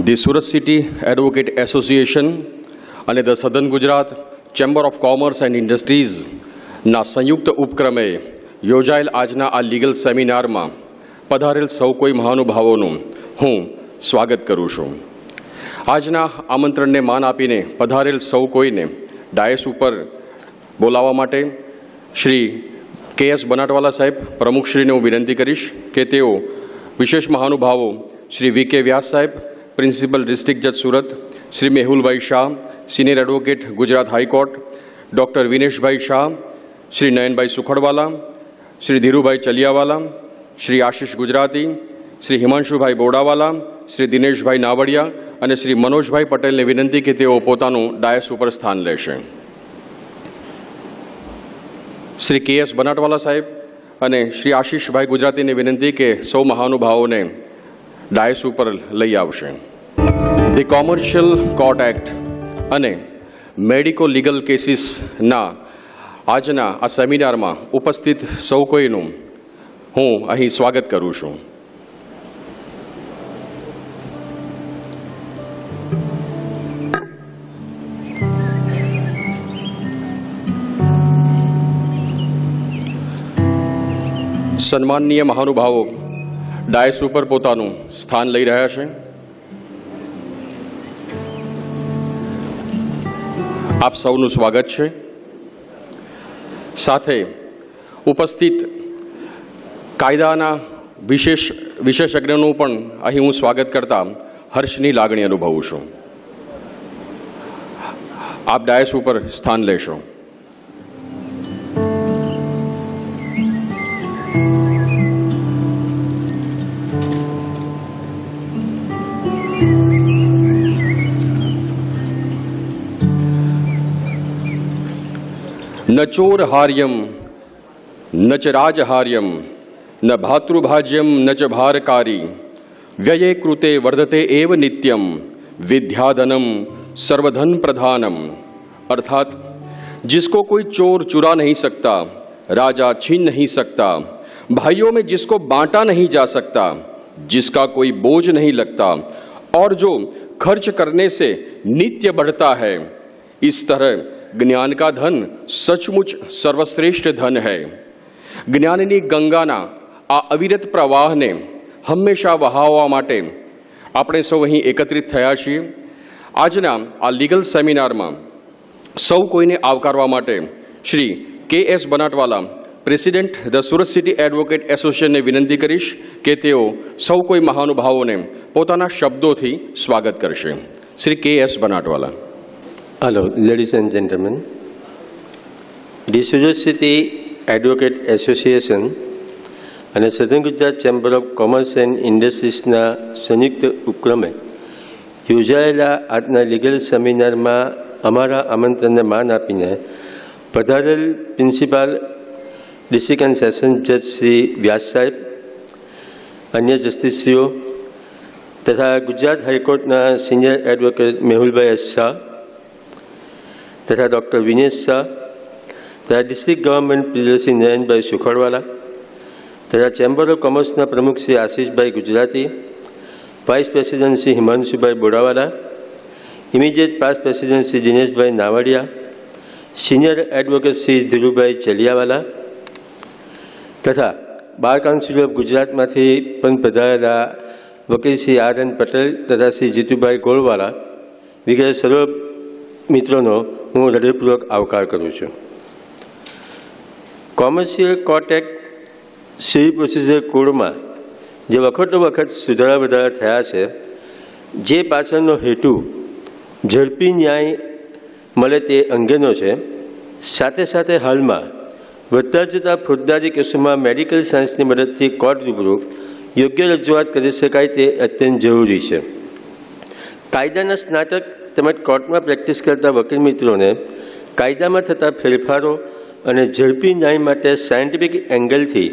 The Surat City Advocate Association અને the southern Gujarat chamber of commerce and ઇન્ડસ્ટ્રીઝના સંયુક્ત ઉપક્રમે યોજાયેલ આજના આ લીગલ સેમિનારમાં પધારેલ સૌ કોઈ મહાનુભાવોનું હું સ્વાગત કરું છું. આજના આમંત્રણને માન આપીને પધારેલ સૌ કોઈને ડાયસ ઉપર બોલાવવા માટે શ્રી કે.એસ. બનાટવાલા સાહેબ પ્રમુખશ્રીને હું વિનંતી કરીશ કે તેઓ વિશેષ મહાનુભાવો શ્રી વી.કે. વ્યાસ સાહેબ, પ્રિન્સિપલ ડિસ્ટ્રિક્ટ જજ Surat, Shri Mehulbhai Shah, senior advocate Gujarat high court, doctor Vineshbhai Shah, Shri Nayanbhai Sukhadwala, Shri Dhirubhai Chaliyawala, Shri Ashish Gujarati, Shri Himanshubhai Bodawala, Shri Dineshbhai Navadiya અને શ્રી મનોજભાઈ પટેલને વિનંતી કે તેઓ પોતાનું ડાયસ ઉપર સ્થાન લેશે. શ્રી કે.એસ. બનાટવાલા સાહેબ અને શ્રી આશિષભાઈ ગુજરાતીને વિનંતી કે સૌ મહાનુભાવોને ડાયસ ઉપર લઈ આવશે. ધી કોમર્શિયલ કોર્ટ એક્ટ અને મેડિકો લીગલ કેસીસના આજના આ સેમિનારમાં ઉપસ્થિત સૌ કોઈનું હું અહીં સ્વાગત કરું છું. સન્માનનીય મહાનુભાવો ડાયસ ઉપર પોતાનું સ્થાન લઈ રહ્યા છે. આપ સૌનું સ્વાગત છે. સાથે ઉપસ્થિત કાયદાના વિશેષજ્ઞનું પણ અહીં હું સ્વાગત કરતા હર્ષની લાગણી અનુભવું છું. આપ ડાયસ ઉપર સ્થાન લેશો. न चोरहार्यम न च राजहार्यम न भातृभाज्यम न च भारकारी व्यये कृते वर्धते एव नित्यम विद्याधनम सर्वधन प्रधानम. अर्थात जिसको कोई चोर चुरा नहीं सकता, राजा छीन नहीं सकता, भाइयों में जिसको बांटा नहीं जा सकता, जिसका कोई बोझ नहीं लगता और जो खर्च करने से नित्य बढ़ता है, इस तरह ज्ञान का धन सचमुच सर्वश्रेष्ठ धन है. જ્ઞાનની ગંગાના આ અવિરત પ્રવાહને હંમેશા વહાવવા માટે આપણે સૌ અહીં એકત્રિત થયા છીએ. આજના આ લીગલ સેમિનારમાં સૌ કોઈને આવકારવા માટે Shri K S. Banatwala, president the Surat city advocate એસોસિએશનને વિનંતી કરીશ કે તેઓ સૌ કોઈ મહાનુભાવોને પોતાના શબ્દોથી સ્વાગત કરશે. Shri K S. બનાટવાલા. Hello, ladies and gentlemen. The Surat City Advocate Association અને southern Gujarat chamber of commerce and ઇન્ડસ્ટ્રીઝના સંયુક્ત ઉપક્રમે યોજાયેલા આજના લીગલ સેમિનારમાં અમારા આમંત્રણને માન આપીને પધારેલ પ્રિન્સિપાલ ડિસ્ટ્રિક્ટ એન્ડ સેશન જજ શ્રી વ્યાસ સાહેબ, અન્ય જસ્ટિસશ્રીઓ તથા ગુજરાત હાઈકોર્ટના સિનિયર એડવોકેટ મેહુલભાઈ શાહ તથા ડૉક્ટર વિનેશ શાહ તથા district government president Shri Nayanbhai Sukhadwala તથા ચેમ્બર ઓફ કોમર્સના પ્રમુખ Shri Ashishbhai Gujarati, vice president Shri Himanshubhai Bodawala, immediate past president Shri Dineshbhai Navadiya, senior advocate Shri Dhirubhai Chaliyawala તથા બાર કાઉન્સિલ ઓફ ગુજરાતમાંથી પણ પધારેલા વકીલ શ્રી આર.એન. પટેલ તથા શ્રી જીતુભાઈ ગોળવાલા વગેરે સર્વ મિત્રોનો હું હૃદયપૂર્વક આવકાર કરું છું. Commercial court act civil procedure કોડમાં જે વખતો વખત સુધારા વધારા થયા છે, જે પાછળનો હેતુ ઝડપી ન્યાય મળે તે અંગેનો છે, સાથે સાથે હાલમાં વધતા જતા ફોજદારી કેસોમાં મેડિકલ સાયન્સની મદદથી કોર્ટ રૂબરૂ યોગ્ય રજૂઆત કરી શકાય તે અત્યંત જરૂરી છે. કાયદાના સ્નાતક તેમજ કોર્ટમાં પ્રેક્ટિસ કરતા વકીલ મિત્રોને કાયદામાં થતા ફેરફારો અને ઝડપી ન્યાય માટે સાયન્ટિફિક એંગલથી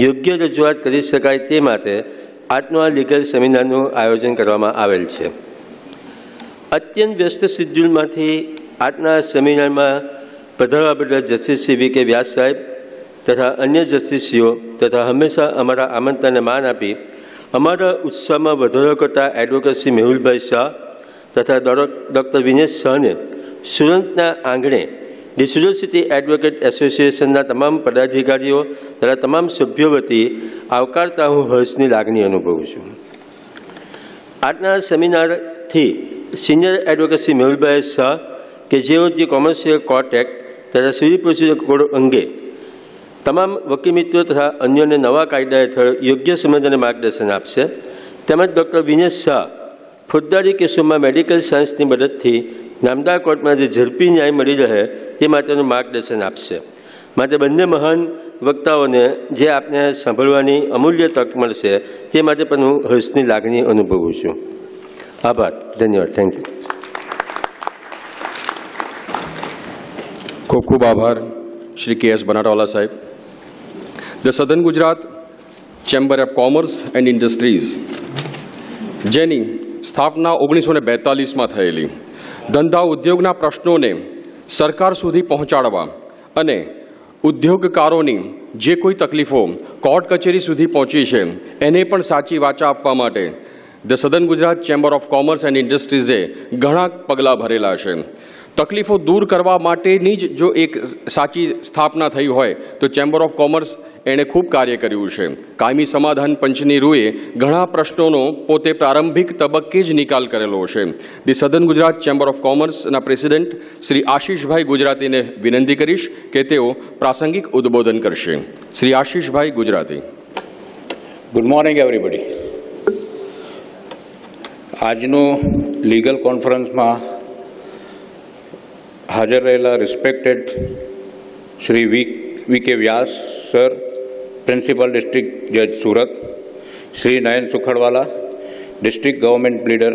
યોગ્ય રજૂઆત કરી શકાય તે માટે આજનો આ લીગલ સેમિનારનું આયોજન કરવામાં આવેલ છે. અત્યંત વ્યસ્ત શેડ્યુલમાંથી આજના સેમિનારમાં પધારવા બદલ જસ્ટિસ શ્રી વી.કે. વ્યાસ સાહેબ તથા અન્ય જસ્ટિસશ્રીઓ તથા હંમેશા અમારા આમંત્રણને માન આપી અમારા ઉત્સાહમાં વધારો કરતા એડવોકેટ શ્રી મેહુલભાઈ શાહ તથા ડૉક્ટર વિનેશ શાહને સુરતના આંગણે ડિસ્યુઝલ સિટી એડવોકેટ એસોસિએશનના તમામ પદાધિકારીઓ તથા તમામ સભ્યો વતી આવકારતા હું હર્ષની લાગણી અનુભવું છું. આજના સેમિનારથી સિનિયર એડવોકેટ શ્રી મેહુલભાઈ શાહ કે જેઓ જે કોમર્શિયલ કોર્ટ એક્ટ તથા સિવિલ પ્રોસિજર કોડ અંગે તમામ વકીલ મિત્રો તથા અન્યોને નવા કાયદા હેઠળ યોગ્ય સમજ અને માર્ગદર્શન આપશે, તેમજ ડૉક્ટર વિનેશ શાહ ફોજદારી કેસોમાં મેડિકલ સાયન્સની મદદથી નામદાર કોર્ટમાં જે ઝડપી ન્યાય મળી રહે તે માટેનું માર્ગદર્શન આપશે. માટે બંને મહાન વક્તાઓને જે આપને સાંભળવાની અમૂલ્ય તક મળશે તે માટે પણ હું હર્ષની લાગણી અનુભવું છું. આભાર. ધન્યવાદ. Thank you. ખૂબ ખૂબ આભાર શ્રી કે એસ બનાટવાલા સાહેબ. The southern Gujarat chamber of commerce and industries, જેની સ્થાપના 1942માં થયેલી, ધંધા ઉદ્યોગના પ્રશ્નોને સરકાર સુધી પહોંચાડવા અને ઉદ્યોગકારોની જે કોઈ તકલીફો કોર્ટ કચેરી સુધી પહોંચી છે એને પણ સાચી વાચા આપવા માટે the southern Gujarat chamber of commerce and ઇન્ડસ્ટ્રીઝે ઘણા પગલાં ભરેલા છે. તકલીફો દૂર કરવા માટેની જ જો એક સાચી સ્થાપના થઈ હોય તો ચેમ્બર ઓફ કોમર્સ એણે ખૂબ કાર્ય કર્યું છે. કાયમી સમાધાન પંચની રૂએ ઘણા પ્રશ્નોનો પોતે પ્રારંભિક તબક્કે જ નિકાલ કરેલો છે. The southern Gujarat chamber of કોમર્સના પ્રેસિડેન્ટ શ્રી આશીષભાઈ ગુજરાતીને વિનંતી કરીશ કે તેઓ પ્રાસંગિક ઉદ્બોધન કરશે. Shri Ashishbhai Gujarati. Good morning everybody. આજનું લીગલ કોન્ફરન્સમાં હાજર રહેલા રિસ્પેક્ટેડ શ્રી વી કે વ્યાસ સર, પ્રિન્સિપલ ડિસ્ટ્રિક્ટ જજ Surat, Shri Nayan Sukhadwala, district government leader,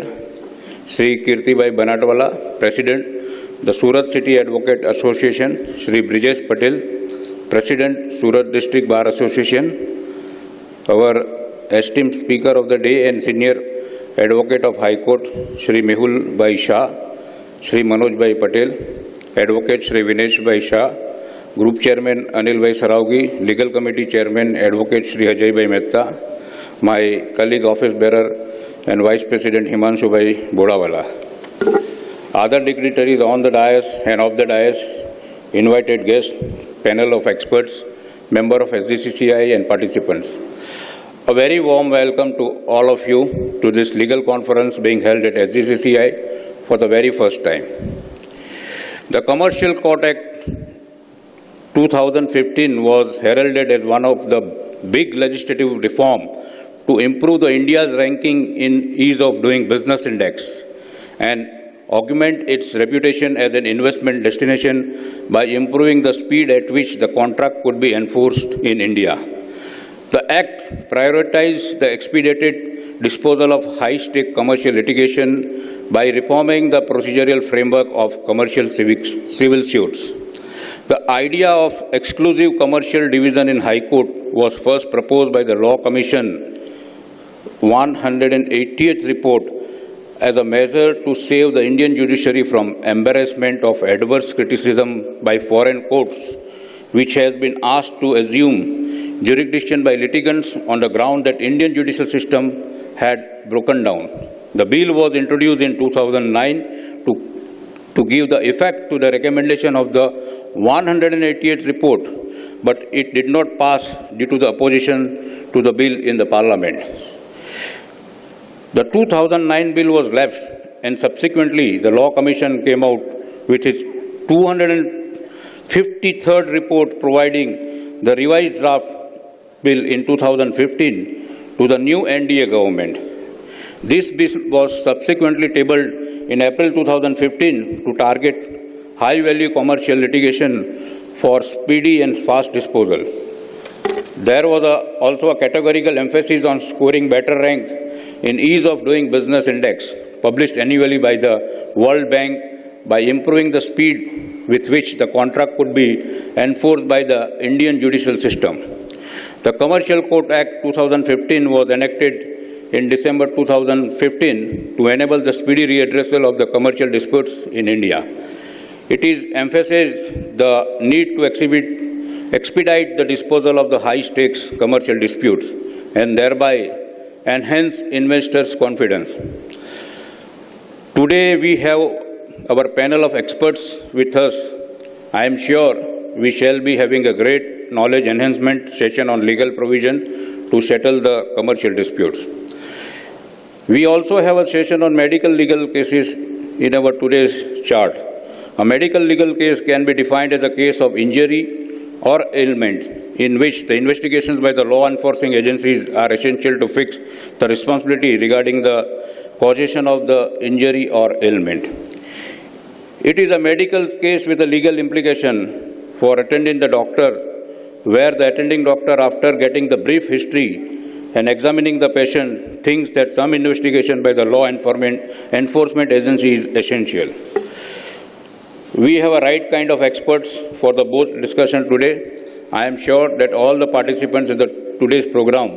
Shri Kirtibhai Banatwala, president the Surat city advocate association, Shri Brijesh Patel, president Surat district bar association, our esteemed speaker of the day and senior advocate of High Court, Shri Mehulbhai Shah, Shri Manojbhai Patel, Advocate Shri Vineshshah Shah, Group Chairman Anilbhai Sarawgi, Legal Committee Chairman Advocate Shri Ajaybai Mehta, my colleague office bearer and Vice President Himanshubhai Bodawala, other dignitaries on the dais and off the dais, invited guests, panel of experts, member of SGCCI and participants. A very warm welcome to all of you to this legal conference being held at SGCCI for the very first time. The Commercial Court Act 2015 was heralded as one of the big legislative reform to improve the India's ranking in ease of doing business index and augment its reputation as an investment destination by improving the speed at which the contract could be enforced in India. The Act prioritized the expedited disposal of high-stake commercial litigation by reforming the procedural framework of commercial civil suits. The idea of exclusive commercial division in High Court was first proposed by the Law Commission 180th report as a measure to save the Indian judiciary from embarrassment of adverse criticism by foreign courts, which has been asked to assume jurisdiction by litigants on the ground that Indian judicial system had broken down. The bill was introduced in 2009 to give the effect to the recommendation of the 188th report, but it did not pass due to the opposition to the bill in the Parliament. The 2009 bill was lapsed, and subsequently the Law Commission came out with its 253rd report providing the revised draft bill in 2015 to the new NDA government. This bill was subsequently tabled in April 2015 to target high-value commercial litigation for speedy and fast disposal. There was also a categorical emphasis on scoring better rank in ease of doing business index, published annually by the World Bank, by improving the speed with which the contract could be enforced by the Indian judicial system. The Commercial Court Act 2015 was enacted in December 2015 to enable the speedy readdressal of the commercial disputes in India. It is emphasized the need to expedite the disposal of the high-stakes commercial disputes and thereby enhance investors' confidence. Today we have our panel of experts with us. I am sure we shall be having a great knowledge enhancement session on legal provision to settle the commercial disputes. We also have a session on medical legal cases in our today's chart. A medical legal case can be defined as a case of injury or ailment in which the investigations by the law enforcing agencies are essential to fix the responsibility regarding the causation of the injury or ailment. It is a medical case with a legal implication for attending the doctor, where the attending doctor, after getting the brief history and examining the patient, thinks that some investigation by the law enforcement agency is essential. We have a right kind of experts for the both discussion today. I am sure that all the participants in today's program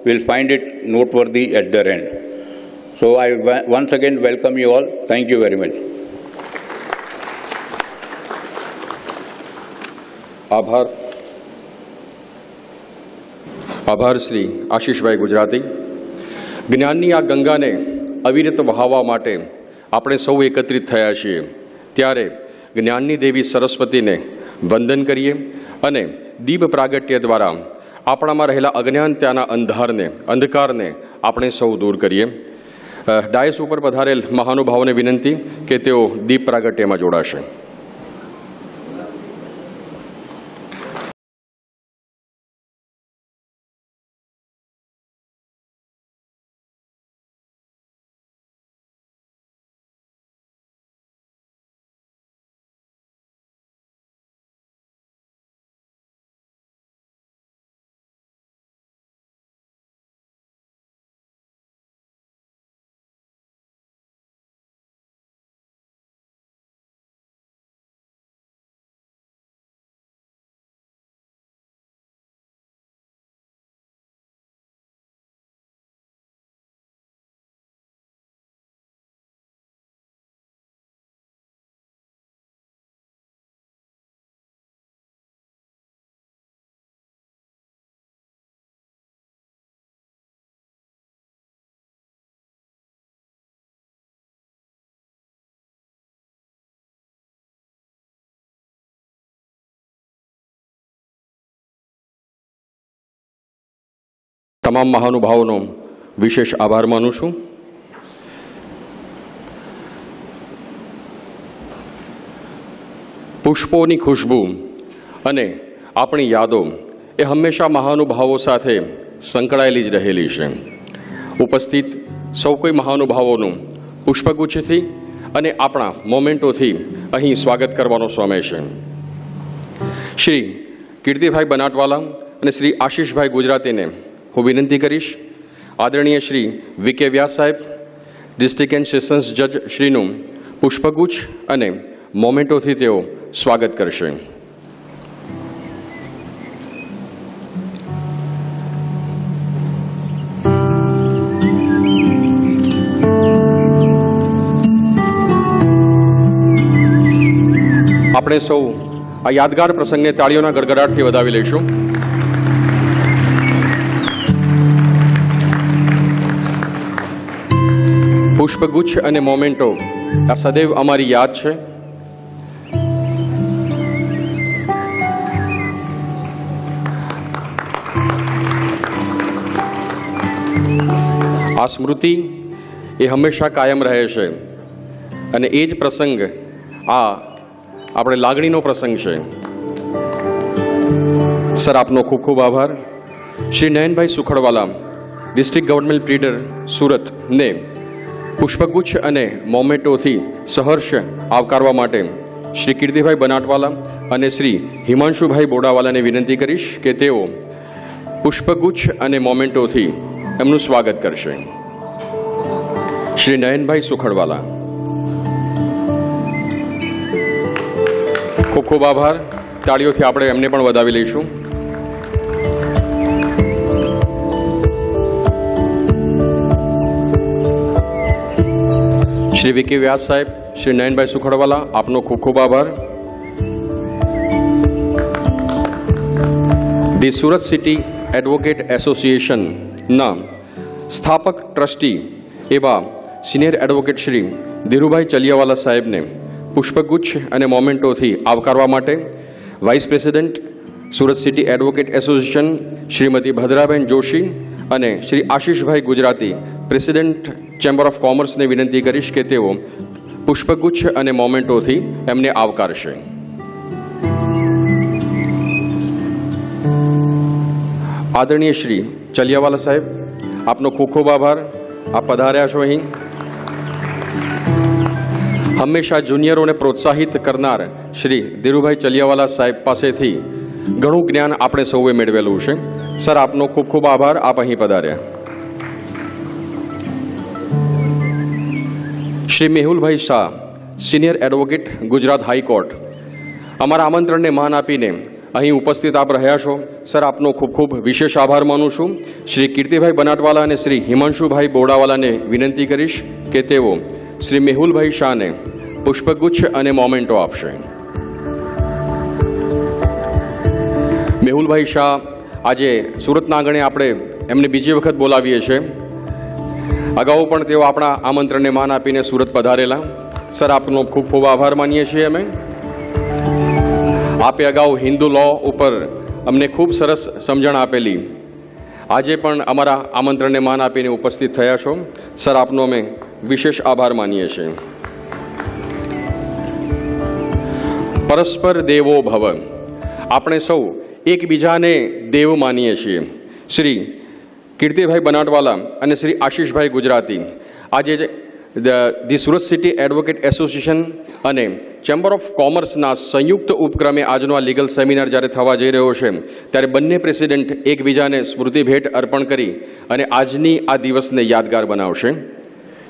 will find it noteworthy at their end. So I once again welcome you all. Thank you very much. આભાર શ્રી આશીષભાઈ ગુજરાતી. જ્ઞાનની આ ગંગાને અવિરત વહાવવા માટે આપણે સૌ એકત્રિત થયા છીએ, ત્યારે જ્ઞાનની દેવી સરસ્વતીને વંદન કરીએ અને દીપ પ્રાગટ્ય દ્વારા આપણામાં રહેલા અજ્ઞાનતાના અંધકારને આપણે સૌ દૂર કરીએ. ડાયસ ઉપર પધારેલ મહાનુભાવોને વિનંતી કે તેઓ દીપ પ્રાગટ્યમાં જોડાશે. તમામ મહાનુભાવોનો વિશેષ આભાર માનું છું. પુષ્પોની ખુશ્બુ અને આપણી યાદો એ હંમેશા મહાનુભાવો સાથે સંકળાયેલી જ રહેલી છે. ઉપસ્થિત સૌ કોઈ મહાનુભાવોનું પુષ્પગુચ્છથી અને આપણા મોમેન્ટોથી અહીં સ્વાગત કરવાનો સમય છે. શ્રી કીર્તિભાઈ બનાટવાલા અને શ્રી આશીષભાઈ ગુજરાતીને હું વિનંતી કરીશ, આદરણીય શ્રી વી.કે. વ્યાસ સાહેબ, ડિસ્ટ્રિક્ટ એન્ડ સેશન્સ જજ શ્રીનું પુષ્પગુચ્છ અને મોમેન્ટોથી તેઓ સ્વાગત કરશે. આપણે સૌ આ યાદગાર પ્રસંગને તાળીઓના ગડગડાટથી વધાવી લઈશું. પુષ્પગુચ્છ અને મોમેન્ટો આ સદૈવ અમારી યાદ છે. આ સ્મૃતિ એ હંમેશા કાયમ રહે છે અને એ જ પ્રસંગ આ આપણે લાગણીનો પ્રસંગ છે. સર, આપનો ખૂબ ખૂબ આભાર. શ્રી નયનભાઈ સુખડવાલા, ડિસ્ટ્રિક્ટ ગવર્નમેન્ટ પ્લીડર સુરતને પુષ્પગુચ્છ અને મોમેન્ટોથી સહર્ષ આવકારવા માટે શ્રી કીર્તિભાઈ બનાટવાલા અને શ્રી હિમાંશુભાઈ બોડાવાલાને વિનંતી કરીશ કે તેઓ પુષ્પગુચ્છ અને મોમેન્ટોથી એમનું સ્વાગત કરશે. શ્રી નયનભાઈ સુખડવાલા. ખૂબ ખૂબ આભાર. તાળીઓથી આપણે એમને પણ વધાવી લઈશું. શ્રી વી.કે. વ્યાસ સાહેબ, શ્રી નયનભાઈ સુખડવાલા, આપનો ખૂબ ખૂબ આભાર. ધી સુરત સિટી એડવોકેટ એસોસિએશનના સ્થાપક ટ્રસ્ટી એવા સિનિયર એડવોકેટ શ્રી ધીરુભાઈ ચલિયાવાલા સાહેબને પુષ્પગુચ્છ અને મોમેન્ટોથી આવકારવા માટે vice president Surat city advocate association Shrimati Bhadraben Joshi અને Shri Ashishbhai Gujarati president chamber of કોમર્સને વિનંતી કરીશ કે તેઓ પુષ્પગુચ્છ અને મોમેન્ટોથી એમને આવકારશે. આદરણીય શ્રી ચલિયાવાલા સાહેબ, આપનો ખૂબ ખૂબ આભાર. આપ પધાર્યા છો અહીં. હંમેશા જુનિયરોને પ્રોત્સાહિત કરનાર શ્રી ધીરુભાઈ ચલિયાવાલા સાહેબ પાસેથી ઘણું જ્ઞાન આપણે સૌએ મેળવેલું છે. સર, આપનો ખૂબ ખૂબ આભાર. આપ અહીં પધાર્યા. Shri Mehulbhai Shah, senior advocate, Gujarat high court, અમારા આમંત્રણને માન આપીને અહીં ઉપસ્થિત આપ રહ્યા છો. સર, આપનો ખૂબ ખૂબ વિશેષ આભાર માનું છું. શ્રી કીર્તિભાઈ બનાટવાલા અને શ્રી હિમાંશુભાઈ બોડાવાલાને વિનંતી કરીશ કે તેઓ શ્રી મેહુલભાઈ શાહને પુષ્પગુચ્છ અને મોમેન્ટો આપશે. મેહુલભાઈ શાહ આજે સુરતના આંગણે આપણે એમને બીજી વખત બોલાવીએ છીએ. અગાઉ પણ તેઓ આપણા આમંત્રણને માન આપીને સુરત પધારેલા. સર, આપનો ખૂબ ખૂબ આભાર માનીએ છીએ અમે. આપે અગાઉ હિન્દુ લો ઉપર અમને ખૂબ સરસ સમજણ આપેલી. આજે પણ અમારા આમંત્રણને માન આપીને ઉપસ્થિત થયા છો. સર, આપનો અમે વિશેષ આભાર માનીએ છીએ. પરસ્પર દેવો ભવ. આપણે સૌ એકબીજાને દેવ માનીએ છીએ. શ્રી કીર્તિભાઈ બનાટવાલા અને શ્રી આશીષભાઈ ગુજરાતી આજે the Surat city advocate association અને ચેમ્બર ઓફ કોમર્સના સંયુક્ત ઉપક્રમે આજનો આ લીગલ સેમિનાર જ્યારે થવા જઈ રહ્યો છે ત્યારે બંને પ્રેસિડેન્ટ એકબીજાને સ્મૃતિ ભેટ અર્પણ કરી અને આજની આ દિવસને યાદગાર બનાવશે.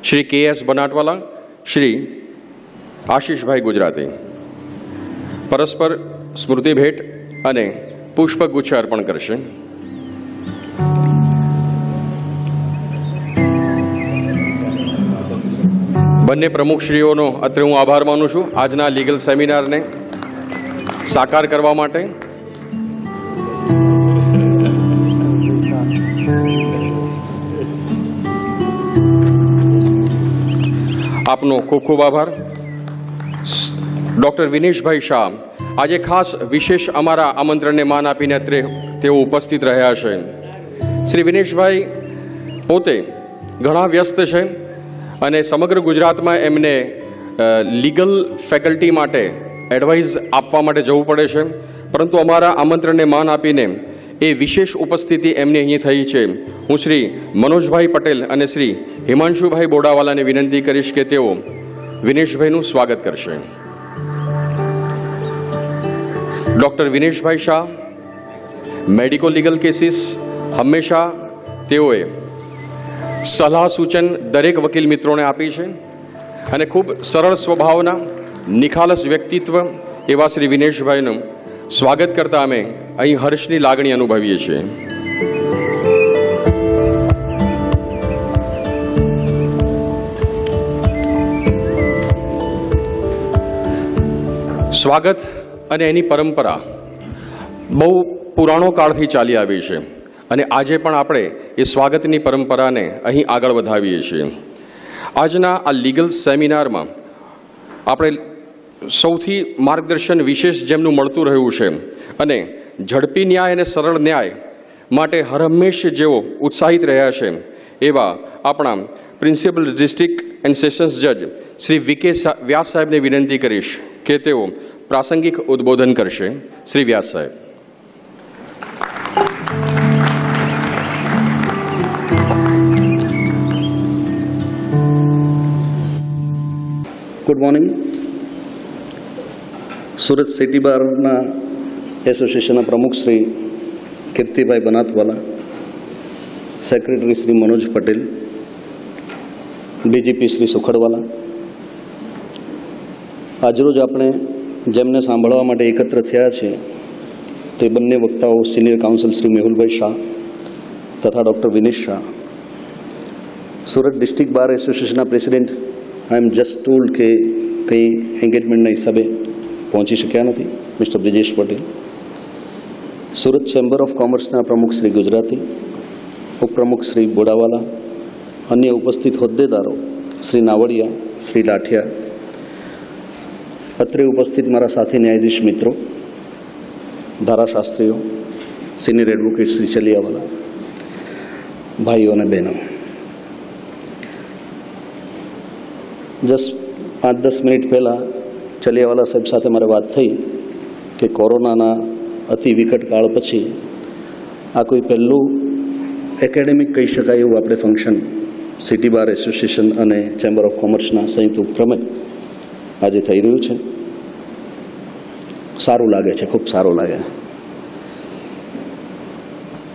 શ્રી કે.એસ. બનાટવાલા, શ્રી આશીષભાઈ ગુજરાતી પરસ્પર સ્મૃતિ ભેટ અને પુષ્પગુચ્છ અર્પણ કરશે. બંને પ્રમુખશ્રીઓનો અત્રે હું આભાર માનું છું આજના લીગલ સેમિનારને સાકાર કરવા માટે. આપનો ખૂબ ખૂબ આભાર. ડૉક્ટર વિનેશભાઈ શાહ આજે ખાસ વિશેષ અમારા આમંત્રણને માન આપીને અત્રે તેઓ ઉપસ્થિત રહ્યા છે. શ્રી વિનેશભાઈ પોતે ઘણા વ્યસ્ત છે અને સમગ્ર ગુજરાતમાં એમને લીગલ ફેકલ્ટી માટે એડવાઇસ આપવા માટે જવું પડે છે, પરંતુ અમારા આમંત્રણને માન આપીને એ વિશેષ ઉપસ્થિતિ એમની અહીં થઈ છે. હું શ્રી મનોજભાઈ પટેલ અને શ્રી હિમાંશુભાઈ બોડાવાલાને વિનંતી કરીશ કે તેઓ વિનેશભાઈનું સ્વાગત કરશે. Doctor Vineshbhai Shah, medico legal cases હંમેશા તેઓએ સલાહ સૂચન દરેક વકીલ મિત્રોને આપી છે અને ખૂબ સરળ સ્વભાવના નિખાલસ વ્યક્તિત્વ એવા શ્રી વિનેશભાઈનું સ્વાગત કરતા અમે અહીં હર્ષની લાગણી અનુભવીએ છીએ. સ્વાગત અને એની પરંપરા બહુ પુરાણો કાળથી ચાલી આવી છે અને આજે પણ આપણે એ સ્વાગતની પરંપરાને અહીં આગળ વધાવીએ છીએ. આજના આ લીગલ સેમિનારમાં આપણે સૌથી માર્ગદર્શન વિશેષ જેમનું મળતું રહ્યું છે અને ઝડપી ન્યાય અને સરળ ન્યાય માટે હરહંમેશ જેઓ ઉત્સાહિત રહ્યા છે એવા આપણા પ્રિન્સિપલ ડિસ્ટ્રિક્ટ એન્ડ સેશન્સ જજ શ્રી વી.કે. વ્યાસ સાહેબને વિનંતી કરીશ કે તેઓ પ્રાસંગિક ઉદ્બોધન કરશે. શ્રી વ્યાસ સાહેબ. Good morning. સુરત સિટી બારના એસોસિએશનના પ્રમુખ શ્રી કીર્તિભાઈ બનાતવાલા, સેક્રેટરી શ્રી મનોજ પટેલ, ડીજીપી શ્રી સુખડવાલા, આજરોજ આપણે જેમને સાંભળવા માટે એકત્ર થયા છે તે બંને વક્તાઓ સિનિયર કાઉન્સિલ શ્રી મેહુલભાઈ શાહ તથા doctor Vinesh Shah. Surat district bar એસોસિએશનના president I am just told કે કંઈ એન્ગેજમેન્ટના હિસાબે પહોંચી શક્યા નથી, mister Brijesh Patel. Surat chamber of કોમર્સના પ્રમુખ શ્રી ગુજરાતી, ઉપપ્રમુખ શ્રી બોડાવાલા, અન્ય ઉપસ્થિત હોદ્દેદારો, શ્રી નાવડિયા, શ્રી લાઠિયા, અત્રે ઉપસ્થિત મારા સાથી ન્યાયાધીશ મિત્રો, ધારાશાસ્ત્રીઓ, સિનિયર એડવોકેટ શ્રી ચલિયાવાલા, ભાઈઓ અને બહેનો, જસ્ટ 5-10 મિનિટ પહેલાં ચલિયાવાલા સાહેબ સાથે મારે વાત થઈ કે કોરોનાના અતિ વિકટ કાળ પછી આ કોઈ પહેલું એકેડેમિક કહી શકાય એવું આપણે ફંક્શન સિટી બાર એસોસિએશન અને ચેમ્બર ઓફ કોમર્સના સંયુક્ત ઉપક્રમે આજે થઈ રહ્યું છે. સારું લાગે છે, ખૂબ સારું લાગે.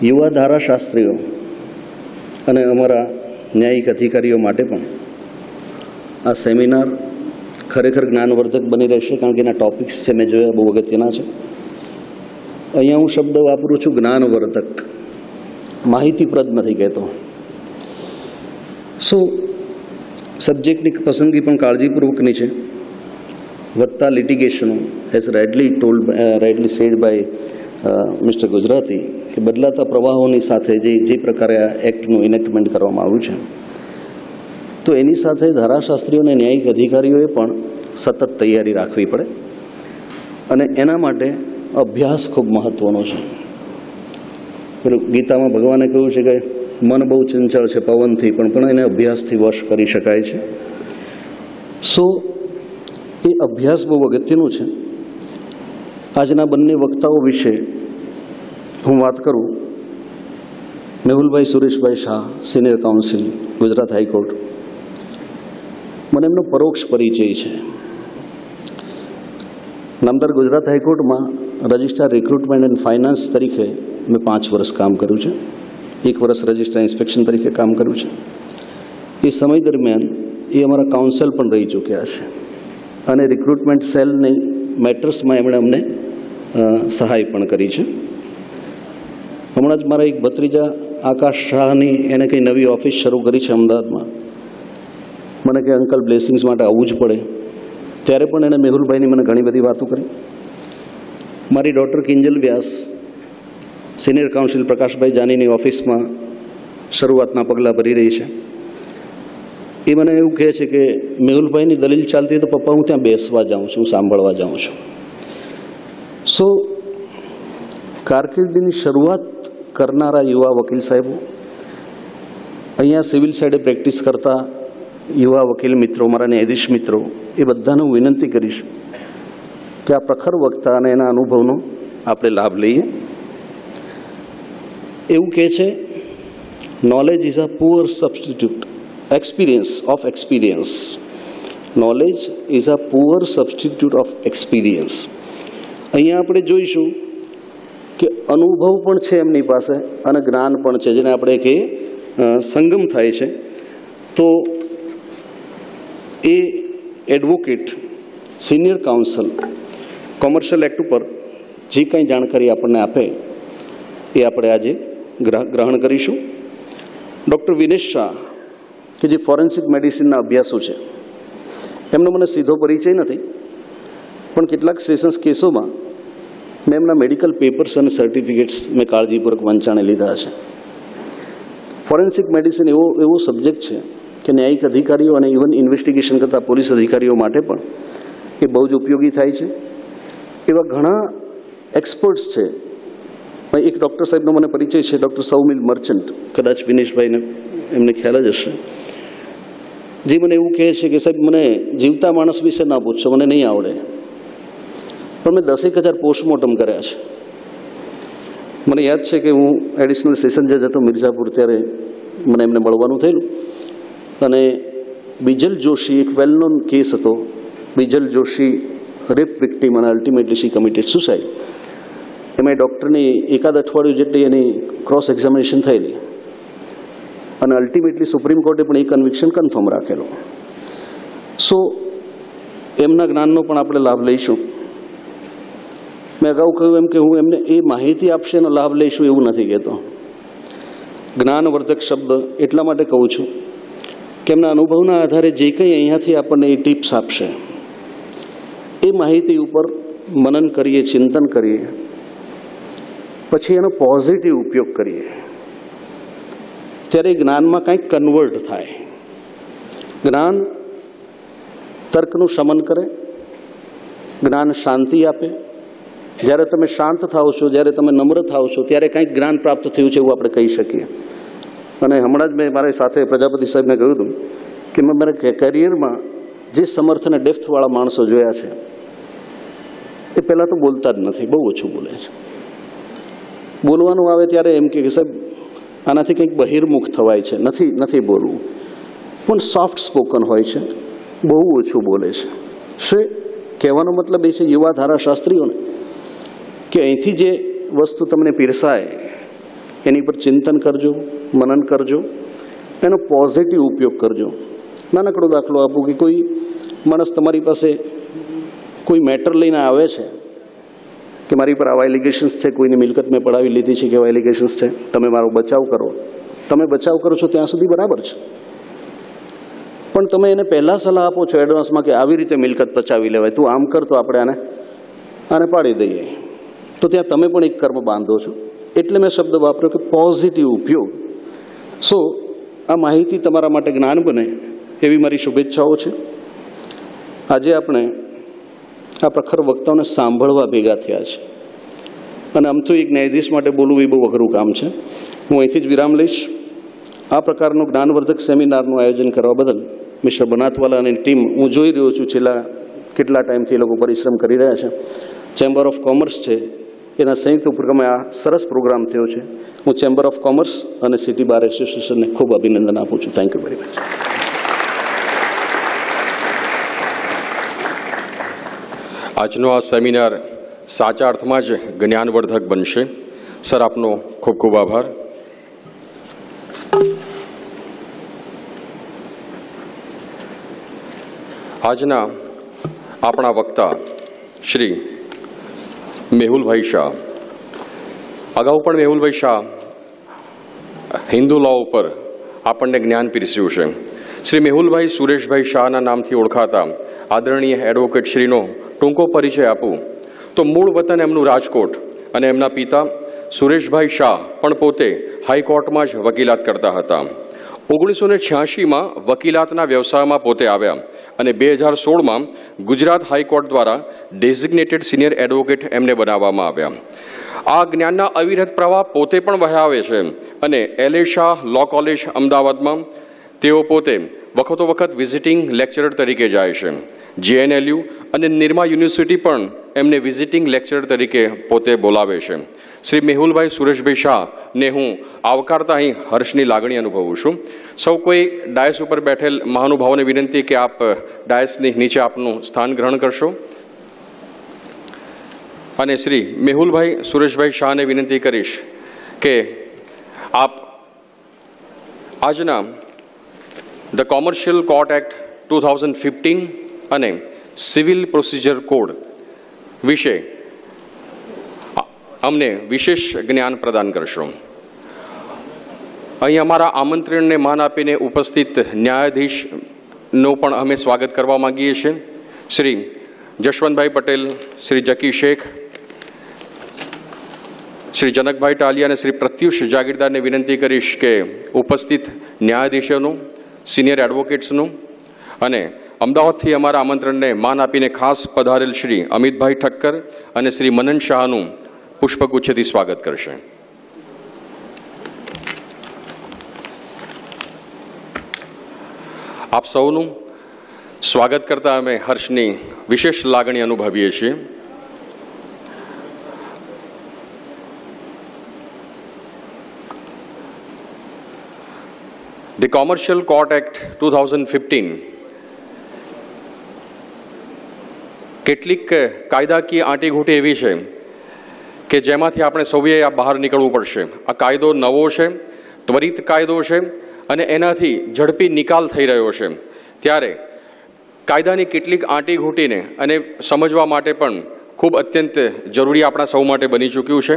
યુવા ધારાશાસ્ત્રીઓ અને અમારા ન્યાયિક અધિકારીઓ માટે પણ આ સેમિનાર ખરેખર જ્ઞાનવર્ધક બની રહેશે, કારણ કે એના ટોપિક્સ છે મેં જોયા બહુ અગત્યના છે. અહીંયા હું શબ્દ વાપરું છું જ્ઞાનવર્ધક, માહિતીપ્રદ નથી કહેતો. સબ્જેક્ટની પસંદગી પણ કાળજીપૂર્વકની છે. વધતા લિટિગેશનો as rightly said by mister Gujarati કે બદલાતા પ્રવાહોની સાથે જે પ્રકારે આ એક્ટનું ઇનેક્ટમેન્ટ કરવામાં આવ્યું છે, તો એની સાથે ધારાશાસ્ત્રીઓ અને ન્યાયિક અધિકારીઓએ પણ સતત તૈયારી રાખવી પડે અને એના માટે અભ્યાસ ખૂબ મહત્ત્વનો છે. પેલું ગીતામાં ભગવાને કહ્યું છે કે મન બહુ ચંચળ છે પવનથી, પણ એને અભ્યાસથી વશ કરી શકાય છે. એ અભ્યાસ બહુ અગત્યનું છે. આજના બંને વક્તાઓ વિશે હું વાત કરું. Mehulbhai Sureshbhai Shah, senior counsel, Gujarat high court, મને એમનો પરોક્ષ પરિચય છે. નામદાર ગુજરાત હાઈકોર્ટમાં રજિસ્ટ્રાર રિક્રુટમેન્ટ એન્ડ ફાઇનાન્સ તરીકે મેં 5 વર્ષ કામ કર્યું છે. 1 વર્ષ રજિસ્ટ્રાર ઇન્સ્પેક્શન તરીકે કામ કર્યું છે. એ સમય દરમિયાન એ અમારા કાઉન્સિલ પણ રહી ચૂક્યા છે અને રિક્રુટમેન્ટ સેલની મેટર્સમાં એમણે અમને સહાય પણ કરી છે. હમણાં જ મારા એક ભત્રીજા આકાશ શાહની એણે કંઈ નવી ઓફિસ શરૂ કરી છે અમદાવાદમાં. મને કે અંકલ બ્લેસિંગ્સ માટે આવવું જ પડે, ત્યારે પણ એણે મેહુલભાઈની મને ઘણી બધી વાતો કરી. મારી ડોટર કિંજલ વ્યાસ સિનિયર કાઉન્સિલ પ્રકાશભાઈ જાનીની ઓફિસમાં શરૂઆતના પગલાં ભરી રહી છે. એ મને એવું કહે છે કે મેહુલભાઈની દલીલ ચાલતી તો પપ્પા હું ત્યાં બેસવા જાઉં છું, સાંભળવા જાઉં છું. કારકિર્દીની શરૂઆત કરનારા યુવા વકીલ સાહેબો, અહીંયા સિવિલ સાઇડે પ્રેક્ટિસ કરતા યુવા વકીલ મિત્રો, મારા ન્યાયાધીશ મિત્રો, એ બધાને હું વિનંતી કરીશ કે આ પ્રખર વક્તા અને એના અનુભવનો આપણે લાભ લઈએ. એવું કહે છે, knowledge is a poor substitute of experience. Knowledge is a poor substitute of experience. અહીંયા આપણે જોઈશું કે અનુભવ પણ છે એમની પાસે અને જ્ઞાન પણ છે, જેને આપણે કે સંગમ થાય છે. તો એ advocate, senior counsel, commercial act ઉપર જે કંઈ જાણકારી આપણને આપે એ આપણે આજે ગ્રહણ કરીશું. ડૉક્ટર વિનેશશાહ કે જે ફોરેન્સિક મેડિસિનના અભ્યાસો છે, એમનો મને સીધો પરિચય નથી, પણ કેટલાક સેશન્સ કેસોમાં મેં એમના મેડિકલ પેપર્સ અને સર્ટિફિકેટ્સ મેં કાળજીપૂર્વક વંચાણી લીધા છે. ફોરેન્સિક મેડિસિન એવો સબ્જેક્ટ છે કે ન્યાયિક અધિકારીઓ અને ઇવન ઇન્વેસ્ટિગેશન કરતા પોલીસ અધિકારીઓ માટે પણ એ બહુ જ ઉપયોગી થાય છે. એવા ઘણા એક્સપર્ટ્સ છે. એક ડૉક્ટર સાહેબનો મને પરિચય છે, ડૉક્ટર સૌમિલ મર્ચન્ટ, કદાચ વિનેશભાઈને એમને ખ્યાલ જ હશે, જે મને એવું કહે છે કે સાહેબ મને જીવતા માણસ વિશે ના પૂછશો, મને નહીં આવડે, પણ મેં 10,000 પોસ્ટમોર્ટમ કર્યા છે. મને યાદ છે કે હું એડિશનલ સેશન જજ હતો મિર્ઝાપુર, ત્યારે મને એમને મળવાનું થયેલું અને બિજલ જોશી, એક વેલ નોન કેસ હતો, બિજલ જોશી રેપ વિક્ટીમ અને અલ્ટિમેટલી શી કમિટેડ સુસાઇડ. એમાં ડૉક્ટરની એકાદ અઠવાડિયું જેટલી એની ક્રોસ એક્ઝામિનેશન થયેલી અને અલ્ટિમેટલી સુપ્રીમ કોર્ટે પણ એ કન્વિક્શન કન્ફર્મ રાખેલો. એમના જ્ઞાનનો પણ આપણે લાભ લઈશું. મેં અગાઉ કહ્યું એમ કે હું એમને એ માહિતી આપશે એનો લાભ લઈશું એવું નથી કહેતો. જ્ઞાનવર્ધક શબ્દ એટલા માટે કહું છું કે એમના અનુભવના આધારે જે કંઈ અહીંયાથી આપણને એ ટિપ્સ આપશે, એ માહિતી ઉપર મનન કરીએ, ચિંતન કરીએ, પછી એનો પોઝિટિવ ઉપયોગ કરીએ, ત્યારે એ જ્ઞાનમાં કંઈક કન્વર્ટ થાય. જ્ઞાન તર્કનું શમન કરે, જ્ઞાન શાંતિ આપે. જ્યારે તમે શાંત થાઓ છો, જ્યારે તમે નમ્ર થાઓ છો, ત્યારે કંઈક જ્ઞાન પ્રાપ્ત થયું છે એવું આપણે કહી શકીએ. અને હમણાં જ મેં મારી સાથે પ્રજાપતિ સાહેબને કહ્યું હતું કે મેં મારા કરિયરમાં જે સમર્થ અને ડેપ્થવાળા માણસો જોયા છે એ પહેલાં તો બોલતા જ નથી, બહુ ઓછું બોલે છે. બોલવાનું આવે ત્યારે એમ કે સાહેબ આનાથી કંઈક બહિર્મુખ થવાય છે, નથી બોલવું. પણ સોફ્ટ સ્પોકન હોય છે, બહુ ઓછું બોલે છે. શું કહેવાનો મતલબ એ છે યુવા ધારાશાસ્ત્રીઓને કે અહીંથી જે વસ્તુ તમને પીરસાય એની પર ચિંતન કરજો, મનન કરજો, એનો પોઝિટિવ ઉપયોગ કરજો. નાનકડો દાખલો આપું કે કોઈ માણસ તમારી પાસે કોઈ મેટર લઈને આવે છે કે મારી પર આવા એલિગેશન્સ છે, કોઈની મિલકત મેં પડાવી લીધી છે કે એવા એલિગેશન્સ છે, તમે મારો બચાવ કરો. તમે બચાવ કરો છો ત્યાં સુધી બરાબર છે, પણ તમે એને પહેલાં સલાહ આપો છો એડવાન્સમાં કે આવી રીતે મિલકત બચાવી લેવાય, તું આમ કર તો આપણે આને પાડી દઈએ, તો ત્યાં તમે પણ એક કર્મ બાંધો છો. એટલે મેં શબ્દ વાપર્યો કે પોઝિટિવ ઉપયોગ. સો આ માહિતી તમારા માટે જ્ઞાન બને એવી મારી શુભેચ્છાઓ છે. આજે આપણે આ પ્રખર વક્તાઓને સાંભળવા ભેગા થયા છે, અને આમ તો એક ન્યાયાધીશ માટે બોલવું એ બહુ અઘરું કામ છે. હું અહીંથી જ વિરામ લઈશ. આ પ્રકારનું જ્ઞાનવર્ધક સેમિનારનું આયોજન કરવા બદલ મિસ્ટર બનાતવાલા અને ટીમ, હું જોઈ રહ્યો છું છેલ્લા કેટલા ટાઈમથી એ લોકો પરિશ્રમ કરી રહ્યા છે. ચેમ્બર ઓફ કોમર્સ છે, એના સંયુક્ત ઉપક્રમે આ સરસ પ્રોગ્રામ થયો છે. હું ચેમ્બર ઓફ કોમર્સ અને સિટી બાર એસોસિએશનને ખૂબ અભિનંદન આપું છું. Thank you very much. આજનો આ સેમિનાર સાચા અર્થમાં જ જ્ઞાનવર્ધક બનશે. સર, આપનો ખૂબ ખૂબ આભાર. આજના આપણા વક્તા શ્રી મેહુલભાઈ શાહ. અગાઉ પણ મેહુલભાઈ શાહ હિન્દુ લો ઉપર આપણને જ્ઞાન પીરસ્યું છે. શ્રી મેહુલભાઈ સુરેશભાઈ શાહના નામથી ઓળખાતા આદરણીય એડવોકેટ શ્રીનો ટૂંકો પરિચય આપું તો મૂળ વતન એમનું રાજકોટ, અને એમના પિતા સુરેશભાઈ શાહ પણ પોતે હાઈકોર્ટમાં જ વકીલાત કરતા હતા. 1986માં વકીલાતના વ્યવસાયમાં પોતે આવ્યા અને 2016માં ગુજરાત હાઈકોર્ટ દ્વારા ડેઝિગ્નેટેડ સિનિયર એડવોકેટ એમને બનાવવામાં આવ્યા. આ જ્ઞાનના અવિરત પ્રવાહ પોતે પણ વહાવે છે અને L A Shah law college અમદાવાદમાં તેઓ પોતે વખતો વખત વિઝિટિંગ લેક્ચરર તરીકે જાય છે. JNLU અને નિરમા યુનિવર્સિટી પણ એમને વિઝિટિંગ લેક્ચરર તરીકે પોતે બોલાવે છે. શ્રી મેહુલભાઈ સુરેશભાઈ શાહને હું આવકારતા અહીં હર્ષની લાગણી અનુભવું છું. સૌ કોઈ ડાયસ ઉપર બેઠેલ મહાનુભાવોને વિનંતી કે આપ ડાયસની નીચે આપનું સ્થાન ગ્રહણ કરશો. અને શ્રી મેહુલભાઈ સુરેશભાઈ શાહને વિનંતી કરીશ કે આપ આજના ધ કોમર્શિયલ કોર્ટ એક્ટ 2015 અને સિવિલ પ્રોસિજર કોડ વિશે અમને વિશેષ જ્ઞાન પ્રદાન કરશો. અહીં અમારા આમંત્રણને માન આપીને ઉપસ્થિત ન્યાયાધીશનો પણ અમે સ્વાગત કરવા માંગીએ છીએ. શ્રી જશવંતભાઈ પટેલ, શ્રી જકી શેખ, શ્રી જનકભાઈ ટાલિયા અને શ્રી પ્રત્યુષ જાગીરદારને વિનંતી કરીશ કે ઉપસ્થિત ન્યાયાધીશોનું, સિનિયર એડવોકેટ્સનું અને અમદાવાદથી અમારા આમંત્રણને માન આપીને ખાસ પધારેલ શ્રી અમિતભાઈ ઠક્કર અને શ્રી મનન શાહનું પુષ્પગુચ્છથી સ્વાગત કરશે. આપ સૌનું સ્વાગત કરતા અમે હર્ષની વિશેષ લાગણી અનુભવીએ છીએ. ધ કોમર્શિયલ કોર્ટ એક્ટ 2015 કેટલીક કાયદાકીય આંટીઘૂંટી એવી છે કે જેમાંથી આપણે સૌએ આ બહાર નીકળવું પડશે. આ કાયદો નવો છે, ત્વરિત કાયદો છે અને એનાથી ઝડપી નિકાલ થઈ રહ્યો છે. ત્યારે કાયદાની કેટલીક આંટીઘૂંટીને અને સમજવા માટે પણ ખૂબ અત્યંત જરૂરી આપણા સૌ માટે બની ચૂક્યું છે.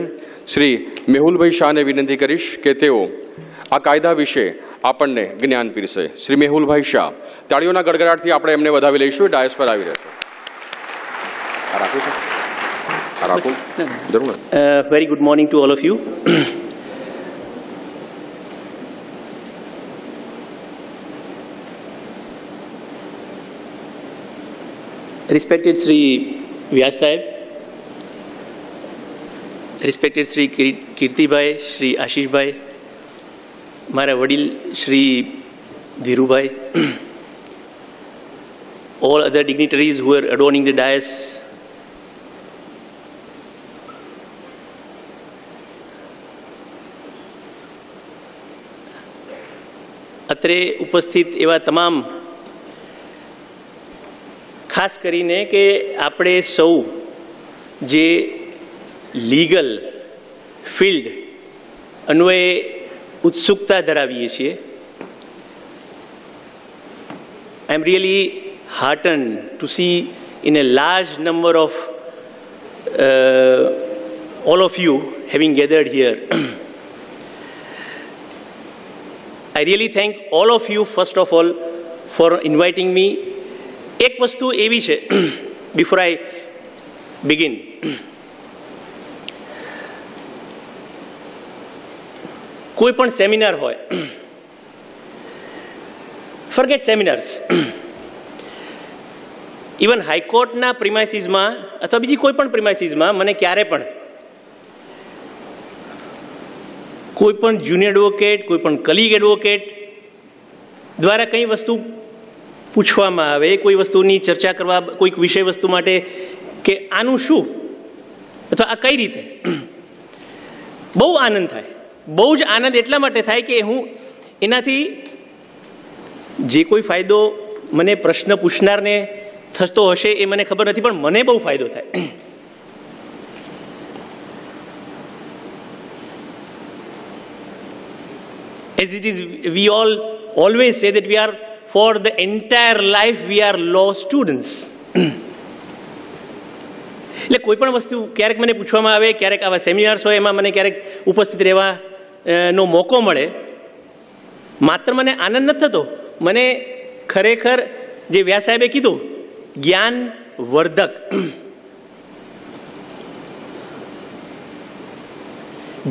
શ્રી મેહુલભાઈ શાહને વિનંતી કરીશ કે તેઓ આ કાયદા વિશે આપણને જ્ઞાન પીરસે. શ્રી મેહુલભાઈ શાહ, તાળીઓના ગડગડાટથી આપણે એમને વધાવી લઈશું. ડાયસ પર આવી રહેશે. Very good morning to all of you. Respected Sri Vyas Sahib, respected Sri Kirti Bhai, Sri Ashish Bhai, Mara Vadil Sri Dhiru Bhai, all other dignitaries who are adorning the dais, અત્રે ઉપસ્થિત એવા તમામ ખાસ કરીને કે આપણે સૌ જે લીગલ ફિલ્ડ અન્વયે ઉત્સુકતા ધરાવીએ છીએ, I am really heartened to see in a large number of all of you having gathered here. I really thank all of you first of all for inviting me. એક વસ્તુ એવી છે, before I begin, કોઈ પણ seminar હોય, forget seminars, even High Courtના પ્રિમાઇસીસમાં અથવા બીજી કોઈ પણ પ્રિમાઇસીસમાં મને ક્યારે પણ કોઈ પણ જુનિયર એડવોકેટ, કોઈ પણ કલીગ એડવોકેટ દ્વારા કઈ વસ્તુ પૂછવામાં આવે, કોઈ વસ્તુની ચર્ચા કરવા, કોઈક વિષય વસ્તુ માટે કે આનું શું અથવા આ કઈ રીતે, બહુ આનંદ થાય. બહુ જ આનંદ એટલા માટે થાય કે હું એનાથી જે કોઈ ફાયદો મને પ્રશ્ન પૂછનારને થતો હશે એ મને ખબર નથી, પણ મને બહુ ફાયદો થાય. As it is, we all always say that we are, for the entire life, we are law students. એટલે કોઈ પણ વસ્તુ ક્યારેક મને પૂછવામાં આવે, ક્યારેક આવા સેમિનાર્સ હોય એમાં મને ક્યારેક ઉપસ્થિત રહેવાનો મોકો મળે, માત્ર મને આનંદ નથી થતો, મને ખરેખર જે વ્યાસ સાહેબે કીધું જ્ઞાન વર્ધક,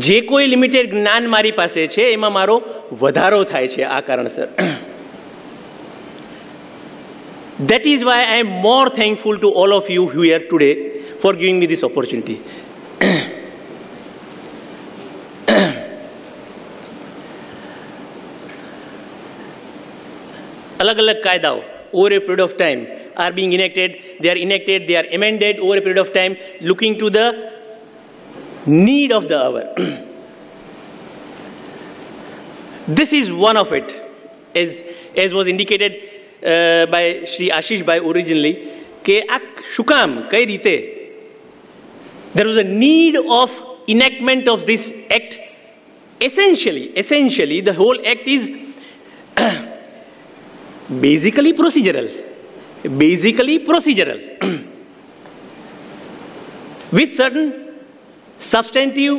જે કોઈ લિમિટેડ જ્ઞાન મારી પાસે છે એમાં મારો વધારો થાય છે આ કારણસર. That is why I am more thankful to all of you here today for giving me this opportunity. अलग अलग कायदाओं over a period of time are being enacted, they are amended over a period of time, looking to the need of the hour. This is one of it, as was indicated by Shri Ashish Bhai originally, ke આ શું કામ, કઈ રીતે there was a need of enactment of this act. Essentially the whole act is basically procedural with certain substantive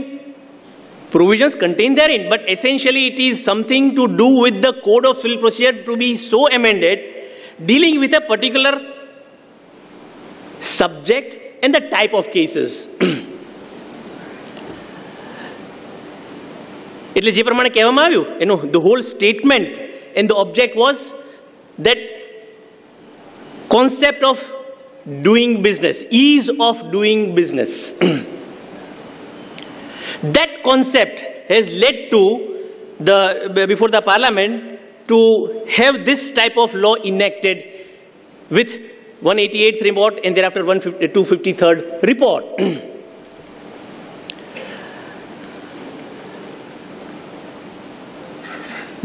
provisions contained therein, but essentially it is something to do with the code of civil procedure to be so amended, dealing with a particular subject and the type of cases. એટલે જે પ્રમાણે કહેવામાં આવ્યું એનો the whole statement and the object was that concept of doing business, ease of doing business. That concept has led to before the parliament to have this type of law enacted with 188th report and thereafter 253rd report.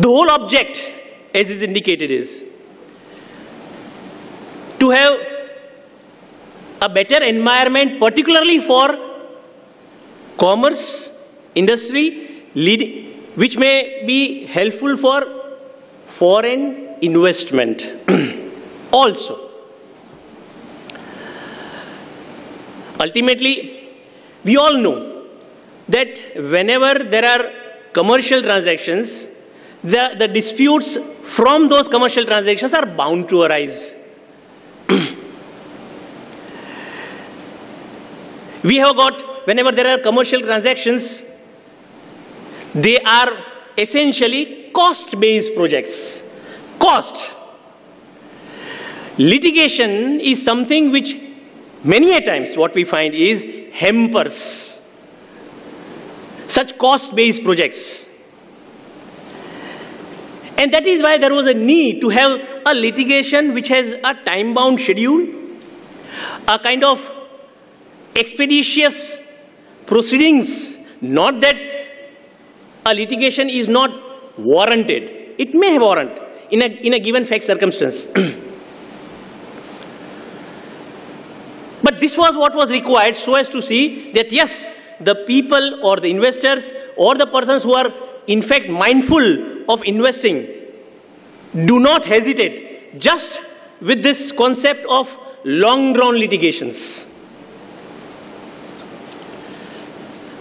The whole object, as is indicated, is to have a better environment, particularly for commerce, industry, which may be helpful for foreign investment also. Ultimately, we all know that whenever there are commercial transactions, the disputes from those commercial transactions are bound to arise. We have got, whenever there are commercial transactions, they are essentially cost-based projects. Cost. litigation is something which many a times what we find is hampers such cost-based projects. And that is why there was a need to have a litigation which has a time-bound schedule, a kind of expeditious proceedings, not that a litigation is not warranted. It may have warrant in a given fact circumstance. But this was what was required so as to see that yes, the people or the investors or the persons who are in fact mindful of investing do not hesitate just with this concept of long-drawn litigations.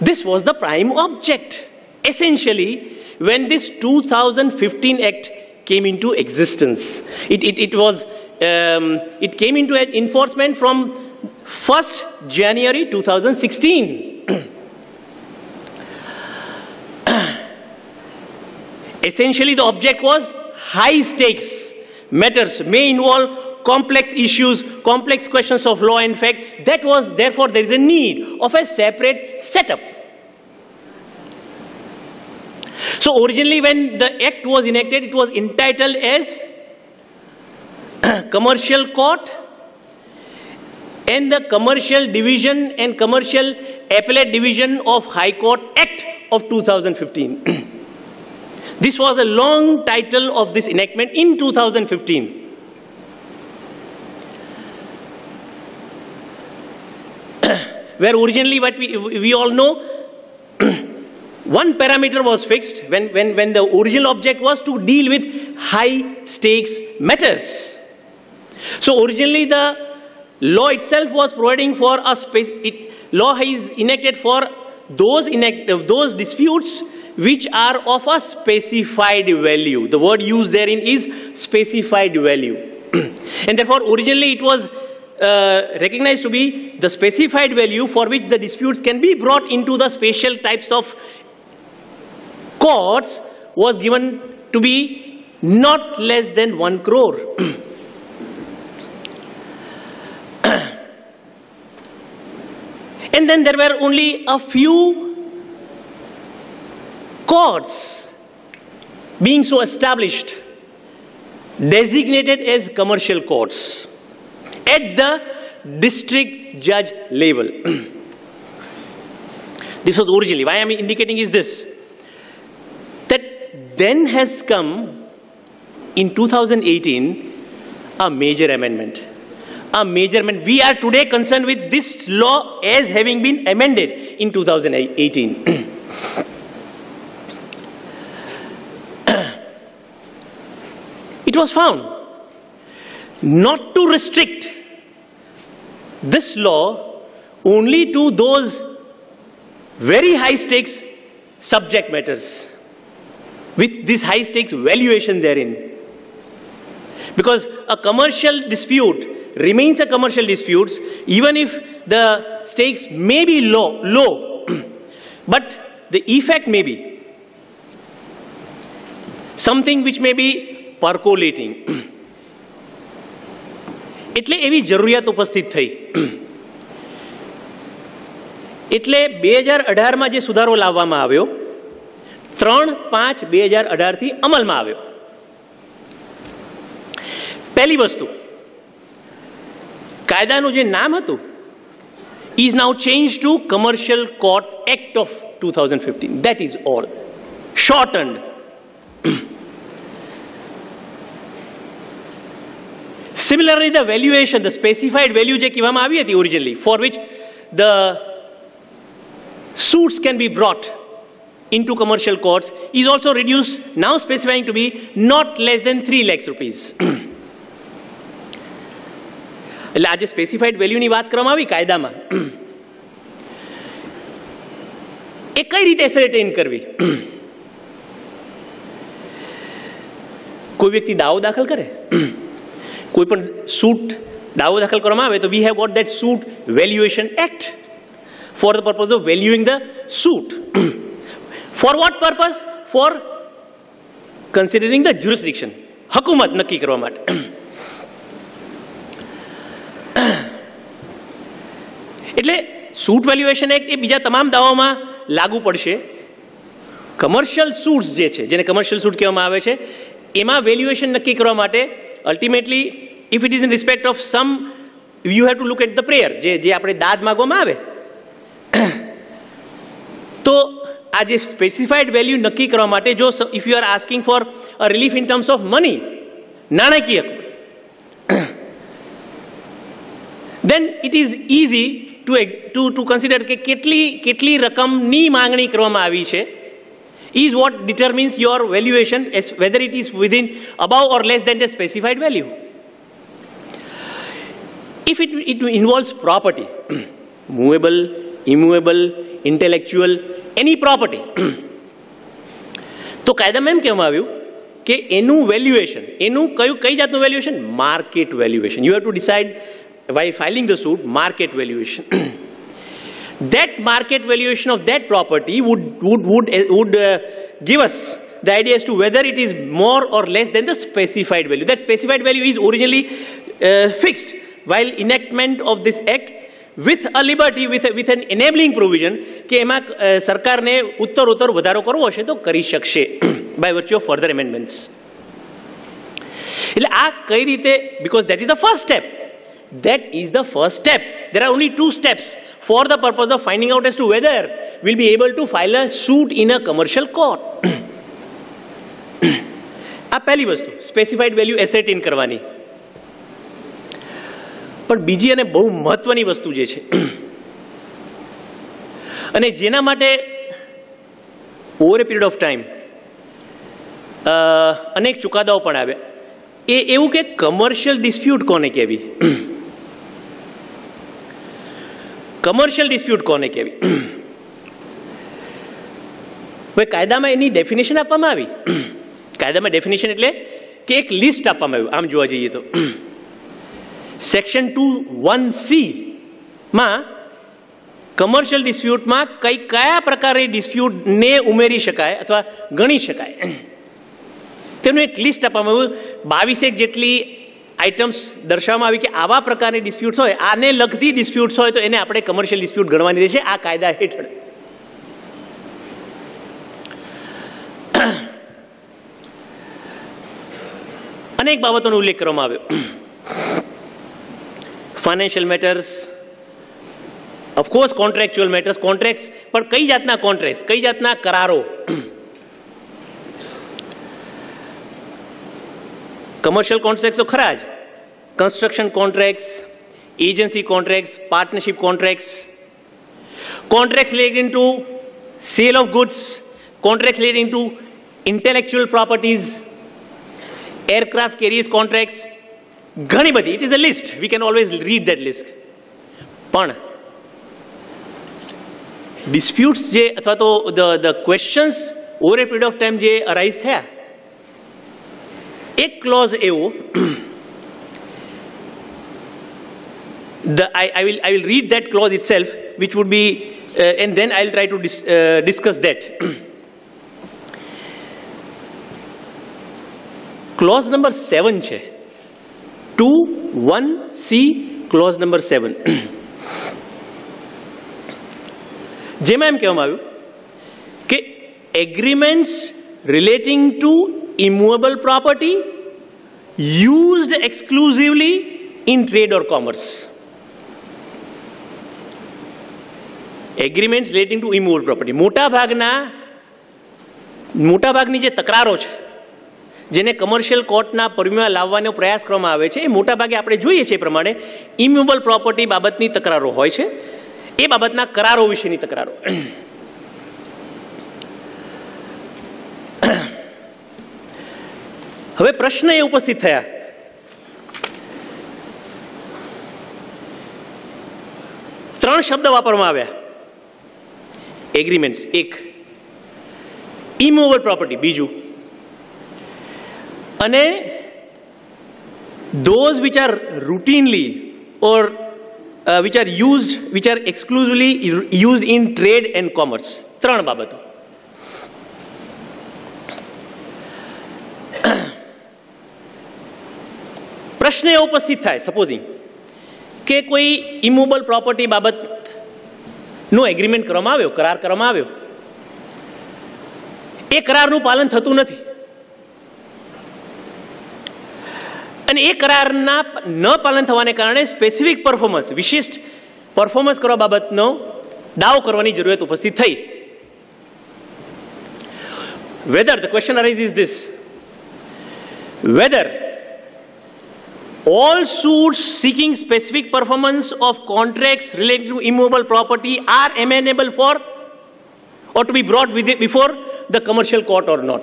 This was the prime object. Essentially, when this 2015 Act came into existence, it came into enforcement from 1st January 2016. Essentially, the object was high stakes matters may involve complex issues, complex questions of law and fact. That was, therefore, there is a need of a separate setup. So originally when the Act was enacted, it was entitled as Commercial Court and the Commercial Division and Commercial Appellate Division of High Court Act of 2015. This was a long title of this enactment in 2015. Where originally what we all know, one parameter was fixed when the original object was to deal with high stakes matters. So originally the law itself was providing for a law is enacted for those disputes which are of a specified value. The word used therein is specified value. And therefore originally it was recognized to be the specified value for which the disputes can be brought into the special types of courts was given to be not less than 1 crore. And then there were only a few courts being so established, designated as commercial courts at the district judge level. This was originally, why I am indicating is this, that then has come in 2018 a major amendment. We are today concerned with this law as having been amended in 2018. It was found not to restrict this law only to those very high stakes subject matters with this high stakes valuation therein. Because a commercial dispute remains a commercial dispute even if the stakes may be low, but the effect may be something which may be percolating. એટલે એવી જરૂરિયાત ઉપસ્થિત થઈ. એટલે 2018માં જે સુધારો લાવવામાં આવ્યો 3/5/2018 થી અમલમાં આવ્યો. પહેલી વસ્તુ, કાયદાનું જે નામ હતું is now changed to Commercial Court Act of 2015. That is all. Shortened. Similarly, the valuation, the specified value je kehવામાં આવી હતી originally, for which the suits can be brought into commercial courts, is also reduced, now specifying to be not less than 3 lakhs rupees. એટલે આજે specified વેલ્યુની વાત કરવામાં આવી કાયદામાં, એ કઈ રીતે એસેરટેન કરવી? કોઈ વ્યક્તિ દાવો દાખલ કરે, કોઈ પણ સૂટ દાવો દાખલ કરવામાં આવે તો we have got that suit valuation act for the purpose of valuing the suit. For what purpose? For considering the jurisdiction. હકુમત નક્કી કરવા માટે. એટલે સૂટ વેલ્યુએશન એક્ટ એ બીજા તમામ દાવાઓમાં લાગુ પડશે. કમર્શિયલ સૂટ્સ જે છે, જેને કમર્શિયલ સૂટ કહેવામાં આવે છે, એમાં વેલ્યુએશન નક્કી કરવા માટે ultimately if it is in respect of some you have to look at the prayer, જે આપણે દાદ માગવામાં આવે તો આ જે સ્પેસિફાઈડ વેલ્યુ નક્કી કરવા માટે જો if you are asking for a relief in terms of money, નાણાકીય, then it is easy to consider કે કેટલી રકમની માંગણી કરવામાં આવી છે is what determines your valuation as whether it is within above or less than the specified value. If it involves property, movable, immovable, intellectual, any property, તો કાયદામાં એમ કહેવામાં આવ્યું કે એનું વેલ્યુએશન, એનું કઈ જાતનું valuation? Market valuation. You have to decide while filing the suit market valuation. That market valuation of that property would give us the idea as to whether it is more or less than the specified value. That specified value is originally fixed while enactment of this act with a liberty, with an enabling provision કે એમાં સરકારને ઉત્તરોત્તર વધારો કરવો હશે તો કરી શકશે by virtue of further amendments. એટલે આ કઈ રીતે, because that is the first step. That is the first step. There are only two steps for the purpose of finding out as to whether we'll be able to file a suit in a commercial court. આ પહેલી વસ્તુ specified value એસેર્ટેન કરવાની. પણ બીજી અને બહુ મહત્વની વસ્તુ જે છે અને જેના માટે over A period of time અનેક ચુકાદાઓ પણ આવ્યા, એ એવું કે કમર્શિયલ ડિસ્પ્યુટ કોને કહેવી, કમર્શિયલ ડિસ્પ્યુટ કોને કહેવી. હવે કાયદામાં એની ડેફિનેશન આપવામાં આવી. કાયદામાં ડેફિનેશન એટલે કે એક લિસ્ટ આપવામાં આવ્યું. આમ જોવા જઈએ તો સેક્શન 2(1)(c) માં કમર્શિયલ ડિસ્પ્યુટમાં કયા પ્રકારની ડિસ્પ્યુટને ઉમેરી શકાય અથવા ગણી શકાય તેનું એક લિસ્ટ આપવામાં આવ્યું. 22 જેટલી આઇટમ્સ દર્શાવવામાં આવી કે આવા પ્રકારની ડિસ્પ્યુટ્સ હોય, આને લગતી ડિસ્પ્યુટ્સ હોય તો એને આપણે કમર્શિયલ ડિસ્પ્યુટ ગણવાની રહેશે આ કાયદા હેઠળ. અનેક બાબતોનો ઉલ્લેખ કરવામાં આવ્યો. Financial matters, of course contractual matters, contracts, પણ કઈ જાતના કોન્ટ્રાક્ટ્સ, કઈ જાતના કરારો, કમર્શિયલ કોન્ટ્રાક્ટ્સ તો ખરા જ, construction contracts, agency contracts, partnership contracts, contracts relating to sell of goods, contracts relating two intellectual properties, aircraft carriers contracts, ઘણી બધી. It is a list, we can always read that list. પણ disputes જે અથવા તો the questions over A period of time જે arise થયા, એક close એવો, I will read that clause itself, which would be and then I'll try to discuss that. Clause number 7 છે, 2(1)(c) clause number 7. જેમાં એમ કહેવામાં આવ્યું કે agreements relating to immovable property used exclusively in trade or commerce. Agreements relating to immovable property. મોટાભાગની જે તકરારો છે જેને commercial કોર્ટના પરિમાં લાવવાનો પ્રયાસ કરવામાં આવે છે, એ મોટાભાગે આપણે જોઈએ છીએ એ પ્રમાણે ઇમ્યુવેબલ પ્રોપર્ટી બાબતની તકરારો હોય છે, એ બાબતના કરારો વિશેની તકરારો. હવે પ્રશ્ન એ ઉપસ્થિત થયા ત્રણ શબ્દ વાપરવામાં આવ્યા એગ્રીમેન્ટ્સ, એક ઇમૂવેબલ પ્રોપર્ટી, બીજું અને those which are routinely or which are exclusively used in trade and commerce. ત્રણ બાબતો. પ્રશ્ન એ ઉપસ્થિત થાય, સપોઝિંગ કે કોઈ ઇમૂવેબલ પ્રોપર્ટી બાબત નો એગ્રીમેન્ટ કરવામાં આવ્યો, કરાર કરવામાં આવ્યો, એ કરારનું પાલન થતું નથી અને એ કરારના ન પાલન થવાને કારણે સ્પેસિફિક પરફોર્મન્સ, વિશિષ્ટ પરફોર્મન્સ કરવા બાબતનો દાવો કરવાની જરૂરિયાત ઉપસ્થિત થઈ. Whether the question arises this, whether all suits seeking specific performance of contracts related to immovable property are amenable for or to be brought before the commercial court or not.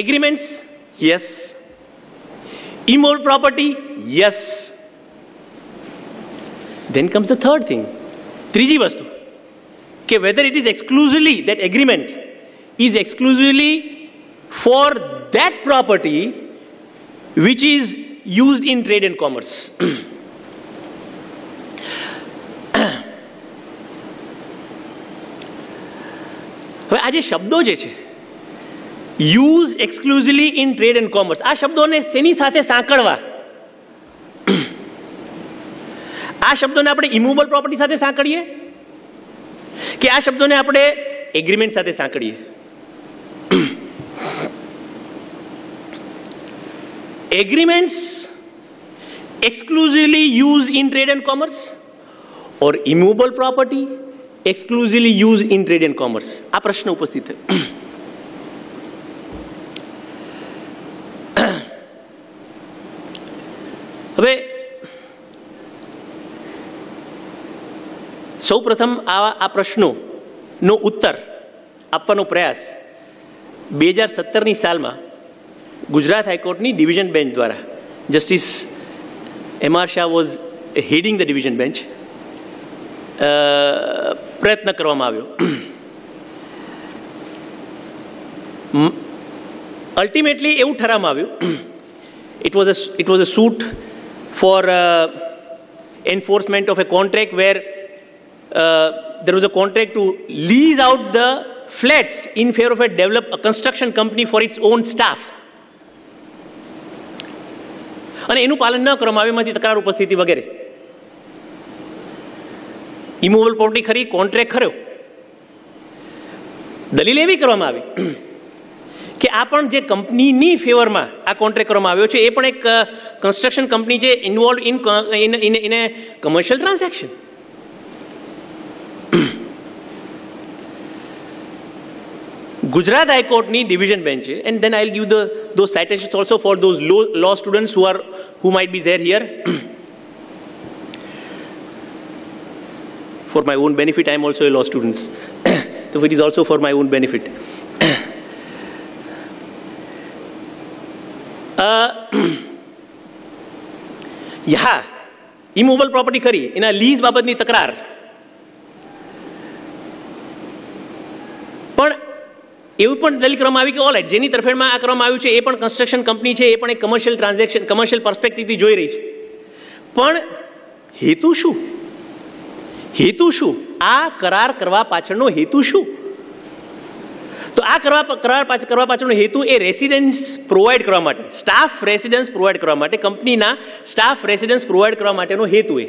Agreements, yes. Immovable property, yes. Then comes the third thing. ત્રીજી વસ્તુ કે whether it is exclusively, that agreement is exclusively for that property which is used in trade and commerce. હવે આ જે શબ્દો જે છે, use exclusively in trade and commerce, આ શબ્દોને શેની સાથે સાંકળવા? આ શબ્દોને આપણે ઇમૂવેબલ પ્રોપર્ટી સાથે સાંકળીએ કે આ શબ્દોને આપણે એગ્રીમેન્ટ સાથે સાંકળીએ? એગ્રીમેન્ટ્સ exclusively used in trade and commerce or immovable property exclusively used in trade and commerce? આ પ્રશ્ન ઉપસ્થિત થયો. હવે સૌપ્રથમ આ પ્રશ્નોનો ઉત્તર આપવાનો પ્રયાસ 2017ની સાલમાં ગુજરાત હાઈકોર્ટની ડિવિઝન બેન્ચ દ્વારા, justice M.R. Shah was heading the division bench, પ્રયત્ન કરવામાં આવ્યો. અલ્ટિમેટલી એવું ઠરાવવામાં આવ્યું, it was a suit for enforcement of a contract where there was a contract to lease out the flats in favor of a construction company for its own staff. અને એનું પાલન ન કરવામાં આવે, એમાંથી તકરાર ઉપસ્થિતિ વગેરે. ઇમૂવેબલ પ્રોપર્ટી ખરી, કોન્ટ્રાક્ટ ખરો. દલીલ એવી કરવામાં આવી કે આ પણ જે કંપનીની ફેવરમાં આ કોન્ટ્રાક્ટ કરવામાં આવ્યો છે, એ પણ એક કન્સ્ટ્રક્શન કંપની છે involve in A commercial transaction. Gujarat High Court ni division bench, and then I'll give those citations also for those law students who might be there here. For my own benefit, I am also a law student, so it is also for my own benefit. Yeah, immovable property khari એના lease બાબતની તકરાર, પણ એવું પણ દલીલ કરવામાં આવી કે ઓલ રાઈટ, જેની તરફેણમાં આ કરવામાં આવ્યું છે એ પણ કન્સ્ટ્રક્શન કંપની છે, એ પણ એક કમર્શિયલ ટ્રાન્ઝેક્શન, કમર્શિયલ પર્સપેક્ટિવથી જોઈ રહી છે. પણ હેતુ શું? હેતુ શું? આ કરાર કરવા પાછળનો હેતુ શું? તો આ કરાર કરવા પાછળનો હેતુ એ રેસિડેન્સ પ્રોવાઈડ કરવા માટે, સ્ટાફ રેસિડેન્સ પ્રોવાઈડ કરવા માટે, કંપનીના સ્ટાફ રેસિડેન્સ પ્રોવાઈડ કરવા માટેનો હેતુ. એ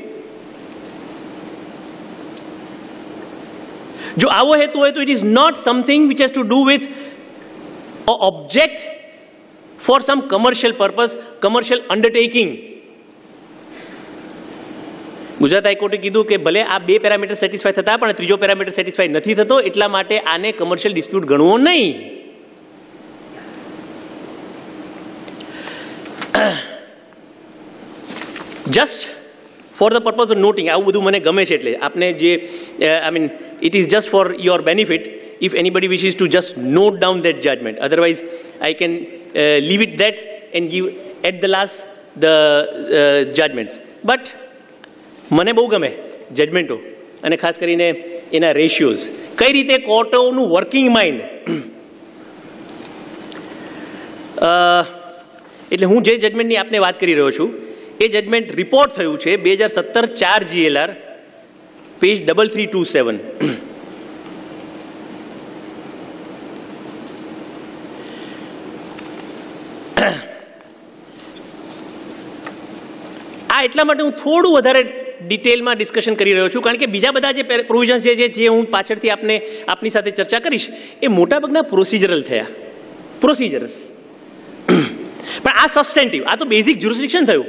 જો આવો હેતુ હોય તો it is not something which has to do with object for some commercial purpose, commercial undertaking. Gujarat હાઈકોર્ટે કીધું કે ભલે આ બે પેરામીટર સેટિસ્ફાય થતા પણ ત્રીજો પેરામીટર સેટિસ્ફાય નથી થતો, એટલા માટે આને કમર્શિયલ ડિસ્પ્યુટ ગણવો નહીં. Just for the purpose of noting, આવું બધું મને ગમે છે એટલે આપને જે I mean it is just for your benefit if anybody wishes to just note down that judgment. Otherwise I can leave it that and give at the last the judgments. But મને બહુ ગમે જજમેન્ટો, અને ખાસ કરીને એના રેશિયોઝ, કઈ રીતે કોર્ટોનું working mind. એટલે હું જે જજમેન્ટની આપને વાત કરી રહ્યો છું એ જજમેન્ટ રિપોર્ટ થયું છે 2017 4 GLR પેજ 3327. આ એટલા માટે હું થોડું વધારે ડિટેલમાં ડિસ્કશન કરી રહ્યો છું, કારણ કે બીજા બધા જે પ્રોવિઝન્સ જે હું પાછળથી આપની સાથે ચર્ચા કરીશ એ મોટાભાગના પ્રોસિજરલ થયા, પ્રોસિજર્સ. પણ આ સબસ્ટેન્ટિવ, આ તો બેઝિક જ્યુરિસ્ડિક્શન થયું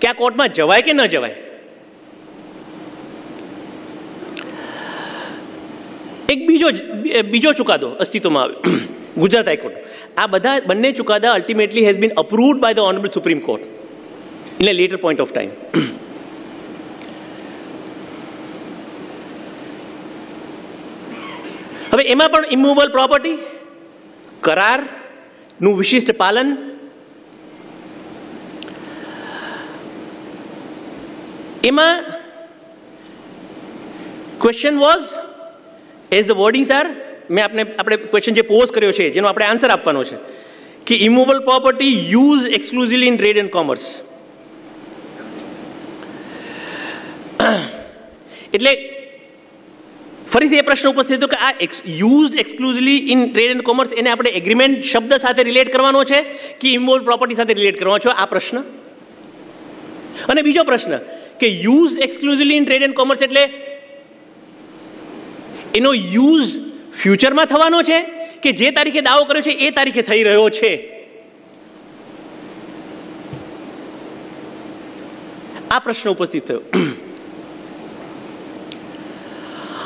કે આ કોર્ટમાં જવાય કે ન જવાય. એક બીજો ચુકાદો અસ્તિત્વમાં આવ્યો, ગુજરાત હાઈકોર્ટ. આ બધા બંને ચુકાદા ultimately has been approved by the honourable supreme court in a later point of time. હવે એમાં પણ ઇમૂવેબલ પ્રોપર્ટી, કરારનું વિશિષ્ટ પાલન, એમાં question was as the wordings are, આપણે ક્વેશ્ચન જે પોઝ કર્યો છે જેનો આપણે આન્સર આપવાનો છે કે immovable property use exclusively in trade and commerce. એટલે ફરીથી એ પ્રશ્ન ઉપસ્થિત થયો કે આ used exclusively in trade and commerce એને આપણે એગ્રીમેન્ટ શબ્દ સાથે રિલેટ કરવાનો છે કે ઇમૂવેબલ પ્રોપર્ટી સાથે રિલેટ કરવાનો છે, આ પ્રશ્ન. અને બીજો પ્રશ્ન કે use exclusively in trade and commerce એટલે એનો યુઝ ફ્યુચરમાં થવાનો છે કે જે તારીખે દાવો કર્યો છે એ તારીખે થઈ રહ્યો છે. આ પ્રશ્ન ઉપસ્થિત થયો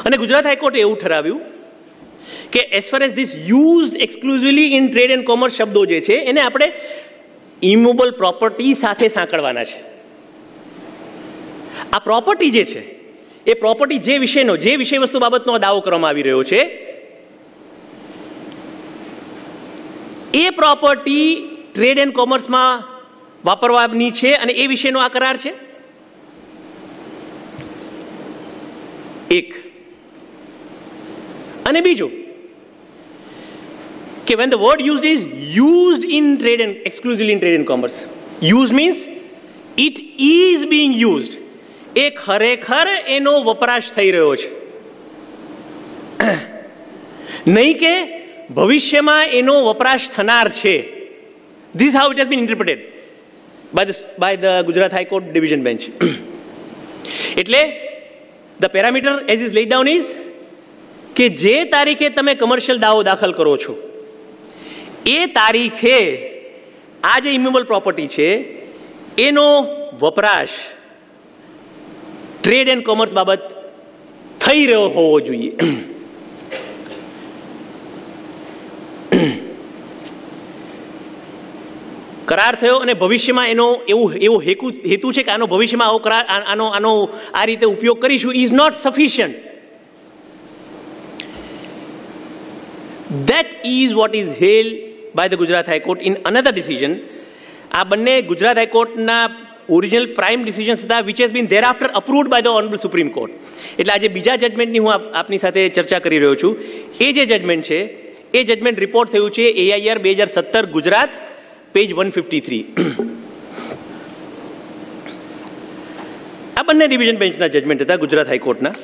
અને ગુજરાત હાઈકોર્ટે એવું ઠરાવ્યું કે as far as this used exclusively in trade and commerce શબ્દો જે છે એને આપણે ઇમૂવેબલ પ્રોપર્ટી સાથે સાંકળવાના છે. આ પ્રોપર્ટી જે છે એ પ્રોપર્ટી જે વિષય વસ્તુ બાબતનો દાવો કરવામાં આવી રહ્યો છે એ પ્રોપર્ટી ટ્રેડ એન્ડ કોમર્સમાં વાપરવાની છે અને એ વિશેનો આ કરાર છે. એક. અને બીજું કે when the word used is used in trade and exclusively in trade and commerce. Use means it is being used. એ ખરેખર એનો વપરાશ થઈ રહ્યો છે, નહીં કે ભવિષ્યમાં એનો વપરાશ થનાર છે. This is how it has been interpreted by the Gujarat High Court Division Bench. એટલે the parameter as is laid down is કે જે તારીખે તમે કમર્શિયલ દાવો દાખલ કરો છો એ તારીખે આ જે ઇમ્યુએબલ પ્રોપર્ટી છે એનો વપરાશ ટ્રેડ એન્ડ કોમર્સ બાબત થઈ રહ્યો હોવો જોઈએ. કરાર થયો અને ભવિષ્યમાં એનો એવો હેતુ છે કે આનો ભવિષ્યમાં આવો કરાર આનો આ રીતે ઉપયોગ કરીશું is not sufficient. That is what is held by the Gujarat High Court in another decision. આ બંને ગુજરાત હાઈકોર્ટના ઓરિજિનલ પ્રાઇમ ડિસિઝન્સ હતા which has been thereafter approved by the Honorable Supreme Court. એટલે આજે બીજા જજમેન્ટની હું આપની સાથે ચર્ચા કરી રહ્યો છું. એ જે જજમેન્ટ છે એ જજમેન્ટ રિપોર્ટ થયું છે AIR 2017 ગુજરાત પેજ 153. આ બંને ડિવિઝન બેન્ચના જજમેન્ટ હતા ગુજરાત હાઈકોર્ટના.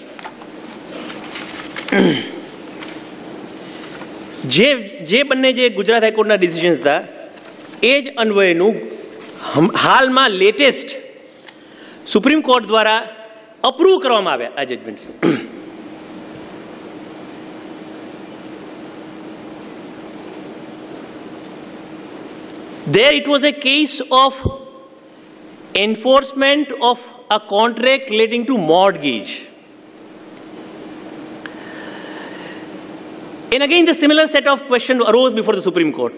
જે બંને જે ગુજરાત હાઈકોર્ટના ડિસિઝન હતા એ જ અન્વયનું હાલમાં લેટેસ્ટ સુપ્રીમ કોર્ટ દ્વારા અપ્રૂવ કરવામાં આવ્યા આ judgement. There it was a case of enforcement of a contract relating to mortgage. And again the similar set of questions arose before the Supreme Court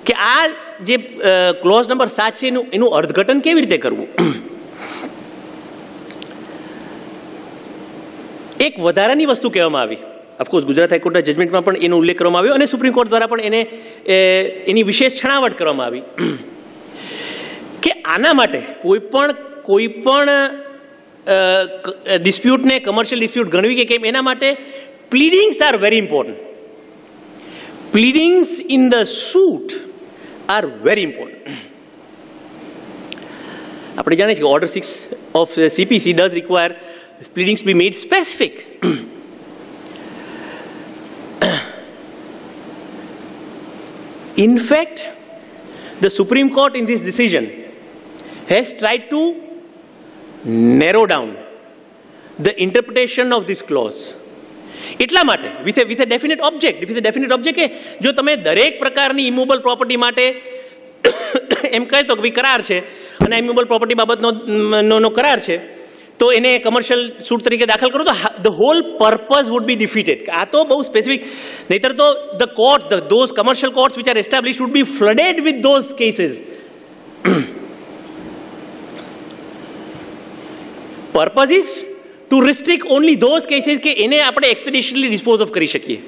કે આ જે ક્લોઝ નંબર 7 છે એનું અર્થઘટન કેવી રીતે કરવું. એક વધારાની વસ્તુ કહેવામાં આવી, ઓફકોર્સ ગુજરાત હાઈકોર્ટના જજમેન્ટમાં પણ એનો ઉલ્લેખ કરવામાં આવ્યો અને સુપ્રીમ કોર્ટ દ્વારા પણ એની વિશેષ છણાવટ કરવામાં આવી કે આના માટે કોઈ પણ ડિસ્પ્યુટને કમર્શિયલ ડિસ્પ્યુટ ગણવી કે કેમ એના માટે pleadings are very important. Pleadings in the suit are very important. આપણે જાણીએ છીએ કે Order 6 of CPC does require pleadings to be made specific. In fact, the Supreme Court in this decision has tried to narrow down the interpretation of this clause. એટલા માટે with a definite object કે જો તમે દરેક પ્રકારની immovable property માટે એમ કહે તો કે કરાર છે અને ઇમૂવેબલ પ્રોપર્ટી બાબતનો કરાર છે તો એને કમર્શિયલ સૂટ તરીકે દાખલ કરો તો the whole purpose would be defeated. આ તો બહુ સ્પેસિફિક, નહીતર તો the court those commercial courts which are established would be flooded with those cases. Purpose is to restrict only those cases કે એને આપણે expeditiously dispose of કરી શકીએ,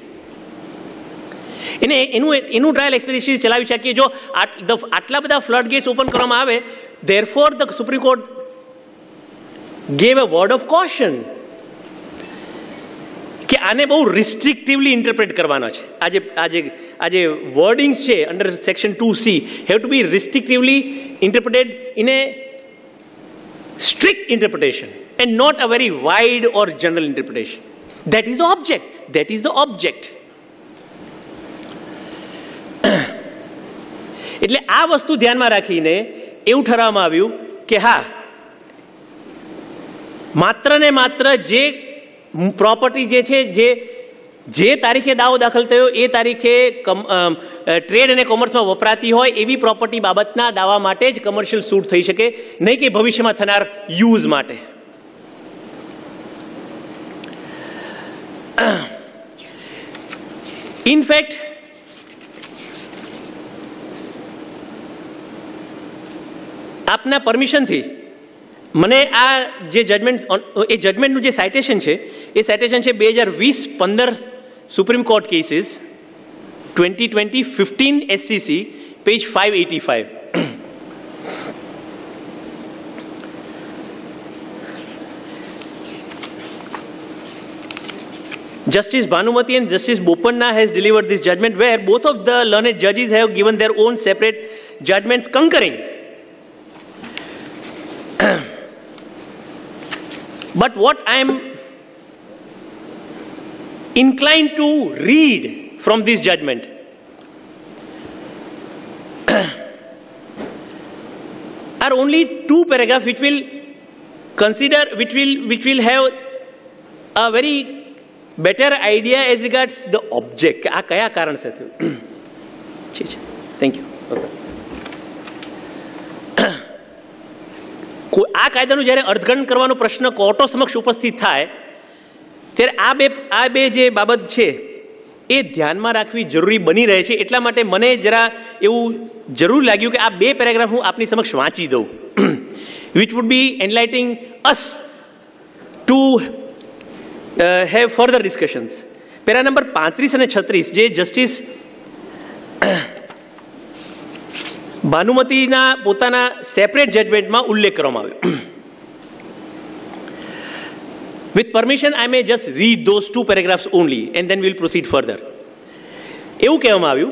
એનું ટ્રાયલ એક્સપેડિશનલી ચલાવી શકીએ. જો આટલા બધા ફ્લડ ગેટ્સ ઓપન કરવામાં આવે, therefore the Supreme Court gave a word of caution કે આને બહુ રિસ્ટ્રિક્ટિવલી ઇન્ટરપ્રેટ કરવાનો છે. આ જે વર્ડિંગ્સ છે under section 2C have to be restrictively interpreted in a strict interpretation and not a very wide or general interpretation. That is the object. એટલે આ વસ્તુ ધ્યાનમાં રાખીને એવું ઠરાવવામાં આવ્યું કે હા, માત્ર ને માત્ર જે પ્રોપર્ટી જે છે જે તારીખે દાવો દાખલ થયો એ તારીખે ટ્રેડ અને કોમર્સમાં વપરાતી હોય એવી પ્રોપર્ટી બાબતના દાવા માટે જ કમર્શિયલ સૂટ થઈ શકે, નહીં કે ભવિષ્યમાં થનાર યુઝ માટે. ઇનફેક્ટ આપના પરમિશનથી મને આ જે જજમેન્ટનું જે સાઇટેશન છે એ સાઇટેશન છે 2020-15 supreme court cases 2020-15 SCC page 585. Justice Bhanumati and Justice Bopanna has delivered this judgment where both of the learned judges have given their own separate judgments concurring. But what I am inclined to read from this judgment are only two paragraphs which will consider, which will have a very better idea as regards the object. આ કયા કારણસર થયું. ઠીક છે, thank you. આ કાયદાનું જ્યારે અર્થઘટન કરવાનો પ્રશ્ન કોર્ટો સમક્ષ ઉપસ્થિત થાય ત્યારે આ બે જે બાબત છે એ ધ્યાનમાં રાખવી જરૂરી બની રહે છે. એટલા માટે મને જરા એવું જરૂર લાગ્યું કે આ બે પેરેગ્રાફ હું આપની સમક્ષ વાંચી દઉં, which would be enlightening us to have further discussions. Para number 35 અને 36 જે જસ્ટિસ ભાનુમતીના પોતાના સેપરેટ જજમેન્ટમાં ઉલ્લેખ કરવામાં આવ્યો. With permission, I may just read those two paragraphs only and then we'll proceed further. એવું કહેવામાં આવ્યું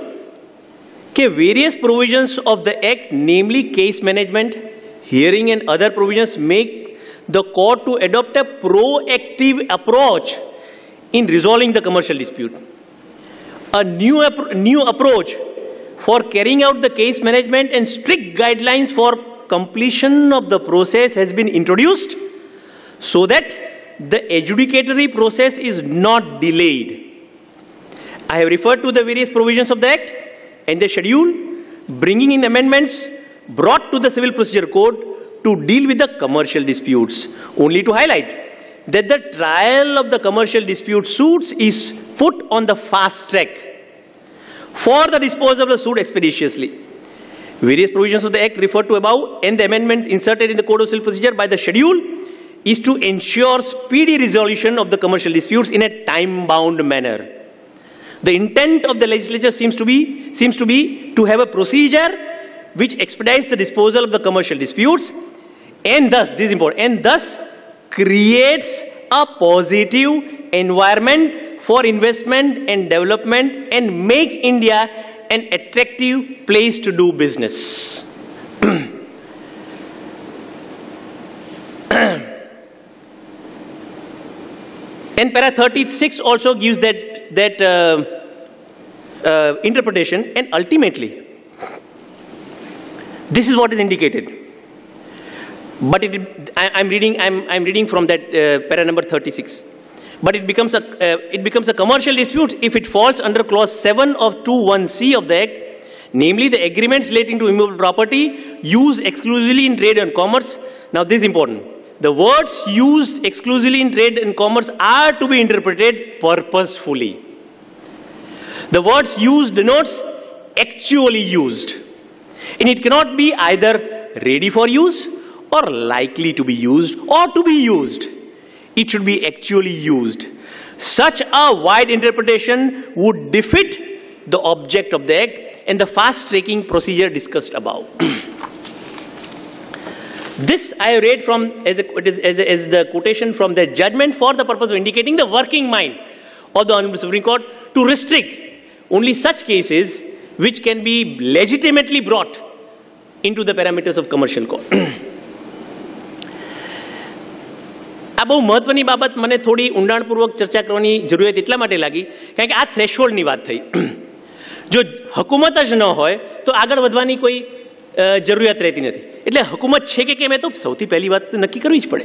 કે various provisions of the Act, namely case management, hearing and other provisions, make the court to adopt a proactive approach in resolving the commercial dispute. A new approach for carrying out the case management and strict guidelines for completion of the process has been introduced so that the adjudicatory process is not delayed. I have referred to the various provisions of the Act and the schedule, bringing in amendments brought to the Civil Procedure Code to deal with the commercial disputes, only to highlight that the trial of the commercial dispute suits is put on the fast track for the disposal of the suit expeditiously. Various provisions of the Act referred to above and the amendments inserted in the Code of Civil Procedure by the schedule is to ensure speedy resolution of the commercial disputes in a time-bound manner. The intent of the legislature seems to be to have a procedure which expedites the disposal of the commercial disputes and thus, this is important, and thus creates a positive environment for investment and development and make India an attractive place to do business. And para 36 also gives that interpretation, and ultimately this is what is indicated. but I'm reading from that para number 36. But it becomes a commercial dispute if it falls under clause 7 of 2(1)(c) of the Act, namely the agreements relating to immovable property used exclusively in trade and commerce. Now this is important. The words used exclusively in trade and commerce are to be interpreted purposefully. The words used denotes actually used, and it cannot be either ready for use or likely to be used or to be used. It should be actually used. Such a wide interpretation would defeat the object of the Act and the fast-tracking procedure discussed above. This I read from as the quotation from the judgment for the purpose of indicating the working mind of the Honorable Supreme Court to restrict only such cases which can be legitimately brought into the parameters of commercial court. આ બહુ મહત્વની બાબત મને થોડી ઊંડાણપૂર્વક ચર્ચા કરવાની જરૂરિયાત એટલા માટે લાગી કારણ કે આ થ્રેશહોલ્ડની વાત થઈ. જો હકુમત જ ન હોય તો આગળ વધવાની કોઈ જરૂરિયાત રહેતી નથી. એટલે હકુમત છે કે કેમ એ તો સૌથી પહેલી વાત નક્કી કરવી જ પડે.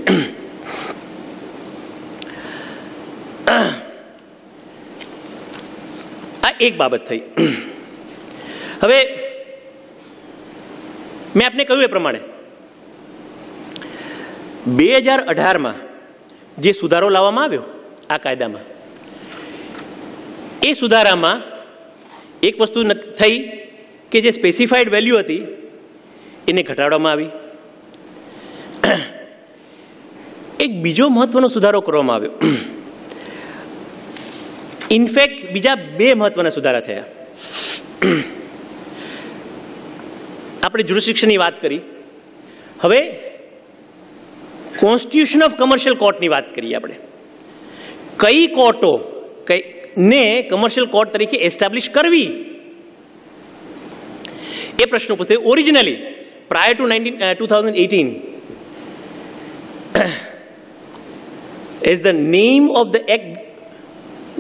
આ એક બાબત થઈ. હવે મેં આપને કહ્યું એ પ્રમાણે 2018માં જે સુધારો લાવવામાં આવ્યો આ કાયદામાં, એ સુધારામાં એક વસ્તુ થઈ કે જે સ્પેસિફાઈડ વેલ્યુ હતી એને ઘટાડવામાં આવી. એક બીજો મહત્વનો સુધારો કરવામાં આવ્યો. ઇનફેક્ટ બીજા બે મહત્વના સુધારા થયા. આપણે જ્યુરિસ્ડિક્શનની વાત કરી, હવે કોન્સ્ટિટ્યુશન ઓફ કમર્શિયલ કોર્ટની વાત કરીએ. આપણે કઈ કોર્ટો ને કમર્શિયલ કોર્ટ તરીકે એસ્ટાબ્લિશ કરવી એ પ્રશ્ન પૂછે. Originally prior to 2018 as the name of the act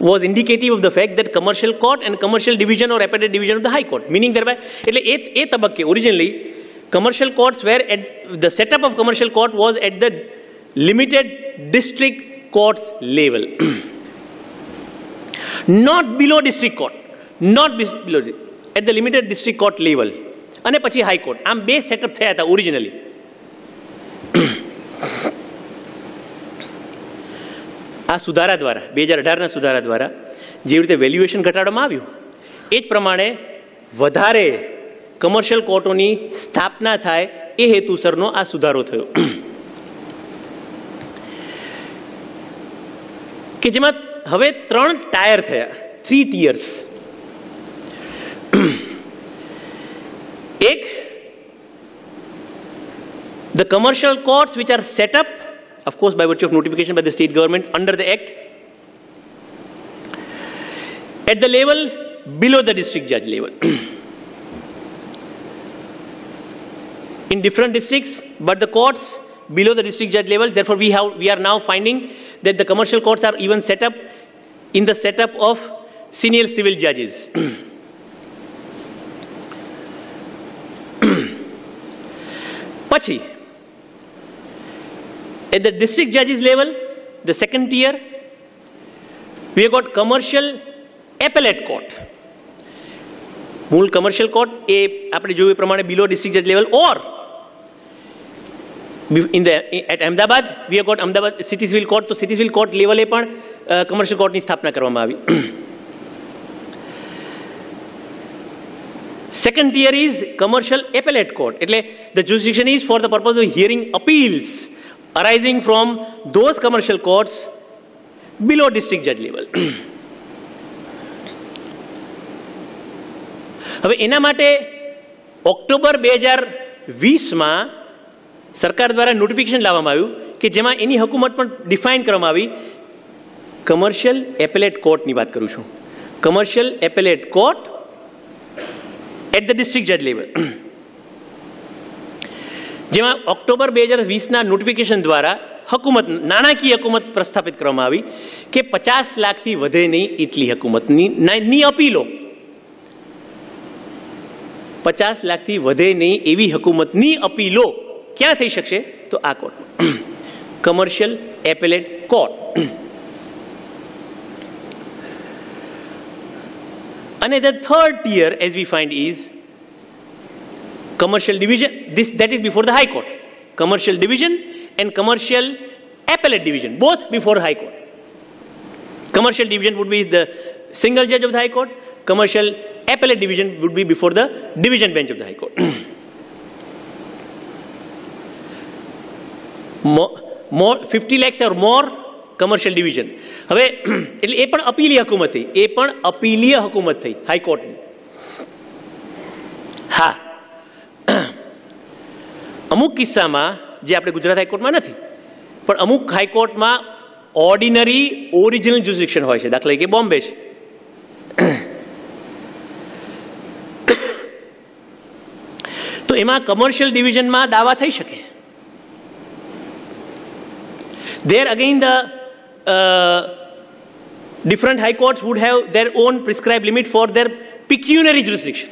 was indicative of the fact that commercial court and commercial division or appellate division of the high court, meaning thereby એટલે એ તબક્કે originally commercial courts were at the setup of commercial court was at the limited district courts level. Not below district court, not below, at the limited district court level. અને પછી high court. આમ બે setup થયા હતા originally. આ સુધારા દ્વારા 2018ના સુધારા દ્વારા જે રીતે વેલ્યુએશન ઘટાડવામાં આવ્યું એ જ પ્રમાણે વધારે કમર્શિયલ કોર્ટોની સ્થાપના થાય એ હેતુસરનો આ સુધારો થયો કે જેમાં હવે 3 ટાયર થયા, 3 ટિયર્સ. एक, the commercial courts which are set up, of course by virtue of notification by the state government under the act, at the level below the district judge level. In different districts, but the courts below the district judge level. Therefore, we are now finding that the commercial courts are even set up in the setup of senior civil judges. Pachi, at the district judges level, the second tier, we have got commercial appellate court. Mool commercial court, apne jo pramane below district judge level, or at Ahmedabad, we have got Ahmedabad city civil court. So city civil court level e pan commercial court ni sthapna karwama avi. Second tier is commercial appellate court. એટલે the jurisdiction is for the purpose of hearing appeals arising from those commercial courts below district judge level. હવે એના માટે October 2020માં સરકાર દ્વારા notification લાવવામાં આવ્યું કે જેમાં એની હકુમત પણ ડિફાઇન કરવામાં આવી. કમર્શિયલ એપેલેટ કોર્ટની વાત કરું છું. Commercial appellate court at the district judge level. જેમાં ઓક્ટોબર 2020ના નોટિફિકેશન દ્વારા હકુમત નાણાકીય હકુમત પ્રસ્થાપિત કરવામાં આવી કે 50 લાખથી વધે નહીં એટલી હકુમતની અપીલો, 50 લાખથી વધે નહીં એવી હકુમતની અપીલો ક્યાં થઈ શકશે? તો આ કોર્ટ, કમર્શિયલ એપેલેટ કોર્ટ. અને the third tier, as we find, is commercial division. That is before the High Court. Commercial division and commercial appellate division, both before High Court. Commercial division would be the single judge of the High Court. Commercial appellate division would be before the division bench of the High Court. more 50 lakhs or more commercial division. હવે એટલે એ પણ અપીલીય હુકુમત થઈ, એ પણ અપીલીય હુકુમત થઈ હાઈકોર્ટની. હા, અમુક કિસ્સામાં જે આપણે ગુજરાત હાઈકોર્ટમાં નથી, પણ અમુક હાઈકોર્ટમાં ઓર્ડિનરી ઓરિજિનલ જ્યુરિસ્ડિક્શન હોય છે. દાખલા તરીકે બોમ્બે છે. તો એમાં કમર્શિયલ ડિવિઝનમાં દાવા થઈ શકે. There again the different high courts would have their own prescribed limit for their pecuniary jurisdiction.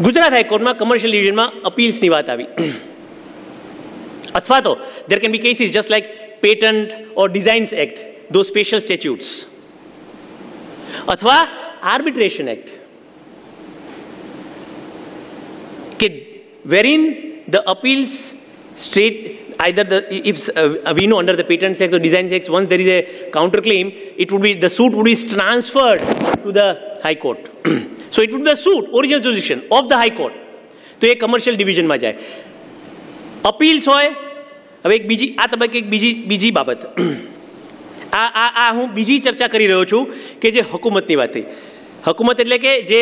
Gujarat હાઈકોર્ટમાં કમર્શિયલ ડિવિઝનમાં અપીલ્સની વાત આવી. અથવા તો there can be cases just like Patent or Designs Act, those special statutes. અથવા Arbitration Act, wherein the appeals straight either if we know under the Patents Act or Designs Act, once there is a counterclaim, it would be, the suit would be transferred to the High Court. So it would be the suit, original jurisdiction of the High Court. તો એ commercial ડિવિઝનમાં જાય. અપીલ્સ હોય. હવે એક બીજી આ તબક્કે એક બીજી બાબત, આ હું બીજી ચર્ચા કરી રહ્યો છું કે જે હુકુમતની વાત થઈ. હુકુમત એટલે કે જે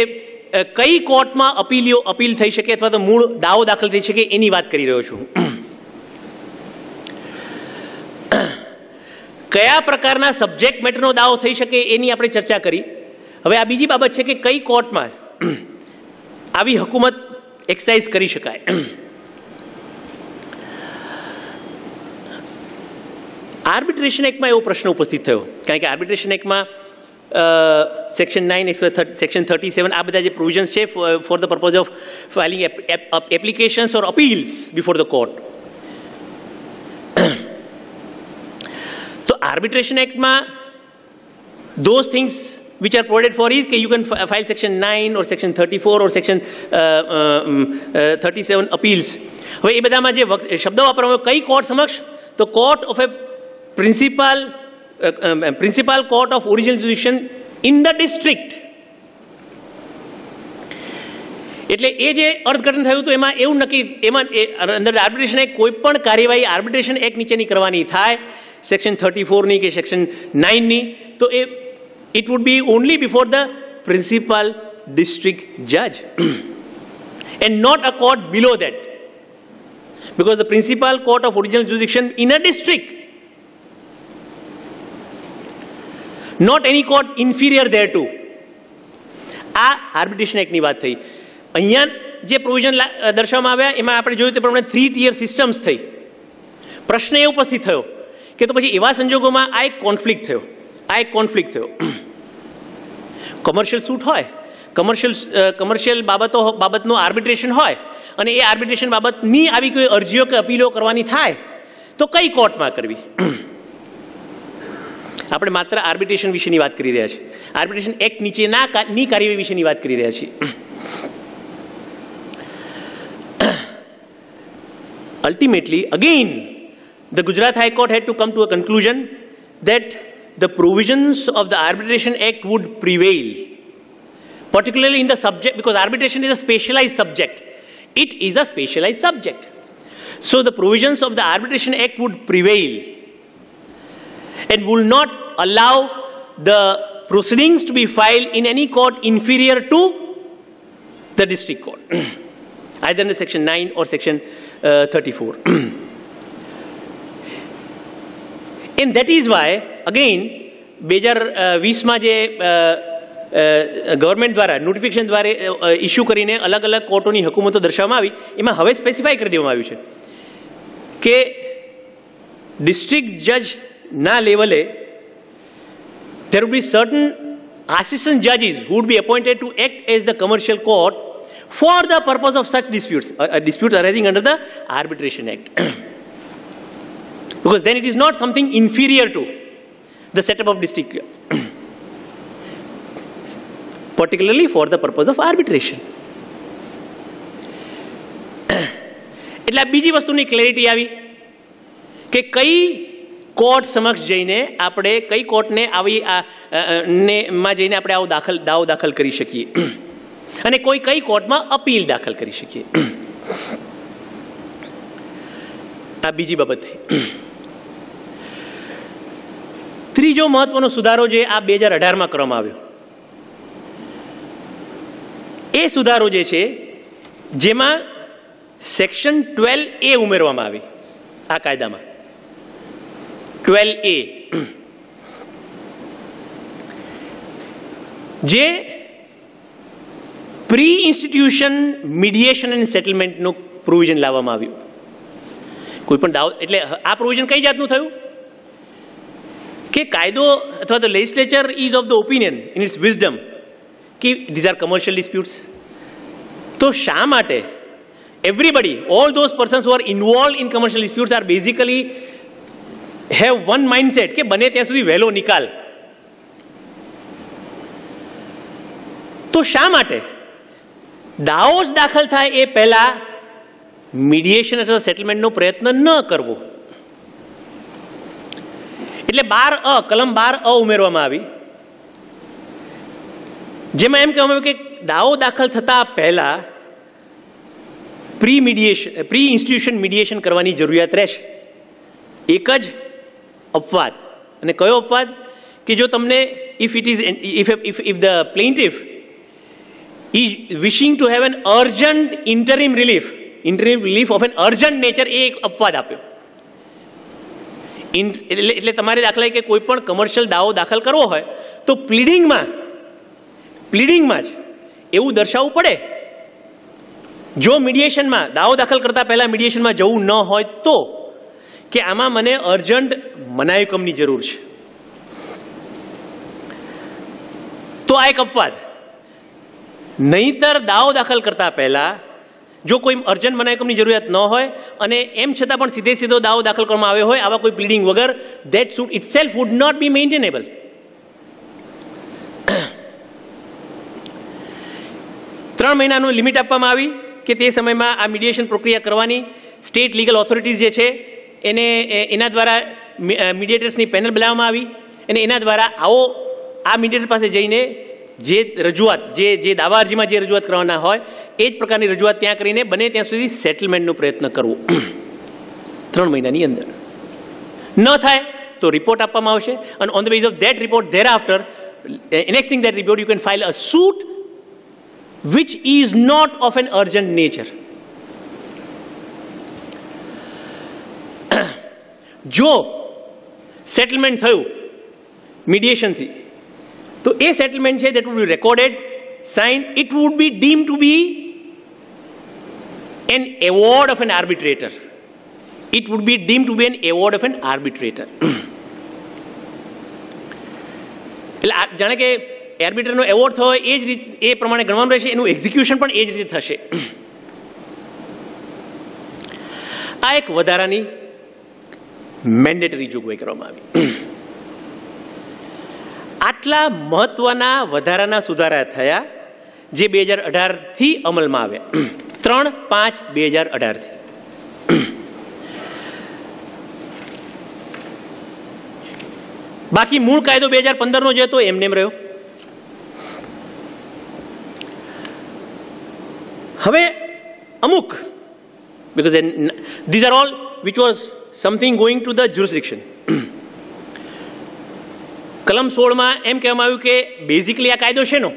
કઈ કોર્ટમાં અપીલ થઈ શકે અથવા તો મૂળ દાવો દાખલ થઈ શકે એની વાત કરી રહ્યો છું. કયા પ્રકારના સબ્જેક્ટ મેટરનો દાવો થઈ શકે એની આપણે ચર્ચા કરી. હવે આ બીજી બાબત છે કે કઈ કોર્ટમાં આવી હુકુમત એક્સરસાઇઝ કરી શકાય. આર્બિટ્રેશન એક્ટમાં એવો પ્રશ્ન ઉપસ્થિત થયો, કારણ કે આર્બિટ્રેશન એક્ટમાં સેક્શન 9, સેક્શન 37 આ બધા જે પ્રોવિઝન્સ છે for the purpose of filing applications or appeals before the court. તો આર્બિટ્રેશન એક્ટમાં those things which are provided for is that you can file section 9 or section 34 or section 37 appeals. હવે એ બધામાં જે શબ્દો વાપરવામાં કઈ કોર્ટ સમક્ષ? તો court of A principal court of original jurisdiction in the district. એટલે એ જે અર્થઘટન થયું હતું એમાં એવું નક્કી, એમાં અંદર આર્બિટ્રેશન એક્ટ કોઈ પણ કાર્યવાહી આર્બિટ્રેશન એક્ટ નીચેની કરવાની થાય, સેક્શન 34ની કે સેક્શન 9ની, તો એ it would be only before the principal district judge and not a court below that, because the principal court of original jurisdiction in a district, not any court inferior thereto. આ arbitration એક્ટની વાત થઈ. અહીંયા જે provision દર્શાવવામાં આવ્યા એમાં આપણે જોયું તે પ્રમાણે 3 tier સિસ્ટમ્સ થઈ. પ્રશ્ન એ ઉપસ્થિત થયો કે તો પછી એવા સંજોગોમાં આ એક કોન્ફ્લિક્ટ થયો. કમર્શિયલ સૂટ હોય, કમર્શિયલ બાબતનું આર્બિટ્રેશન હોય અને એ આર્બિટ્રેશન બાબતની આવી કોઈ અરજીઓ કે અપીલો કરવાની થાય તો કઈ કોર્ટમાં કરવી? આપણે માત્ર આર્બિટ્રેશન વિશેની વાત કરી રહ્યા છીએ, આર્બિટ્રેશન એક્ટ નીચેની કાર્યવાહી વિશેની વાત કરી રહ્યા છીએ. Ultimately, again, the Gujarat High Court had to come to a conclusion that the provisions of the Arbitration Act would prevail, particularly in the subject, because arbitration is a specialized subject. It is a specialized subject. So the provisions of the Arbitration Act would prevail and will not allow the proceedings to be filed in any court inferior to the district court, either in the section 9 or section 34. And that is why, again, 2020માં જે government દ્વારા notification દ્વારા issue કરીને અલગ અલગ કોર્ટોની હુકુમતો દર્શાવવામાં આવી, એમાં હવે સ્પેસિફાઈ કરી દેવામાં આવ્યું છે કે ડિસ્ટ્રિક્ટ જજના લેવલે there would be certain assistant judges who would be appointed to act as the commercial court for the purpose of such disputes, disputes arising under the Arbitration Act. Because then it is not something inferior to the setup of district, particularly for the purpose of arbitration. એટલે બીજી વસ્તુની clarity આવી કે કઈ court સમક્ષ જઈને આપણે કઈ કોર્ટને આવી માં જઈને આપણે આવો દાવો દાખલ કરી શકીએ અને કઈ કોર્ટમાં અપીલ દાખલ કરી શકીએ. આ બીજી બાબત થઈ. ત્રીજો મહત્વનો સુધારો જે આ 2018માં કરવામાં આવ્યો, એ સુધારો જે છે જેમાં સેક્શન 12A ઉમેરવામાં આવી આ કાયદામાં. 12A જે પ્રી ઇન્સ્ટિટ્યુશન મીડિયેશન એન્ડ સેટલમેન્ટનું પ્રોવિઝન લાવવામાં આવ્યું. કોઈ પણ દાવો એટલે આ પ્રોવિઝન કઈ જાતનું થયું કે કાયદો અથવા તો legislature is of the opinion in its wisdom કે ધીઝ આર કમર્શિયલ ડિસ્પ્યુટ્સ. તો શા માટે everybody, all those persons who are involved in commercial disputes are basically have one mindset કે બને ત્યાં સુધી વહેલો નિકાલ. તો શા માટે દાવો જ દાખલ થાય એ પહેલા મીડિયેશન અથવા સેટલમેન્ટનો પ્રયત્ન ન કરવો? એટલે 12A કલમ 12A ઉમેરવામાં આવી, જેમાં એમ કહેવામાં આવ્યું કે દાવો દાખલ થતા પહેલા પ્રી ઇન્સ્ટિટ્યુશન મીડિયેશન કરવાની જરૂરિયાત રહેશે. એક જ અપવાદ, અને કયો અપવાદ કે જો તમને if the plaintiff is wishing to have an urgent interim relief of an urgent nature, એ એક અપવાદ આપ્યો. એટલે તમારે દાખલા કે કોઈ પણ કમર્શિયલ દાવો દાખલ કરવો હોય તો પ્લીડિંગમાં જ એવું દર્શાવવું પડે, જો મીડિયેશનમાં દાવો દાખલ કરતા પહેલા મીડિયેશનમાં જવું ન હોય તો, કે આમાં મને અર્જન્ટ મનાયુકમની જરૂર છે. તો આ એક અપવાદ. નહીતર દાવો દાખલ કરતા પહેલા જો કોઈ અર્જન્ટ મનાયુકમની જરૂરિયાત ન હોય અને એમ છતાં પણ સીધો દાવો દાખલ કરવામાં આવ્યો હોય આવા કોઈ પ્લીડિંગ વગર, that suit itself would not be maintainable. ત્રણ મહિનાનું લિમિટ આપવામાં આવી કે તે સમયમાં આ મીડિયેશન પ્રક્રિયા કરવાની સ્ટેટ લીગલ ઓથોરિટીઝ જે છે એના દ્વારા મીડિયેટર્સની પેનલ બનાવવામાં આવી અને એના દ્વારા આ મીડિયેટર પાસે જઈને જે રજૂઆત જે દાવા અરજીમાં જે રજૂઆત કરવાના હોય એ જ પ્રકારની રજૂઆત ત્યાં કરીને બને ત્યાં સુધી સેટલમેન્ટનો પ્રયત્ન કરવો 3 મહિનાની અંદર. ન થાય તો રિપોર્ટ આપવામાં આવશે અને on the base of that report there after annexing that report you can file a suit which is not of an urgent nature. જો સેટલમેન્ટ થયું મીડિયેશનથી તો એ સેટલમેન્ટ છે that would be recorded, signed, it would be deemed to be an award of an arbitrator. It would be deemed to be an award of an arbitrator. એટલે જાણે કે આર્બિટ્રેટરનો award થયો એ જ રીતે એ પ્રમાણે ગણવાનું રહેશે, એનું એક્ઝિક્યુશન પણ એ જ રીતે થશે. આ એક વધારાની મેન્ડેટરી જોગવાઈ કરવામાં આવી. આટલા મહત્વના વધારાના સુધારા થયા જે 2018થી અમલમાં આવ્યા, 3/5/2018થી. બાકી મૂળ કાયદો 2015નો જે હતો એમને એમ રહ્યો. હવે અમુક, because these are all which was something going to the jurisdiction. કલમ 16માં એમ કહેવામાં આવ્યું કે બેઝિકલી આ કાયદો છે નો,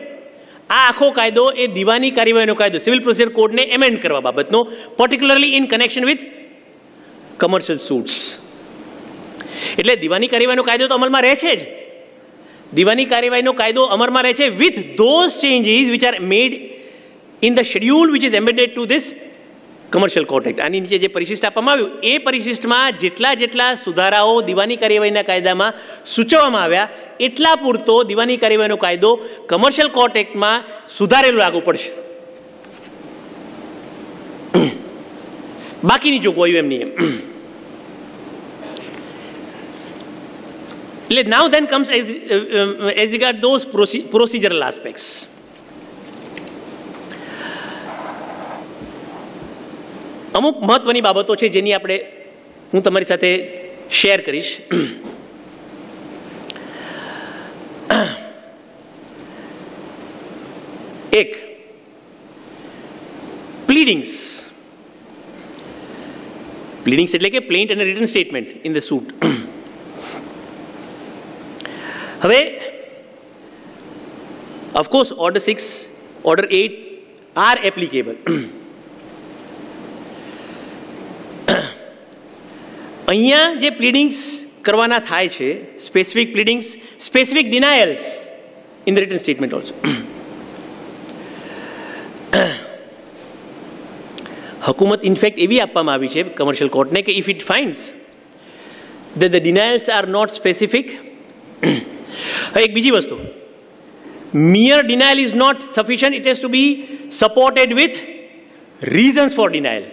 આ આખો કાયદો એ દીવાની કાર્યવાહીનો કાયદો સિવિલ પ્રોસિજર કોડને એમેન્ડ કરવા બાબતનો, particularly in connection with commercial suits. એટલે દીવાની કાર્યવાહીનો કાયદો તો અમલમાં રહે છે જ, દીવાની કાર્યવાહીનો કાયદો અમલમાં રહે છે with those changes which are made in the schedule which is embedded two this commercial court act. આની નીચે જે પરિશિષ્ટ આપવામાં આવ્યું એ પરિશિષ્ટમાં જેટલા સુધારાઓ દીવાની કાર્યવાહીના કાયદામાં સૂચવવામાં આવ્યા એટલા પૂરતો દીવાની કાર્યવાહીનો કાયદો કમર્શિયલ કોર્ટ એક્ટમાં સુધારેલો લાગુ પડશે. બાકીની જોગવાઈઓ એમની એમ. એટલે now then comes as regard those procedural aspects. અમુક મહત્વની બાબતો છે જેની હું તમારી સાથે શેર કરીશ. એક, પ્લીડિંગ્સ. પ્લીડિંગ્સ એટલે કે પ્લેન્ટ અને written statement in the suit. હવે of course order 6, order 8 are applicable. અહીંયા જે પ્લીડિંગ્સ કરવાના થાય છે, specific pleadings, specific denials in the written statement also. હકુમત ઇનફેક્ટ એવી આપવામાં આવી છે કમર્શિયલ કોર્ટને કે if it finds that the denials are not specific. એક બીજી વસ્તુ, mere denial is not sufficient, it has to be supported with reasons for denial.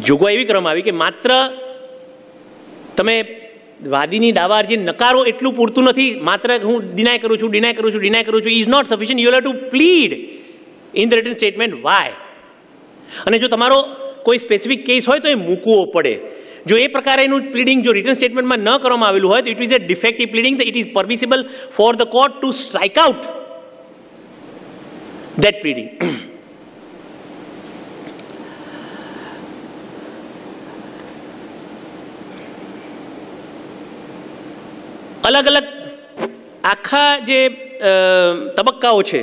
જોગવાઈ એવી કરવામાં આવી કે માત્ર તમે વાદીની દાવા અરજી નકારો એટલું પૂરતું નથી, માત્ર હું ડિનાય કરું છું is not sufficient. You have to plead in the written statement why. અને જો તમારો કોઈ સ્પેસિફિક કેસ હોય તો એ મૂકવો પડે. જો એ પ્રકારેનું પ્લીડિંગ જો રિટન સ્ટેટમેન્ટમાં ન કરવામાં આવેલું હોય તો it is a defective pleading. It is permissible for the court to strike out that pleading. અલગ અલગ આખા જે તબક્કાઓ છે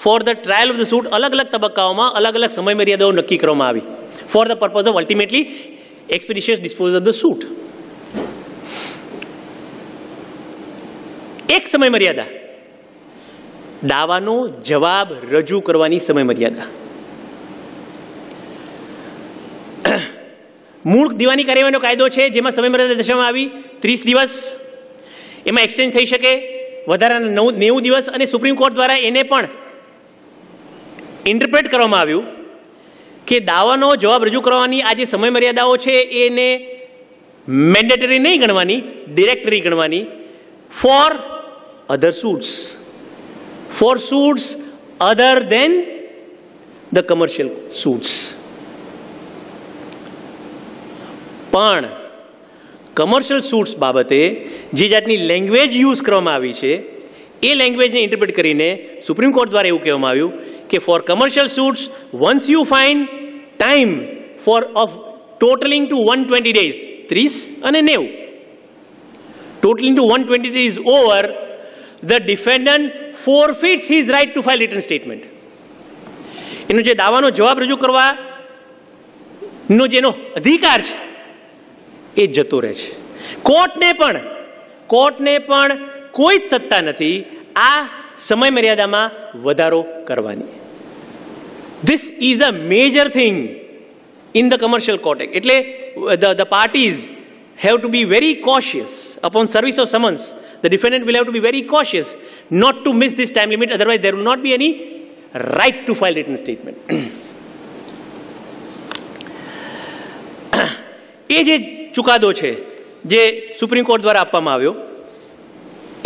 for the trial of the suit, અલગ અલગ તબક્કાઓમાં અલગ અલગ સમય મર્યાદાઓ નક્કી કરવામાં આવી for the purpose of ultimately expeditious disposal of the suit. એક સમય મર્યાદા, દાવાનો જવાબ રજૂ કરવાની સમય મર્યાદા. મૂળ દીવાની કાર્યવાહીનો કાયદો છે જેમાં સમય મર્યાદા દર્શાવવામાં આવી 30 દિવસ. એમાં એક્સટેન્ડ થઈ શકે વધારાના 90 દિવસ. અને સુપ્રીમ કોર્ટ દ્વારા એને પણ ઇન્ટરપ્રેટ કરવામાં આવ્યું કે દાવાનો જવાબ રજૂ કરવાની આ જે સમય મર્યાદાઓ છે એને મેન્ડેટરી નહીં ગણવાની, ડિરેક્ટરી ગણવાની for other suits, for suits other than the commercial suits. પણ કમર્શિયલ સૂટ્સ બાબતે જે જાતની લેંગ્વેજ યુઝ કરવામાં આવી છે એ લેંગ્વેજને ઇન્ટરપ્રેટ કરીને સુપ્રીમ કોર્ટ દ્વારા એવું કહેવામાં આવ્યું કે for commercial suits once you find time for of totalling to 120 days, 30 અને 90, totalling to 120 days over, the defendant forfeits his right to file written statement. એનો જે દાવાનો જવાબ રજૂ કરવાનો જેનો અધિકાર છે એ જતો રહે છે. કોર્ટને પણ કોઈ જ સત્તા નથી આ સમય મર્યાદામાં વધારો કરવાની. This is a major thing in the commercial court act. એટલે the parties have to be very cautious upon service of summons. The defendant will have to be very cautious not to miss this time limit, otherwise there will not be any right to file written statement. એ જે ચુકાદો છે જે supreme court દ્વારા આપવામાં આવ્યો,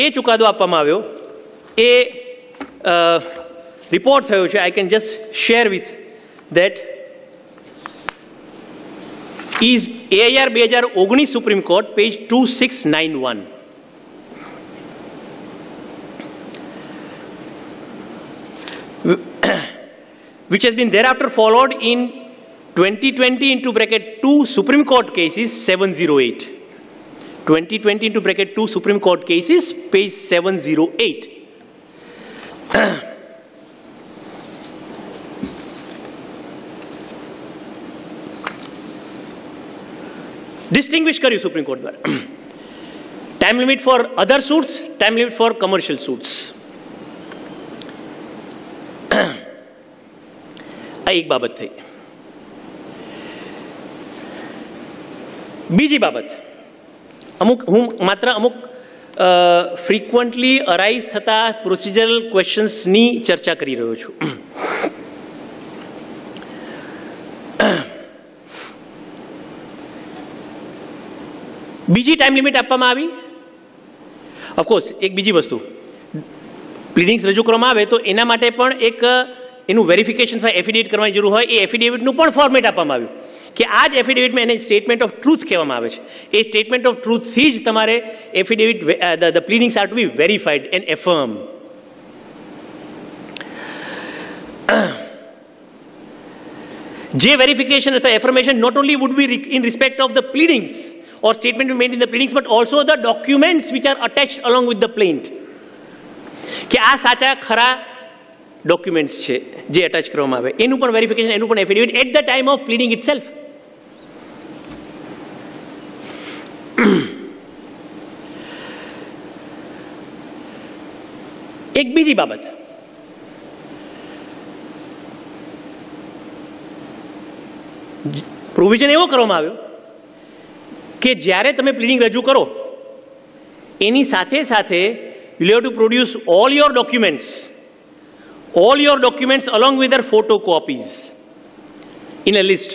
એ ચુકાદો આપવામાં આવ્યો એ રિપોર્ટ થયો છે. I can just share with that is AIR 2019 Supreme Court, page 2691. Which has been thereafter followed in 2020 into bracket 2 Supreme Court cases 708. 2020 into bracket 2 Supreme Court cases, page 708. Distinguish કર્યું supreme court દ્વારા time limit for other suits, time limit for commercial suits. આ એક બાબત થઈ. બીજી બાબત, હું માત્ર અમુક ફ્રીક્વન્ટલી અરાઇઝ થતા પ્રોસિજરલ ક્વેશ્ચન્સની ચર્ચા કરી રહ્યો છું. બીજી ટાઈમ લિમિટ આપવામાં આવી. ઓફકોર્સ એક બીજી વસ્તુ, પ્લીડિંગ્સ રજૂ કરવામાં આવે તો એના માટે પણ એક એનું વેરિફિકેશન એફિડેવિટ કરવાની જરૂર હોય. એ એફિડેવિટનું પણ ફોર્મેટ આપવામાં આવ્યું કે આ જ એફિડેવિટમાં એને સ્ટેટમેન્ટ ઓફ ટ્રુથ કહેવામાં આવે છે. એ સ્ટેટમેન્ટ ઓફ ટ્રુથથી જ તમારે affidavit the pleadings are to be verified and affirm. જે વેરિફિકેશન અથવા affirmation not only would be in respect of the pleadings or statement made in the pleadings, but also the documents which are attached along with the plaint. કે આ સાચા ખરા documents છે જે attach કરવામાં આવે, એનું પણ વેરિફિકેશન, એનું પણ affidavit at the time of pleading itself. એક બીજી બાબત, પ્રોવિઝન એવો કરવામાં આવ્યો કે જ્યારે તમે પ્લીડિંગ રજૂ કરો એની સાથે સાથે you have to produce all your documents along with their photocopies in a list.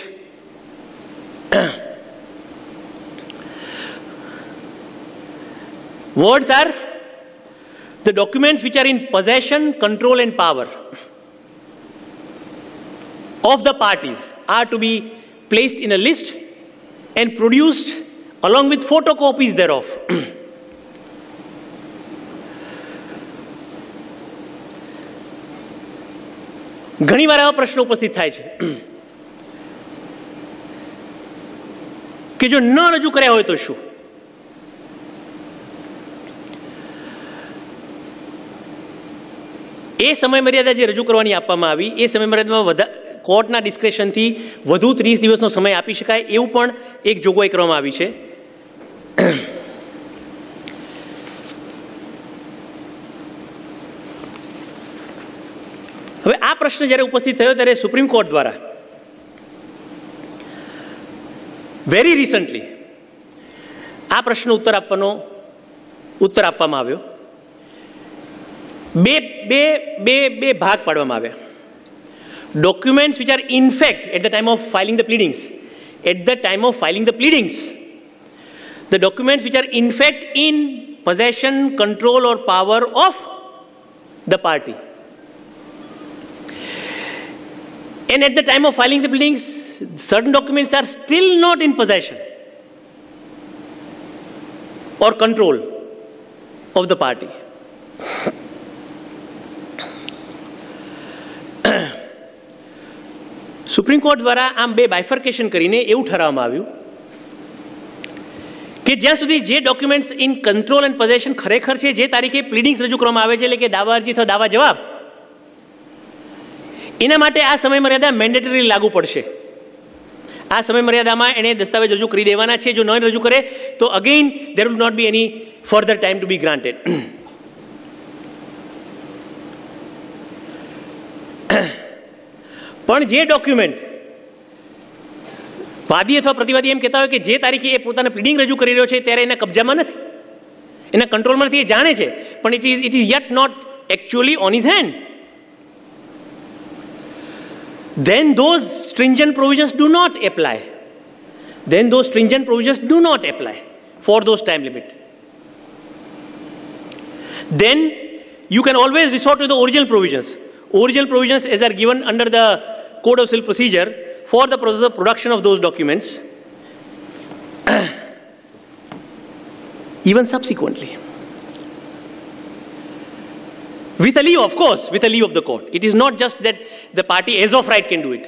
Words are the documents which are in possession, control and power of the parties are to be placed in a list and produced along with photocopies thereof. ઘણી વાર આવા પ્રશ્નો ઉપસ્થિત થાય છે કે જો ન રજૂ કર્યા હોય તો શું? એ સમય મર્યાદા જે રજૂ કરવાની આપવામાં આવી એ સમય મર્યાદામાં કોર્ટના ડિસ્ક્રેશનથી વધુ 30 દિવસનો સમય આપી શકાય એવું પણ એક જોગવાઈ કરવામાં આવી છે. હવે આ પ્રશ્ન જ્યારે ઉપસ્થિત થયો ત્યારે સુપ્રીમ કોર્ટ દ્વારા વેરી રિસન્ટલી આ પ્રશ્નનો ઉત્તર આપવામાં આવ્યો. બે ભાગ પાડવામાં આવ્યા. Documents which are in fact at the time of filing the pleadings, the documents which are in fact in possession, control or power of the party. And at the time of filing the pleadings, certain documents are still not in possession or control of the party. Supreme court દ્વારા આમ બે bifurcation કરીને એવું ઠરાવવામાં આવ્યું કે જ્યાં સુધી જે documents in control and possession ખરેખર છે, જે તારીખે પ્લીડિંગ્સ રજૂ કરવામાં આવે છે, એટલે કે દાવા અરજી અથવા દાવા જવાબ, એના માટે આ સમય મર્યાદા મેન્ડેટરી લાગુ પડશે. આ સમય મર્યાદામાં એણે દસ્તાવેજ રજૂ કરી દેવાના છે. જો ન રજૂ કરે તો again there will not be any further time to be granted. પણ જે ડોક્યુમેન્ટ વાદી અથવા પ્રતિવાદી એમ કહેતા હોય કે જે તારીખે એ પોતાના પ્લીડિંગ રજૂ કરી રહ્યો છે ત્યારે એના કબજામાં નથી, એના કંટ્રોલમાં નથી, એ જાણે છે, પણ it is yet not actually on his hand, then those stringent provisions do not apply. For those time limit. Then you can always resort to the original provisions as are given under the Code of Civil Procedure for the process of production of those documents, even subsequently. With a leave, of course, with a leave of the court. It is not just that the party as of right can do it.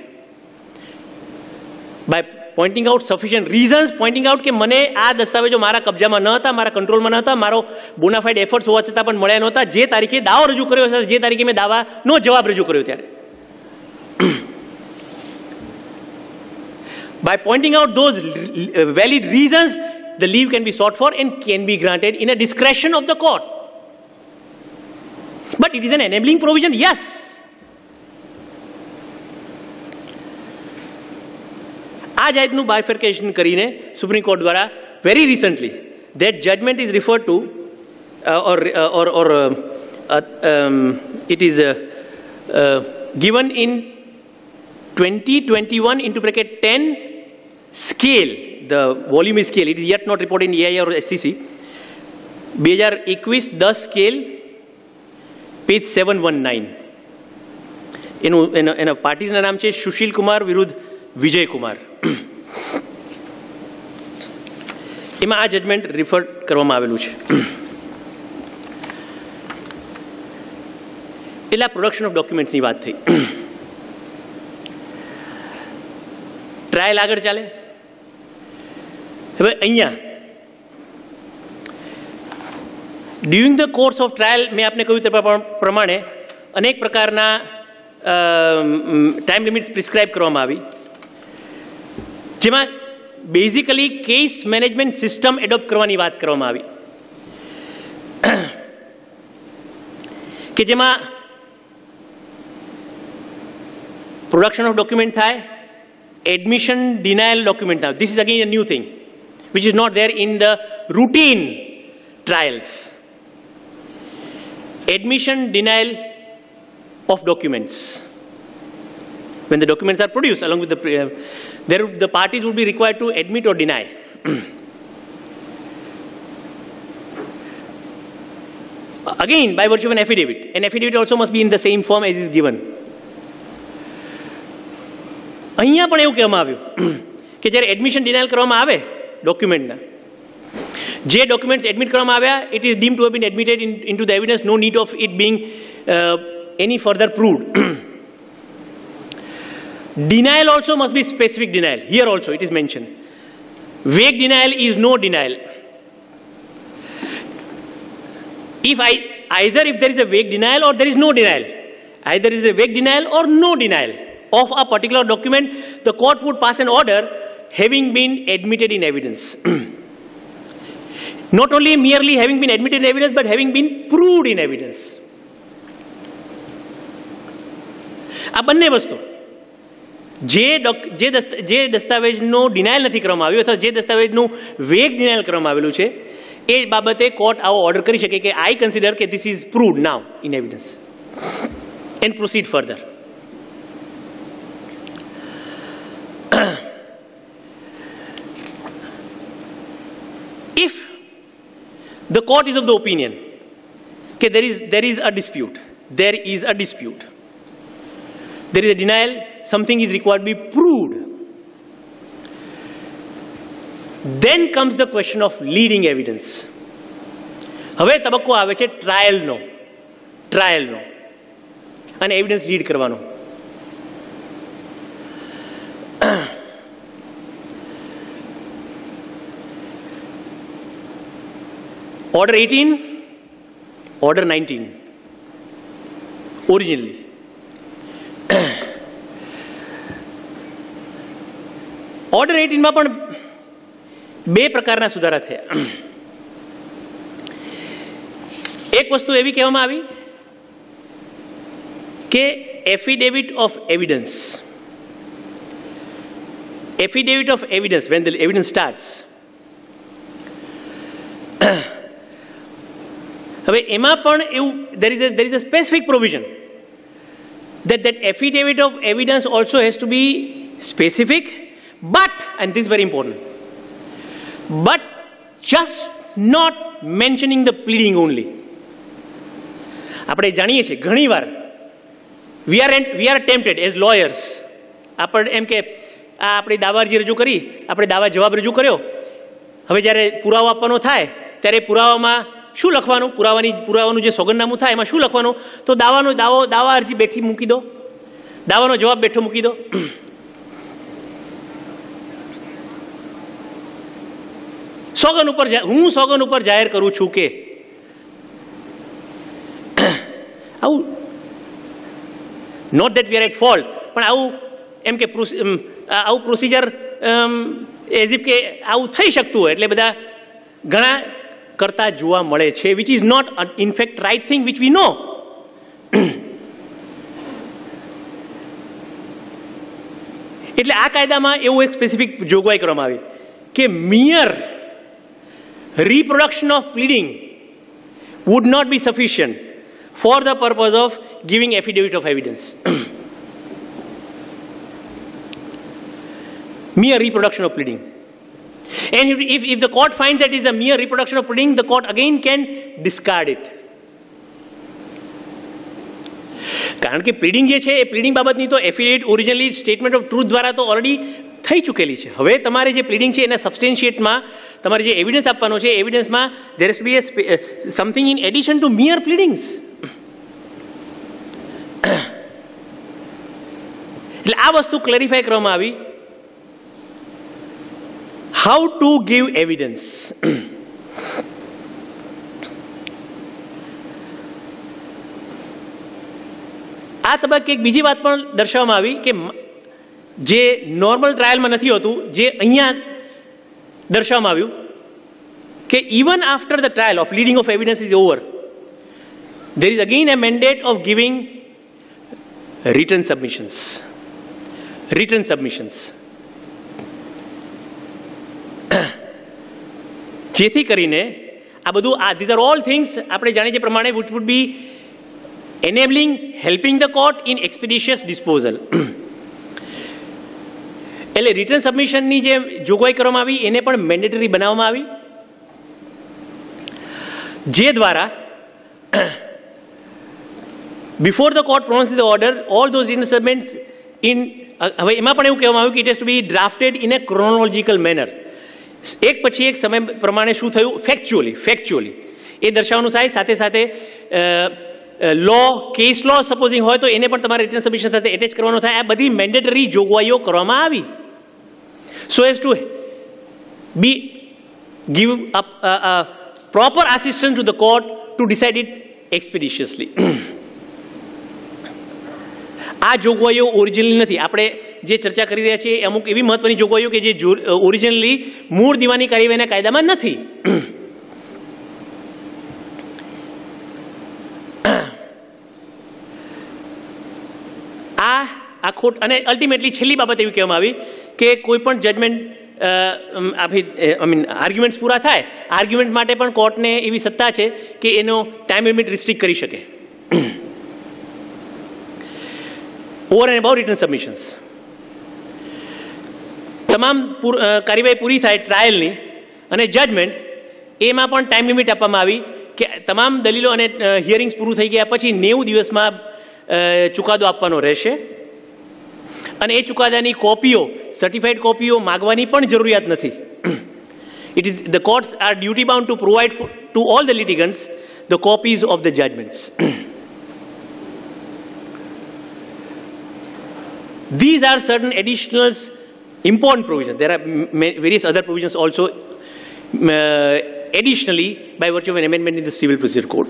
By pointing out sufficient reasons, pointing out કે મને આ દસ્તાવેજો મારા કબજામાં ન હતા, મારા કંટ્રોલમાં ન હતા, મારો બોનાફાઇડ એફર્ટ્સ હોવા છતાં પણ મળ્યા નહોતા, જે તારીખે દાવો રજૂ કર્યો છે, જે તારીખે મેં દાવાનો જવાબ રજૂ કર્યો ત્યારે. By pointing out those valid reasons, the leave can be sought for and can be granted in a discretion of the court. But it is an enabling provision, yes. આ જાતનું બાયફર્કેશન કરીને સુપ્રીમ કોર્ટ દ્વારા very recently that judgment is referred to it is given in 2021 into bracket 10 scale, the volume is scale. It is yet not reported in EIR or SCC. 2021-10 scale, page 719. એના પાર્ટીઝના નામ છે સુશીલ કુમાર વિરુદ્ધ વિજય કુમાર. એમાં આ judgement refer કરવામાં આવેલું છે. એટલે આ પ્રોડક્શન ઓફ ડોક્યુમેન્ટ્સની વાત થઈ. ટ્રાયલ આગળ ચાલે. હવે અહીંયા during the course of trial મેં આપને કહ્યું તે પ્રમાણે અનેક પ્રકારના ટાઈમ લિમિટ્સ પ્રિસ્ક્રાઇબ કરવામાં આવી, જેમાં basically case management system adopt કરવાની વાત કરવામાં આવી, કે જેમાં પ્રોડક્શન ઓફ ડોક્યુમેન્ટ થાય, એડમિશન ડિનાયલ ડોક્યુમેન્ટ થાય. This is again a new thing which is not there in the routine trials. Admission denial of documents. When the documents are produced along with the parties would be required to admit or deny. Again, by virtue of an affidavit. An affidavit also must be in the same form as is given. અહીંયા પણ એવું કહેવામાં આવ્યું કે જ્યારે admission denial કરવામાં આવે ડોક્યુમેન્ટના, જે ડોક્યુમેન્ટ્સ એડમિટ કરવામાં આવ્યા, it is deemed to have been admitted into the evidence, no need of it being any further proved. Denial also must be specific denial. Here also it is mentioned. Vague denial is no denial. Either if there is a vague denial or there is no denial, either is a vague denial or no denial of a particular document, the court would pass an order having been admitted in evidence. Not only merely having been admitted in evidence, but having been proved in evidence. આ બંને વસ્તુ, જે દસ્તાવેજનો denial નથી કરવામાં આવ્યું અથવા જે દસ્તાવેજનું વેગ ડિનાયલ કરવામાં આવેલું છે, એ બાબતે કોર્ટ આવો ઓર્ડર કરી શકે કે આઈ કન્સિડર કે this is proved now in evidence and proceed further. If the court is of the opinion that there is a dispute, there is a denial, something is required to be proved, then comes the question of leading evidence. હવે તબક્કો આવે છે ટ્રાયલનો અને evidence lead કરવાનો. Order 18, Order 19, originally. Order 18 માં પણ બે પ્રકારના સુધારા થયા. એક વસ્તુ એવી કહેવામાં આવી કે affidavit of evidence, when the evidence starts. હવે એમાં પણ એવું there is a specific provision that affidavit of evidence also has to be specific, but, and this is very important, but just not mentioning the pleading only. આપણે જાણીએ છીએ ઘણીવાર we are tempted as lawyers, આપણે એમ કે આ આપણી દાવા અરજી રજૂ કરી, આપણે દાવા જવાબ રજૂ કર્યો, હવે જ્યારે પુરાવો આપવાનો થાય ત્યારે પુરાવામાં શું લખવાનું, પુરાવાનું જે સોગંદનામું થાય એમાં શું લખવાનું, તો દાવા અરજી બેઠી મૂકી દો, દાવાનો જવાબ બેઠો મૂકી દો. હું સોગંદ ઉપર જાહેર કરું છું કે આવું, not that we are at fault, પણ આવું એમ કે આવું પ્રોસિજર એઝ ઇફ કે આવું થઈ શકતું હોય, એટલે બધા ઘણા કરતા જોવા મળે છે, which is not in fact right thing which we know. એટલે આ કાયદામાં એવું એક સ્પેસિફિક જોગવાઈ કરવામાં આવી કે mere reproduction of pleading would not be sufficient for the purpose of giving affidavit of evidence. Mere reproduction of pleading. And if the court finds that it is a mere reproduction of pleading, the court again can discard it. કારણ કે pleading જે છે એ pleading બાબતની તો એફિલિએટ originally statement of truth દ્વારા તો already થઈ ચૂકેલી છે. હવે તમારે જે પ્લીડિંગ છે એના સબસ્ટેન્શિએટમાં તમારે જે એવિડન્સ આપવાનો છે એવિડન્સમાં there has to be something in addition to mere pleadings. એટલે આ વસ્તુ ક્લેરિફાય કરવામાં આવી. How to give evidence. આ તબક્કે એક બીજી વાત પણ દર્શાવવામાં આવી કે જે નોર્મલ ટ્રાયલમાં નથી હોતું, જે અહીંયા દર્શાવવામાં આવ્યું કે even after the trial of leading of evidence is over, there is again a mandate of giving written submissions. જેથી કરીને આ બધું these are all things આપણે જાણીએ છીએ પ્રમાણે which would be enabling, helping the court in expeditious disposal. એટલે return સબમિશનની જે જોગવાઈ કરવામાં આવી એને પણ મેન્ડેટરી બનાવવામાં આવી, જે દ્વારા before the court pronounces the order, all those instruments in હવે એમાં પણ એવું કહેવામાં આવ્યું કે it has to be drafted in a chronological manner. એક પછી એક સમય પ્રમાણે શું થયું ફેક્ચ્યુઅલી એ દર્શાવવાનું થાય. સાથે સાથે લો, કેસ લો સપોઝિંગ હોય તો એને પણ તમારે રિટર્ન સબમિશન સાથે એટેચ કરવાનો થાય. આ બધી મેન્ડેટરી જોગવાઈઓ કરવામાં આવી so as to give proper assistance to the court to decide it expeditiously. આ જોગવાઈઓ ઓરિજિનલી નથી. આપણે જે ચર્ચા કરી રહ્યા છીએ અમુક એવી મહત્વની જોગવાઈઓ કે જે ઓરિજિનલી મૂળ દીવાની કાર્યવાહીના કાયદામાં નથી. આખો અને અલ્ટિમેટલી છેલ્લી બાબત એવી કહેવામાં આવી કે કોઈ પણ જજમેન્ટ આર્ગ્યુમેન્ટ્સ પૂરા થાય, આર્ગ્યુમેન્ટ માટે પણ કોર્ટને એવી સત્તા છે કે એનો ટાઈમ લિમિટ રિસ્ટ્રિક્ટ કરી શકે. Over and about return submissions તમામ કાર્યવાહી પૂરી થાય ટ્રાયલની અને જજમેન્ટ એમાં પણ ટાઈમ લિમિટ આપવામાં આવી કે તમામ દલીલો અને હિયરિંગ્સ પૂરું થઈ ગયા પછી 90 દિવસમાં ચુકાદો આપવાનો રહેશે. અને એ ચુકાદાની કોપીઓ, સર્ટિફાઈડ કોપીઓ માગવાની પણ જરૂરિયાત નથી. It is the courts are duty bound to provide to all the litigants the copies of the judgments. These are certain additional important provisions. There are various other provisions also additionally by virtue of an amendment in the Civil Procedure Code.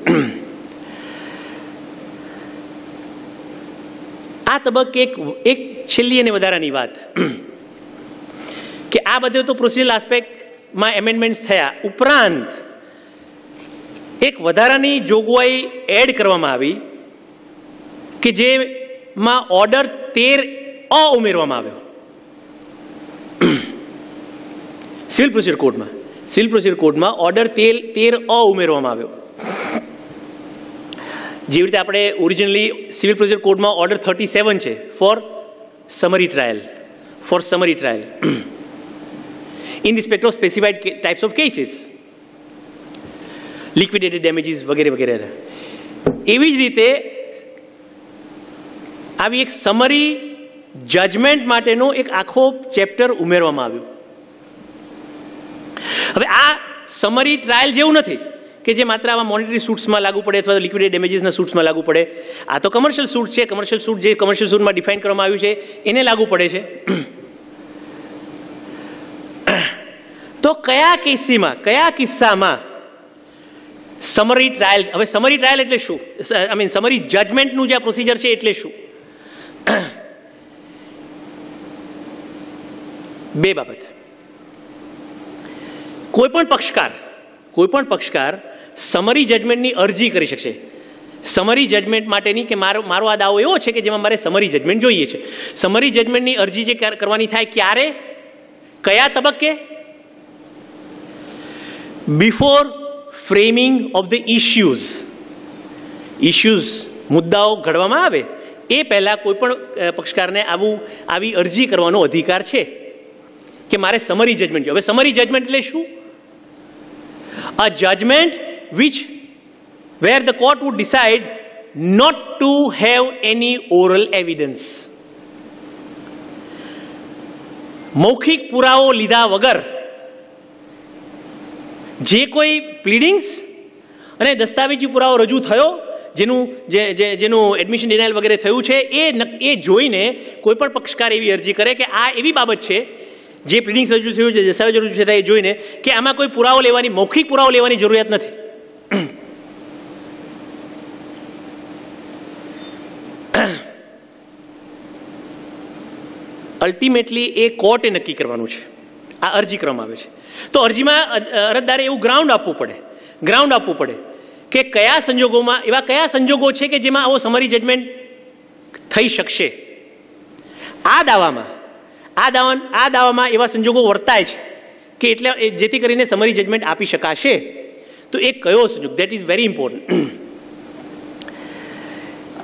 આ તબક્કે એક છેલ્લી અને વધારાની વાત કે આ બધે તો પ્રોસિજરલ આસ્પેક્ટમાં એમેન્ડમેન્ટ્સ થયા, ઉપરાંત એક વધારાની જોગવાઈ એડ કરવામાં આવી કે જેમાં ઓર્ડર 13A ઉમેરવામાં આવ્યો સિવિલ પ્રોસિજર કોડમાં ઓર્ડર 13A ઉમેરવામાં આવ્યો. જેવી રીતે આપણે ઓરિજિનલી સિવિલ પ્રોસિજર કોડમાં ઓર્ડર 37 છે for summary trial in respect of specified types of cases, liquidated damages વગેરે વગેરે. એવી જ રીતે આવી એક સમરી જજમેન્ટ માટેનો એક આખો ચેપ્ટર ઉમેરવામાં આવ્યો. હવે આ સમરી ટ્રાયલ જેવું નથી કે જે માત્ર આવા મોનિટરી સૂટ્સમાં લાગુ પડે અથવા લિક્વિડેટેડ ડેમેજીસના સૂટ્સમાં લાગુ પડે. આ તો કમર્શિયલ સૂટ છે. કમર્શિયલ સૂટમાં ડિફાઇન કરવામાં આવ્યું છે એને લાગુ પડે છે. તો કયા કિસ્સામાં સમરી ટ્રાયલ, હવે સમરી ટ્રાયલ એટલે શું, સમરી જજમેન્ટનું જે પ્રોસિજર છે એટલે શું? બે બાબત. કોઈ પણ પક્ષકાર સમરી જજમેન્ટની અરજી કરી શકશે. સમરી જજમેન્ટ માટેની કે મારો આ દાવો એવો છે કે જેમાં મારે સમરી જજમેન્ટ જોઈએ છે. સમરી જજમેન્ટની અરજી જે કરવાની થાય ક્યારે, કયા તબક્કે? Before framing of the issues મુદ્દાઓ ઘડવામાં આવે એ પહેલાં કોઈ પણ પક્ષકારને આવી અરજી કરવાનો અધિકાર છે કે મારે સમરી જજમેન્ટ જોઈએ. હવે સમરી જજમેન્ટ એટલે શું? અ judgement where the court would decide not to have any oral evidence. મૌખિક પુરાવો લીધા વગર જે કોઈ પ્લીડિંગ્સ અને દસ્તાવેજી પુરાવો રજૂ થયો, જેનું એડમિશન ડિનાયલ વગેરે થયું છે, એ જોઈને કોઈ પણ પક્ષકાર એવી અરજી કરે કે આ એવી બાબત છે, જે પ્લીડિંગ્સ રજૂ થયું છે, દસ્તાવેજો રજૂ થયા, એ જોઈને કે આમાં કોઈ પુરાવો લેવાની, મૌખિક પુરાવો લેવાની જરૂરિયાત નથી. અલ્ટિમેટલી એ કોર્ટે નક્કી કરવાનું છે. આ અરજી કરવામાં આવે છે તો અરજીમાં અરજદારે એવું ગ્રાઉન્ડ આપવું પડે કે કયા સંજોગોમાં, એવા કયા સંજોગો છે કે જેમાં આવો સમરી જજમેન્ટ થઈ શકશે. આ દાવામાં એવા સંજોગો વર્તાય છે કે એટલે જેથી કરીને સમરી જજમેન્ટ આપી શકાશે. તો એ કયો સંજોગ? That is very important.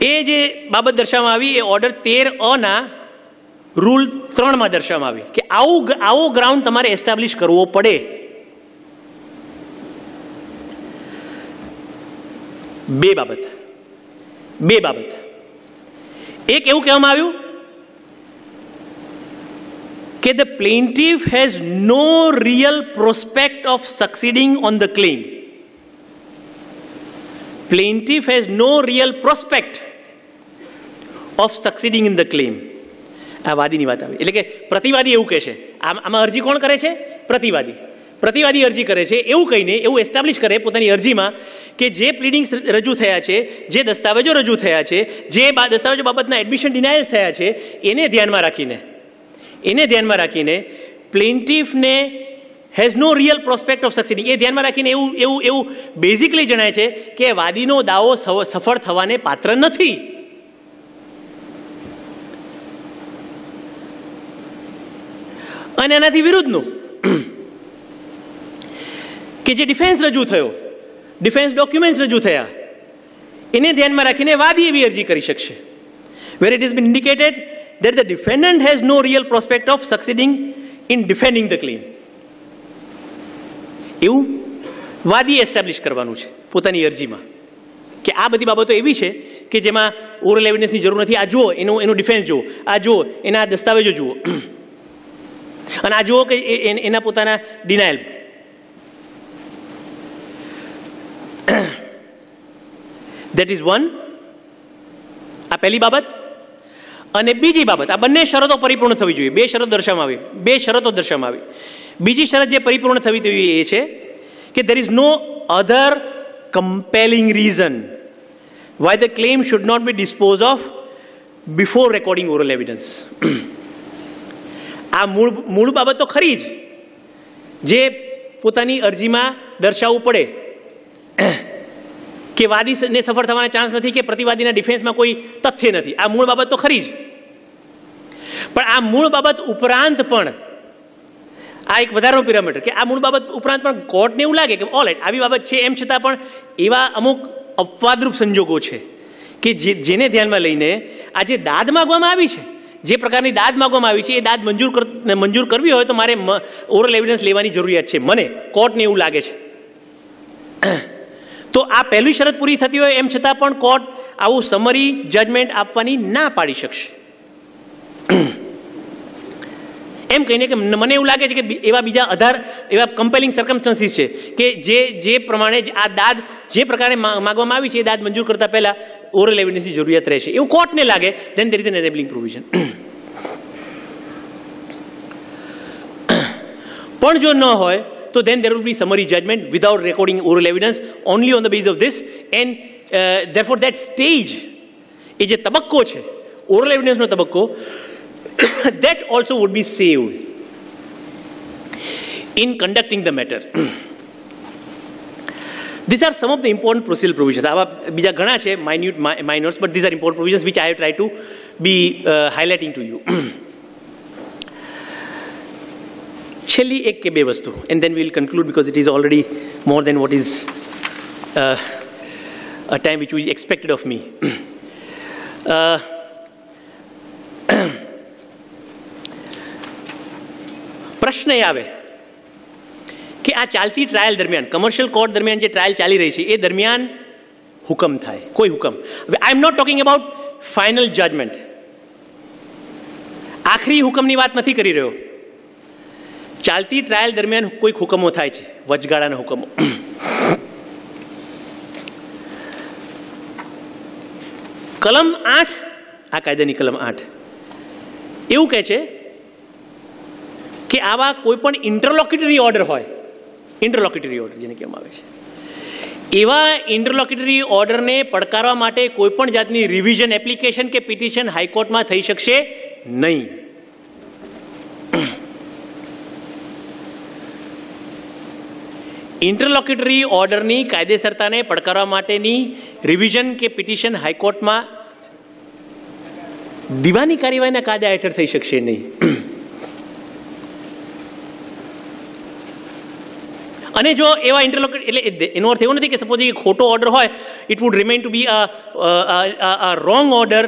એ જે બાબત દર્શાવવામાં આવી એ ઓર્ડર 13A ના રૂલ 3માં દર્શાવવામાં આવી કે આવો ગ્રાઉન્ડ તમારે એસ્ટાબ્લિશ કરવો પડે. બે બાબત. એક એવું કહેવામાં આવ્યું કે the plaintiff has no real prospect of succeeding on the claim. Plaintiff has no real prospect of succeeding in the claim. આ વાદીની વાત આવી એટલે કે પ્રતિવાદી એવું કહે છે. આમાં અરજી કોણ કરે છે? પ્રતિવાદી અરજી કરે છે એવું કહીને, એવું એસ્ટાબ્લિશ કરે પોતાની અરજીમાં કે જે પ્લીડિંગ્સ રજૂ થયા છે, જે દસ્તાવેજો રજૂ થયા છે, જે દસ્તાવેજો બાબતના એડમિશન ડિનાયલ થયા છે, એને ધ્યાનમાં રાખીને પ્લેન્ટિફને has no real prospect of succeeding, એ ધ્યાનમાં રાખીને એવું બેઝિકલી જણાય છે કે વાદીનો દાવો સફળ થવાને પાત્ર નથી. અને એનાથી વિરુદ્ધનું કે જે ડિફેન્સ રજૂ થયો, ડિફેન્સ ડોક્યુમેન્ટ્સ રજૂ થયા, એને ધ્યાનમાં રાખીને વાદી એવી અરજી કરી શકશે. Where it has been indicated that the defendant has no real prospect of succeeding in defending the claim. એવું વાદી એસ્ટાબ્લિશ કરવાનું છે પોતાની અરજીમાં કે આ બધી બાબતો એવી છે કે જેમાં ઓરલ એવિડન્સની જરૂર નથી. આ જુઓ એનું ડિફેન્સ જુઓ, આ જુઓ એના દસ્તાવેજો જુઓ, અને આ જુઓ કે એના પોતાના ડિનાયલ. That is one. આ પહેલી બાબત. અને બીજી બાબત, આ બંને શરતો પરિપૂર્ણ થવી જોઈએ. બે શરતો દર્શાવવામાં આવી. બીજી શરત જે પરિપૂર્ણ થવી જોઈએ એ છે કે there is no other compelling reason why the claim should not be disposed of before recording oral evidence. આ મૂળ બાબત તો ખરી જ, જે પોતાની અરજીમાં દર્શાવવું પડે કે વાદીને સફળ થવાના ચાન્સ નથી કે પ્રતિવાદીના ડિફેન્સમાં કોઈ તથ્ય નથી. આ મૂળ બાબત તો ખરી જ, પણ આ મૂળ બાબત ઉપરાંત પણ આ એક વધારાનું પેરામીટર કે આ મૂળ બાબત ઉપરાંત પણ કોર્ટને એવું લાગે કે ઓલરાઈટ આવી બાબત છે, એમ છતાં પણ એવા અમુક અપવાદરૂપ સંજોગો છે કે જેને ધ્યાનમાં લઈને આ જે દાદ માગવામાં આવી છે, જે પ્રકારની દાદ માગવામાં આવી છે, એ દાદ મંજૂર કરવી હોય તો મારે ઓરલ એવિડન્સ લેવાની જરૂરિયાત છે. મને કોર્ટને એવું લાગે છે. તો આ પહેલી શરત પૂરી થતી હોય એમ છતાં પણ કોર્ટ આવું સમરી જજમેન્ટ આપવાની ના પાડી શકશે. એમ કહીને કે મને એવું લાગે છે કે એવા બીજા એવા કમ્પેલિંગ સર્કમસ્ટન્સીસ છે કે જે પ્રમાણે આ દાદ જે પ્રકારે માગવામાં આવી છે એ દાદ મંજૂર કરતા પહેલા ઓરલ એવિડન્સની જરૂરિયાત રહેશે એવું કોર્ટને લાગે, then there is an enabling provision. પણ જો ન હોય તો then there will be summary judgment without recording oral evidence only on the basis of this, and therefore that stage, એ જે તબક્કો છે ઓરલ એવિડન્સનો તબક્કો, that also would be saved in conducting the matter. These are some of the important procedural provisions. આવા બીજા ઘણા છે minors, but these are important provisions which I have tried to be highlighting to you. છેલ્લી એક કે બે વસ્તુ, and then we will conclude because it is already more than what is a time which we expected of me. પ્રશ્ન એ આવે કે આ ચાલતી ટ્રાયલ દરમિયાન, કમર્શિયલ કોર્ટ દરમિયાન જે ટ્રાયલ ચાલી રહી છે એ દરમિયાન હુકમ થાય, કોઈ હુકમ. હવે I am not talking about final judgment, આખરી હુકમની વાત નથી કરી રહ્યો. ચાલતી ટ્રાયલ દરમિયાન કોઈક હુકમો થાય છે, વચગાળાના હુકમો. કલમ 8, આ કાયદાની કલમ 8 એવું કહે છે કે આવા કોઈ પણ ઇન્ટરલોક્યુટરી ઓર્ડર હોય, ઇન્ટરલોક્યુટરી ઓર્ડર જેને કહેવામાં આવે છે, એવા ઇન્ટરલોક્યુટરી ઓર્ડરને પડકારવા માટે કોઈ પણ જાતની રિવિઝન એપ્લિકેશન કે પિટિશન હાઈકોર્ટમાં થઈ શકશે નહીં. ઇન્ટરલોક્યુટરી ઓર્ડરની કાયદેસરતાને પડકારવા માટેની રિવિઝન કે પિટિશન હાઈકોર્ટમાં દીવાની કાર્યવાહીના કાયદા હેઠળ થઈ શકશે નહીં. અને જો એવા ઇન્ટરલોક્યુટર, એટલે એનો અર્થ એવો નથી કે સપોઝ ખોટો ઓર્ડર હોય, it would remain to be a wrong order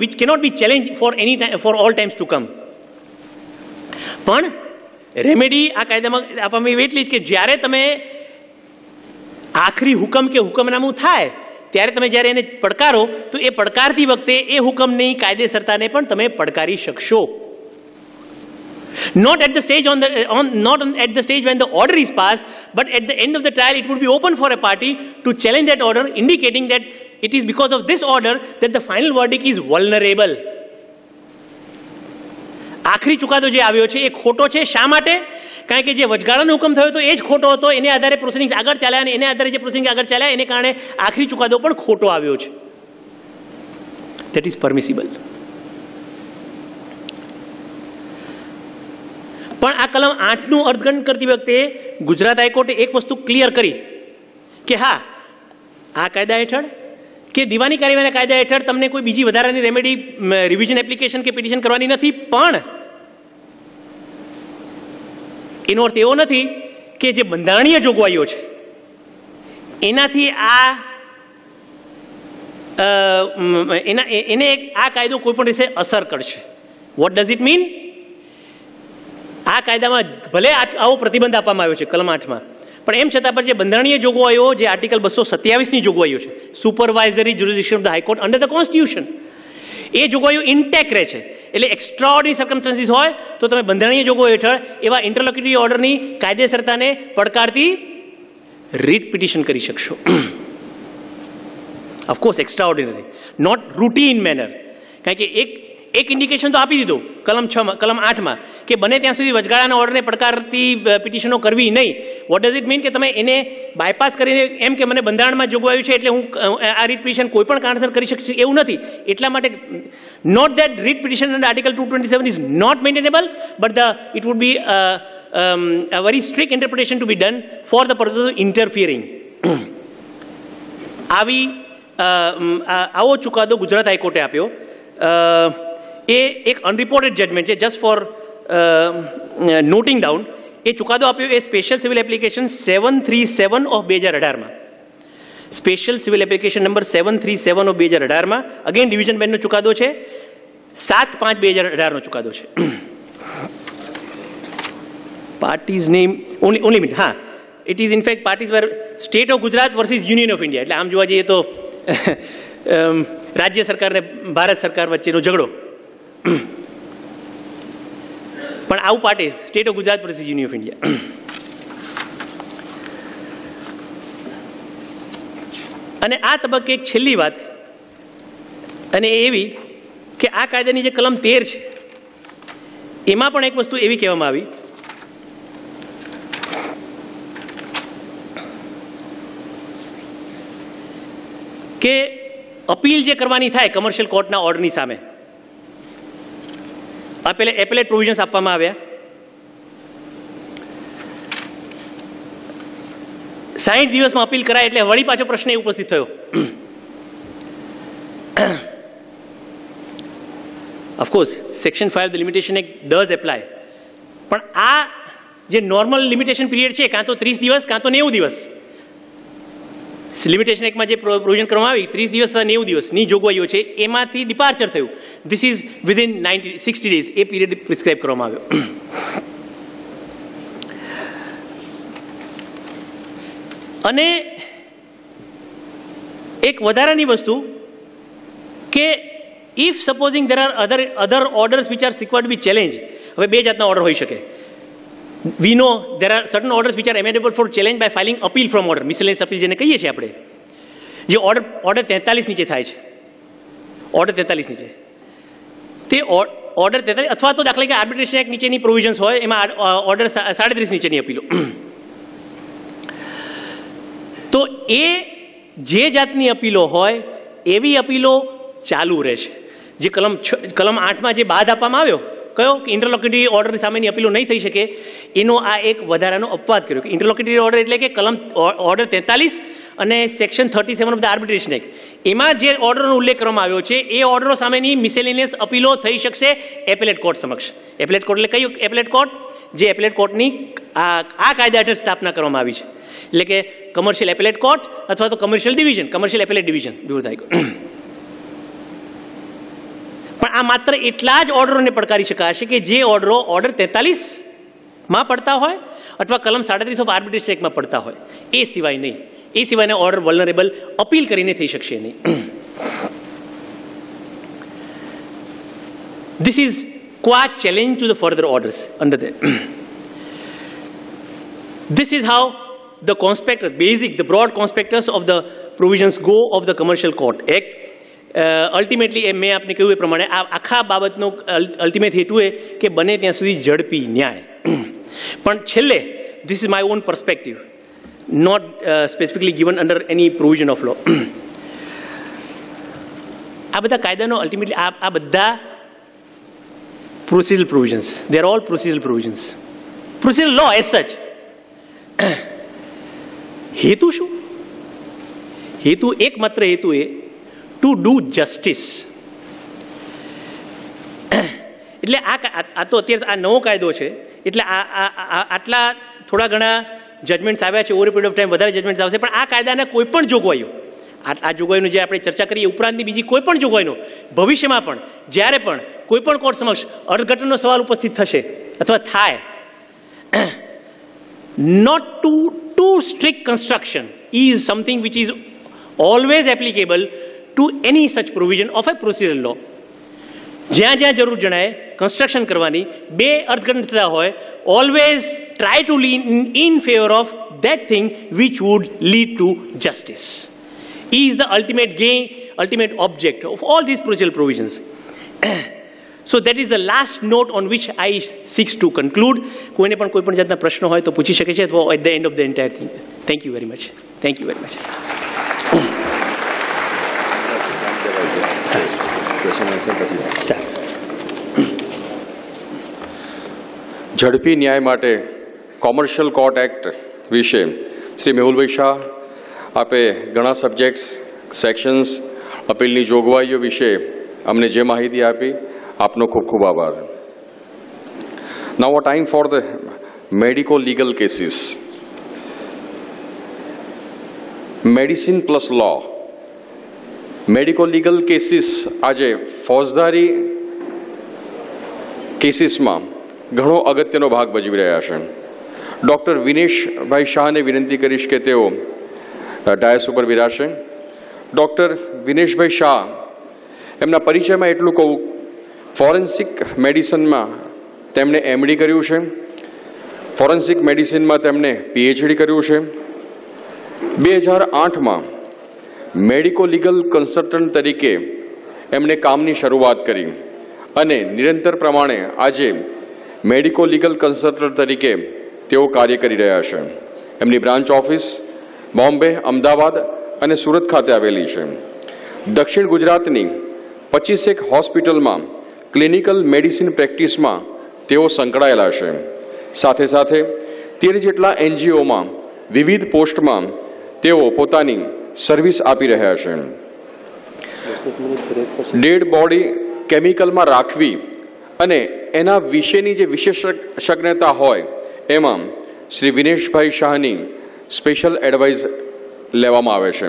which cannot be challenged for any time, for all times to come. પણ રેમેડી આ કાયદામાં આપવામાં એટલી જ કે જ્યારે તમે આખરી હુકમ કે હુકમનામું થાય ત્યારે તમે જ્યારે એને પડકારો તો એ પડકારતી વખતે એ હુકમની કાયદેસરતાને પણ તમે પડકારી શકશો. Not at the stage not at the stage when the order is passed, but at the end of the trial it would be open for a party to challenge that order, indicating that it is because of this order that the final verdict is vulnerable. આખરી ચુકાદો જે આવ્યો છે એ ખોટો છે. શા માટે? કારણ કે જે વચગાળાનો હુકમ થયો હતો એ જ ખોટો હતો, એને આધારે પ્રોસિડિંગ્સ આગળ ચાલ્યા, અને એને આધારે જે પ્રોસિડિંગ આગળ ચાલ્યા એને કારણે આખરી ચુકાદો પણ ખોટો આવ્યો છે. That is permissible. પણ આ કલમ 8નું અર્થઘટન કરતી વખતે ગુજરાત હાઈકોર્ટે એક વસ્તુ ક્લિયર કરી કે હા, આ કાયદા હેઠળ કે દીવાની કાર્યવાહીના કાયદા હેઠળ તમને કોઈ બીજી વધારાની રેમેડી, રિવિઝન એપ્લિકેશન કે પિટિશન કરવાની નથી. પણ એનો અર્થ એવો નથી કે જે બંધારણીય જોગવાઈઓ છે એનાથી એને આ કાયદો કોઈ પણ રીતે અસર કરશે. What does it mean? આ કાયદામાં ભલે આવો પ્રતિબંધ આપવામાં આવ્યો છે કલમ 8માં, પણ એમ છતાં પણ જે બંધારણીય જોગવાઈઓ, જે આર્ટિકલ 227ની જોગવાઈઓ છે, supervisory jurisdiction of the high court under the constitution, એ જોગવાઈઓ ઇન્ટેક રહે છે. એટલે એક્સ્ટ્રાઓર્ડિનરી સર્કમસ્ટન્સીસ હોય તો તમે બંધારણીય જોગવાઈઓ હેઠળ એવા ઇન્ટરલોક્યુટરી ઓર્ડરની કાયદેસરતાને પડકારતી રીટ પિટિશન કરી શકશો. Of course extraordinary, not routine manner. કારણ કે એક ઇન્ડિકેશન તો આપી દીધું કલમ 8માં કે બને ત્યાં સુધી વચગાળાના ઓર્ડરને પડકારતી પિટિશનો કરવી નહીં. What does it mean? કે તમે એને બાયપાસ કરીને એમ કે મને બંધારણમાં જોગવાયું છે એટલે હું આ રીટ પિટિશન કોઈ પણ કારણસર કરી શકીશ, એવું નથી. એટલા માટે not that writ petition under article 227 is not maintainable, but it would be a very strict interpretation to be done for the purpose of interfering. આવો ચુકાદો ગુજરાત હાઈકોર્ટે આપ્યો. એ એક અનરિપોર્ટેડ જજમેન્ટ છે, જસ્ટ ફોર નોટિંગ ડાઉન. એ ચુકાદો આપ્યો એ સ્પેશિયલ સિવિલ એપ્લિકેશન 737 ઓફ 2018માં, special civil application number 737 of 2018માં. અગેન ડિવિઝન બેન્ચનો ચુકાદો છે, 7/5/2018નો ચુકાદો છે. પાર્ટીઝ નેમ ઓનલી મિનિટ, હા, it is in fact parties were state of Gujarat versus union of India. એટલે આમ જોવા જઈએ તો રાજ્ય સરકાર ને ભારત સરકાર વચ્ચેનો ઝઘડો, પણ આવું party state of Gujarat versus union of India. અને આ તબક્કે એક છેલ્લી વાત, અને એવી કે આ કાયદાની જે કલમ 13 છે એમાં પણ એક વસ્તુ એવી કહેવામાં આવી કે અપીલ જે કરવાની થાય કમર્શિયલ કોર્ટના ઓર્ડરની સામે, એપેલેટ પ્રોવિઝન્સ આપવામાં આવ્યા. 60 દિવસમાં અપીલ કરાય એટલે વળી પાછો પ્રશ્ન એ ઉપસ્થિત થયો. Of course section 5 the limitation act does apply, પણ આ જે નોર્મલ લિમિટેશન પીરિયડ છે કાં તો 30 દિવસ કાં તો 90 દિવસ, લિમિટેશન એક્ટમાં જે પ્રોવિઝન કરવામાં આવી 30 દિવસ અથવા 90 દિવસની જોગવાઈઓ છે એમાંથી ડિપાર્ચર થયું. ધીસ ઇઝ વિધિન 60 ડેઝ એ પીરિયડ પ્રિસ્ક્રાઇબ કરવામાં આવ્યો. અને એક વધારાની વસ્તુ કે if supposing there are other orders which are required to be challenge. હવે બે જાતના ઓર્ડર હોઈ શકે. We know there are certain orders which are amenable for challenge by filing appeal from order, miscellaneous appeal જેને કહીએ છીએ આપણે, જે ઓર્ડર 43 નીચે થાય છે. ઓર્ડર 43 નીચે તે ઓર્ડર 43 અથવા તો દાખલા કે આર્બિટ્રેશન એક્ટ નીચેની પ્રોવિઝન્સ હોય એમાં ઓર્ડર 37 નીચેની અપીલો. તો એ જે જાતની અપીલો હોય એવી અપીલો ચાલુ રહેશે. જે કલમ 8માં જે બાદ આપવામાં આવ્યો કયો કે ઇન્ટરલોક્યુટરી ઓર્ડર સામેની અપીલો નહીં થઈ શકે, એનો આ એક વધારાનો અપવાદ કર્યો. કે ઇન્ટરલોક્યુટરી ઓર્ડર એટલે કે કલમ ઓર્ડર 43 અને section 37 of the arbitration act એમાં જે ઓર્ડરનો ઉલ્લેખ કરવામાં આવ્યો છે એ ઓર્ડરો સામેની મિસેલેનિયસ અપીલો થઈ શકશે એપેલેટ કોર્ટ સમક્ષ. એપેલેટ કોર્ટ એટલે કયું એપેલેટ કોર્ટ? જે એપેલેટ કોર્ટની આ કાયદા હેઠળ સ્થાપના કરવામાં આવી છે. એટલે કે કમર્શિયલ એપેલેટ કોર્ટ અથવા તો commercial division, commercial appellate division એવું થાય. પણ આ માત્ર એટલા જ ઓર્ડરોને પડકારી શકાશે કે જે ઓર્ડરો ઓર્ડર 43માં પડતા હોય અથવા કલમ 37 ઓફ આર્બિટ્રેશન એક્ટમાં પડતા હોય. એ સિવાય નહીં. એ સિવાયના ઓર્ડર વલ્નરેબલ અપીલ કરીને થઈ શકશે નહીં. This is quite challenge to the further orders under the. This is how the conspectus, the broad conspectus of the provisions go of the Commercial Court Act. Ultimately મેં આપને કહ્યું એ પ્રમાણે આ આખા બાબતનો અલ્ટિમેટ હેતુ એ કે બને ત્યાં સુધી ઝડપી ન્યાય. પણ છેલ્લે this is my own perspective, not specifically given under any provision of law. આ બધા કાયદાનો અલ્ટિમેટલી આ બધા procedural provisions, they are all procedural provisions, procedural law as such. હેતુ શું? હેતુ એકમાત્ર હેતુ એ ટુ ડુ જસ્ટિસ. એટલે આ તો અત્યારે આ નવો કાયદો છે એટલે આટલા થોડા ઘણા જજમેન્ટ્સ આવ્યા છે. ઓવર પીરિયડ ઓફ ટાઈમ વધારે જજમેન્ટ્સ આવશે. પણ આ કાયદાના કોઈ પણ જોગવાઈઓ, આ જોગવાઈનું જે આપણે ચર્ચા કરીએ ઉપરાંતની બીજી કોઈ પણ જોગવાઈનો ભવિષ્યમાં પણ જ્યારે પણ કોઈ પણ કોર્ટ સમક્ષ અર્થઘટનનો સવાલ ઉપસ્થિત થશે અથવા થાય, not too strict construction is something which is always applicable to any such provision of a procedural law. જ્યાં જ્યાં જરૂર જણાય કન્સ્ટ્રક્શન કરવાની, બે અર્થઘટન થતા હોય, always try to lean in favor of that thing which would lead to justice. Is the ultimate object of all these procedural provisions. So that is the last note on which I seek to conclude. કોઈને પણ કોઈ પણ જાતના પ્રશ્નો હોય તો પૂછી શકે છે અથવા at the end of the entire thing. Thank you very much. Thank you very much. ઝડપી ન્યાય માટે કોમર્શિયલ કોર્ટ એક્ટ વિશે શ્રી મેહુલભાઈ શાહ આપે ઘણા સબ્જેક્ટ્સ, સેક્શન્સ, અપીલની જોગવાઈઓ વિશે અમને જે માહિતી આપી આપનો ખૂબ ખૂબ આભાર. Now a time for the medico legal cases. Medicine plus law. Medico legal cases આજે ફોજદારી કેસીસમાં ઘણો અગત્યનો ભાગ ભજવી રહ્યા છે. ડૉક્ટર વિનેશભાઈ શાહને વિનંતી કરીશ કે તેઓ ડાયસ ઉપર બિરાશે. ડૉક્ટર વિનેશભાઈ શાહ, એમના પરિચયમાં એટલું કહું, ફોરેન્સિક મેડિસિનમાં તેમણે એમડી કર્યું છે, ફોરેન્સિક મેડિસિનમાં તેમણે પીએચડી કર્યું છે. 2008માં મેડિકો લીગલ કન્સલ્ટન્ટ તરીકે એમણે કામની શરૂઆત કરી અને નિરંતર પ્રમાણે આજે મેડિકો લીગલ કન્સલ્ટન્ટ તરીકે તેઓ કાર્ય કરી રહ્યા છે. એમની બ્રાન્ચ ઓફિસ બોમ્બે, અમદાવાદ અને સુરત ખાતે આવેલી છે. દક્ષિણ ગુજરાતની 25 હોસ્પિટલમાં ક્લિનિકલ મેડિસિન પ્રેક્ટિસમાં તેઓ સંકળાયેલા છે. સાથે સાથે 13 જેટલા એનજીઓમાં વિવિધ પોસ્ટમાં તેઓ પોતાની સર્વિસ આપી રહ્યા છે. ડેડ બોડી કેમિકલમાં રાખવી અને એના વિશેની જે વિશેષજ્ઞતા હોય એમાં શ્રી વિનેશભાઈ શાહની સ્પેશિયલ એડવાઇસ લેવામાં આવે છે.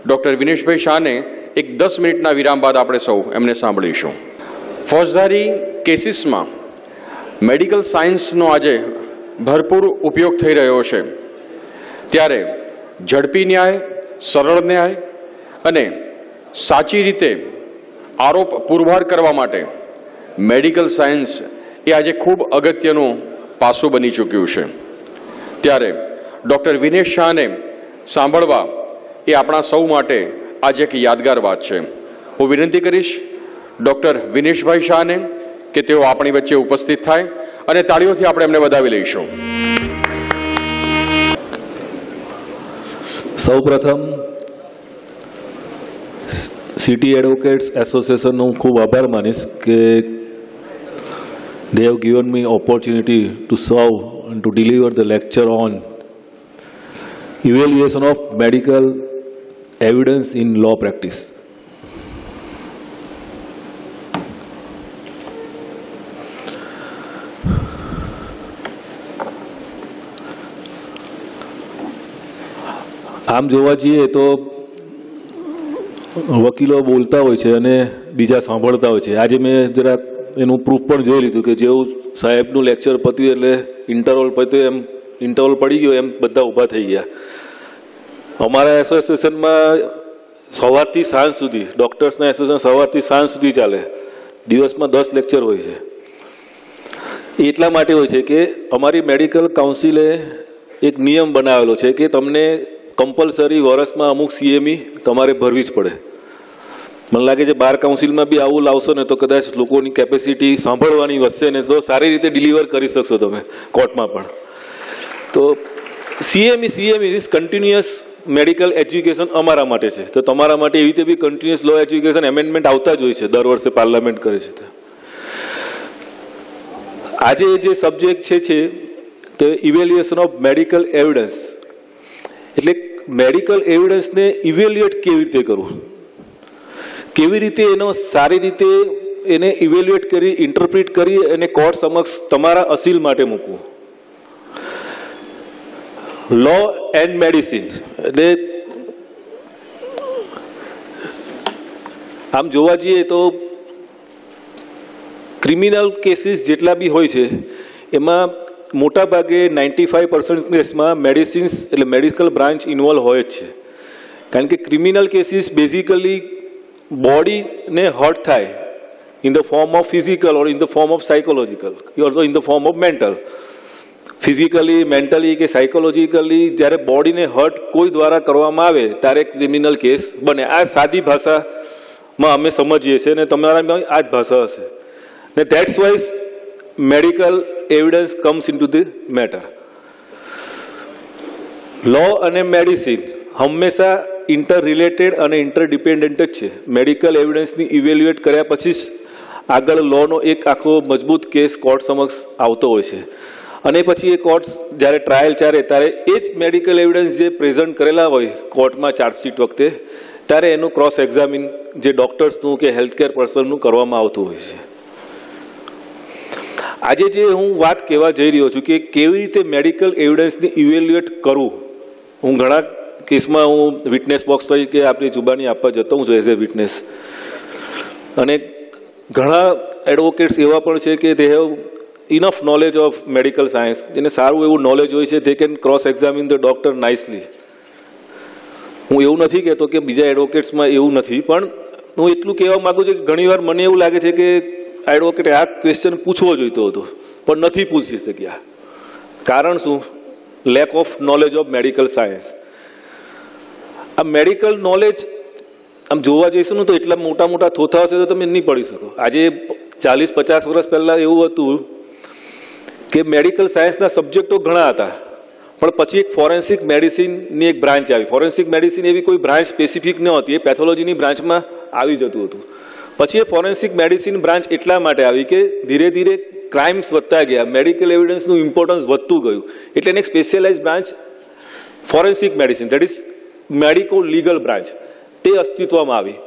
ડૉક્ટર વિનેશભાઈ શાહને એક 10 મિનિટના વિરામ બાદ આપણે સૌ એમને સાંભળીશું. ફોજદારી કેસીસમાં મેડિકલ સાયન્સનો આજે ભરપૂર ઉપયોગ થઈ રહ્યો છે, ત્યારે ઝડપી ન્યાય, સરળ ન્યાય અને સાચી રીતે આરોપ પુરવાર કરવા માટે મેડિકલ સાયન્સ એ આજે ખૂબ અગત્યનું પાસું બની ચૂક્યું છે. ત્યારે ડૉક્ટર વિનેશ શાહને સાંભળવા એ આપણા સૌ માટે આજે એક યાદગાર વાત છે. હું વિનંતી કરીશ ડૉક્ટર વિનેશભાઈ શાહને કે તેઓ આપણી વચ્ચે ઉપસ્થિત થાય અને તાળીઓથી આપણે એમને વધાવી લઈશું. સૌપ્રથમ સિટી એડવોકેટ્સ એસોસિએશનનો હું ખૂબ આભાર માનીશ કે they have given me opportunity to serve and to deliver the lecture on evaluation of medical evidence in law practice. આમ જોવા જઈએ તો વકીલો બોલતા હોય છે અને બીજા સાંભળતા હોય છે. આજે મેં જરાક એનું પ્રૂફ પણ જોઈ લીધું કે જેવું સાહેબનું લેક્ચર પત્યું એટલે ઇન્ટરવલ પત્યું એમ ઇન્ટરવલ પડી ગયો એમ બધા ઊભા થઈ ગયા. અમારા એસોસિએશનમાં સવારથી સાંજ સુધી, ડૉક્ટર્સના એસોસિએશન સવારથી સાંજ સુધી ચાલે, દિવસમાં 10 લેક્ચર હોય છે. એટલા માટે હોય છે કે અમારી મેડિકલ કાઉન્સિલે એક નિયમ બનાવેલો છે કે તમને કમ્પલસરી વર્ષમાં અમુક CME તમારે ભરવી જ પડે. મને લાગે છે બાર કાઉન્સિલમાં બી આવું લાવશો ને તો કદાચ લોકોની કેપેસિટી સાંભળવાની વધશે ને તો સારી રીતે ડિલિવર કરી શકશો તમે કોર્ટમાં પણ. તો CME is continuous medical education અમારા માટે છે. તો તમારા માટે એવી રીતે બી કન્ટિન્યુઅસ લો એજ્યુકેશન એમેન્ડમેન્ટ આવતા જ હોય છે, દર વર્ષે પાર્લામેન્ટ કરે છે. આજે જે સબ્જેક્ટ છે તે ઇવેલ્યુએશન ઓફ મેડિકલ એવિડન્સ, એટલે મેડિકલ એવિડન્સને ઇવેલ્યુએટ કેવી રીતે કરવું, કેવી રીતે એનો સારી રીતે એને ઇવેલ્યુએટ કરી, ઇન્ટરપ્રિટ કરી અને કોર્ટ સમક્ષ તમારા અસીલ માટે મૂકવું. લો એન્ડ મેડિસિન એટલે આમ જોવા જઈએ તો ક્રિમિનલ કેસીસ જેટલા બી હોય છે એમાં મોટા ભાગે 95% કેસમાં મેડિસિન્સ એટલે મેડિકલ બ્રાન્ચ ઇન્વોલ્વ હોય જ છે. કારણ કે ક્રિમિનલ કેસીસ બેઝિકલી બોડીને હર્ટ થાય in the form of physical or in the form of psychological or in the form of mental. Physically, mentally કે સાયકોલોજીકલી જ્યારે બોડીને હર્ટ કોઈ દ્વારા કરવામાં આવે ત્યારે ક્રિમિનલ કેસ બને. આ સાદી ભાષામાં અમે સમજીએ છીએ અને તમારામાં આ જ ભાષા હશે ને that's why medical evidence comes into the matter. Law અને મેડિસિન હંમેશા ઇન્ટર રિલેટેડ અને ઇન્ટરડિપેન્ડન્ટ જ છે. મેડિકલ એવિડન્સની ઇવેલ્યુએટ કર્યા પછી જ આગળ લોનો એક આખો મજબૂત કેસ કોર્ટ સમક્ષ આવતો હોય છે અને પછી એ કોર્ટ જ્યારે ટ્રાયલ ચાલે ત્યારે એ જ મેડિકલ એવિડન્સ જે પ્રેઝન્ટ કરેલા હોય કોર્ટમાં ચાર્જશીટ વખતે ત્યારે એનું ક્રોસ એક્ઝામિન જે ડૉક્ટર્સનું કે હેલ્થકેર પર્સનનું કરવામાં આવતું હોય છે. આજે જે હું વાત કહેવા જઈ રહ્યો છું કે કેવી રીતે મેડિકલ એવિડન્સને ઇવેલ્યુએટ કરવું, હું ઘણા કેસમાં હું વિટનેસ બોક્સ તરીકે આપણી જુબાની આપવા જતો હું છું એઝ એ વિટનેસ. અને ઘણા એડવોકેટ્સ એવા પણ છે કે they have enough knowledge of medical science, જેને સારું એવું નોલેજ હોય છે, they can cross examine the doctor nicely. હું એવું નથી કહેતો કે બીજા એડવોકેટ્સમાં એવું નથી, પણ હું એટલું કહેવા માગું છું કે ઘણીવાર મને એવું લાગે છે કે એડવોકેટે આ ક્વેશ્ચન પૂછવો જોઈતો હતો પણ નથી પૂછી શક્યા. કારણ શું? Lack of knowledge of medical science. આ મેડિકલ નોલેજ આમ જોવા જઈશું ને તો એટલા મોટા મોટા થોથા હશે તો તમે નહીં પડી શકો. આજે 40-50 વર્ષ પહેલાં એવું હતું કે મેડિકલ સાયન્સના સબ્જેક્ટો ઘણા હતા પણ પછી એક ફોરેન્સિક મેડિસિનની એક બ્રાન્ચ આવી. ફોરેન્સિક મેડિસિન એવી કોઈ બ્રાન્ચ સ્પેસિફિક ન હતી, એ પેથોલોજીની બ્રાન્ચમાં આવી જતું હતું. પછી એ ફોરેન્સિક મેડિસિન બ્રાન્ચ એટલા માટે આવી કે ધીરે ધીરે ક્રાઇમ્સ વધતા ગયા, મેડિકલ એવિડન્સનું ઇમ્પોર્ટન્સ વધતું ગયું, એટલે એને એક specialise branch forensic medicine that is medico legal branch તે અસ્તિત્વમાં આવી.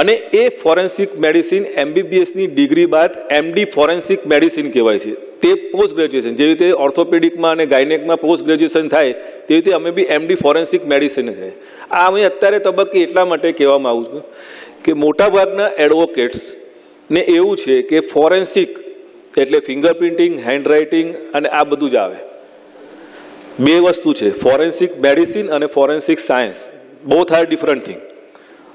અને એ ફોરેન્સિક મેડિસિન MBBSની ડિગ્રી બાદ MD ફોરેન્સિક મેડિસિન કહેવાય છે. તે પોસ્ટ ગ્રેજ્યુએશન, જેવી રીતે ઓર્થોપેડિકમાં અને ગાયનેકમાં પોસ્ટ ગ્રેજ્યુએશન થાય તેવી રીતે અમે બી MD ફોરેન્સિક મેડિસિન થાય. આ અમે અત્યારે તબક્કે એટલા માટે કહેવા માગું છું કે મોટાભાગના એડવોકેટ્સને એવું છે કે ફોરેન્સિક એટલે ફિંગરપ્રિન્ટિંગ, હેન્ડરાઇટિંગ અને આ બધું જ આવે. બે વસ્તુ છે, ફોરેન્સિક મેડિસિન અને forensic science. Both are different thing.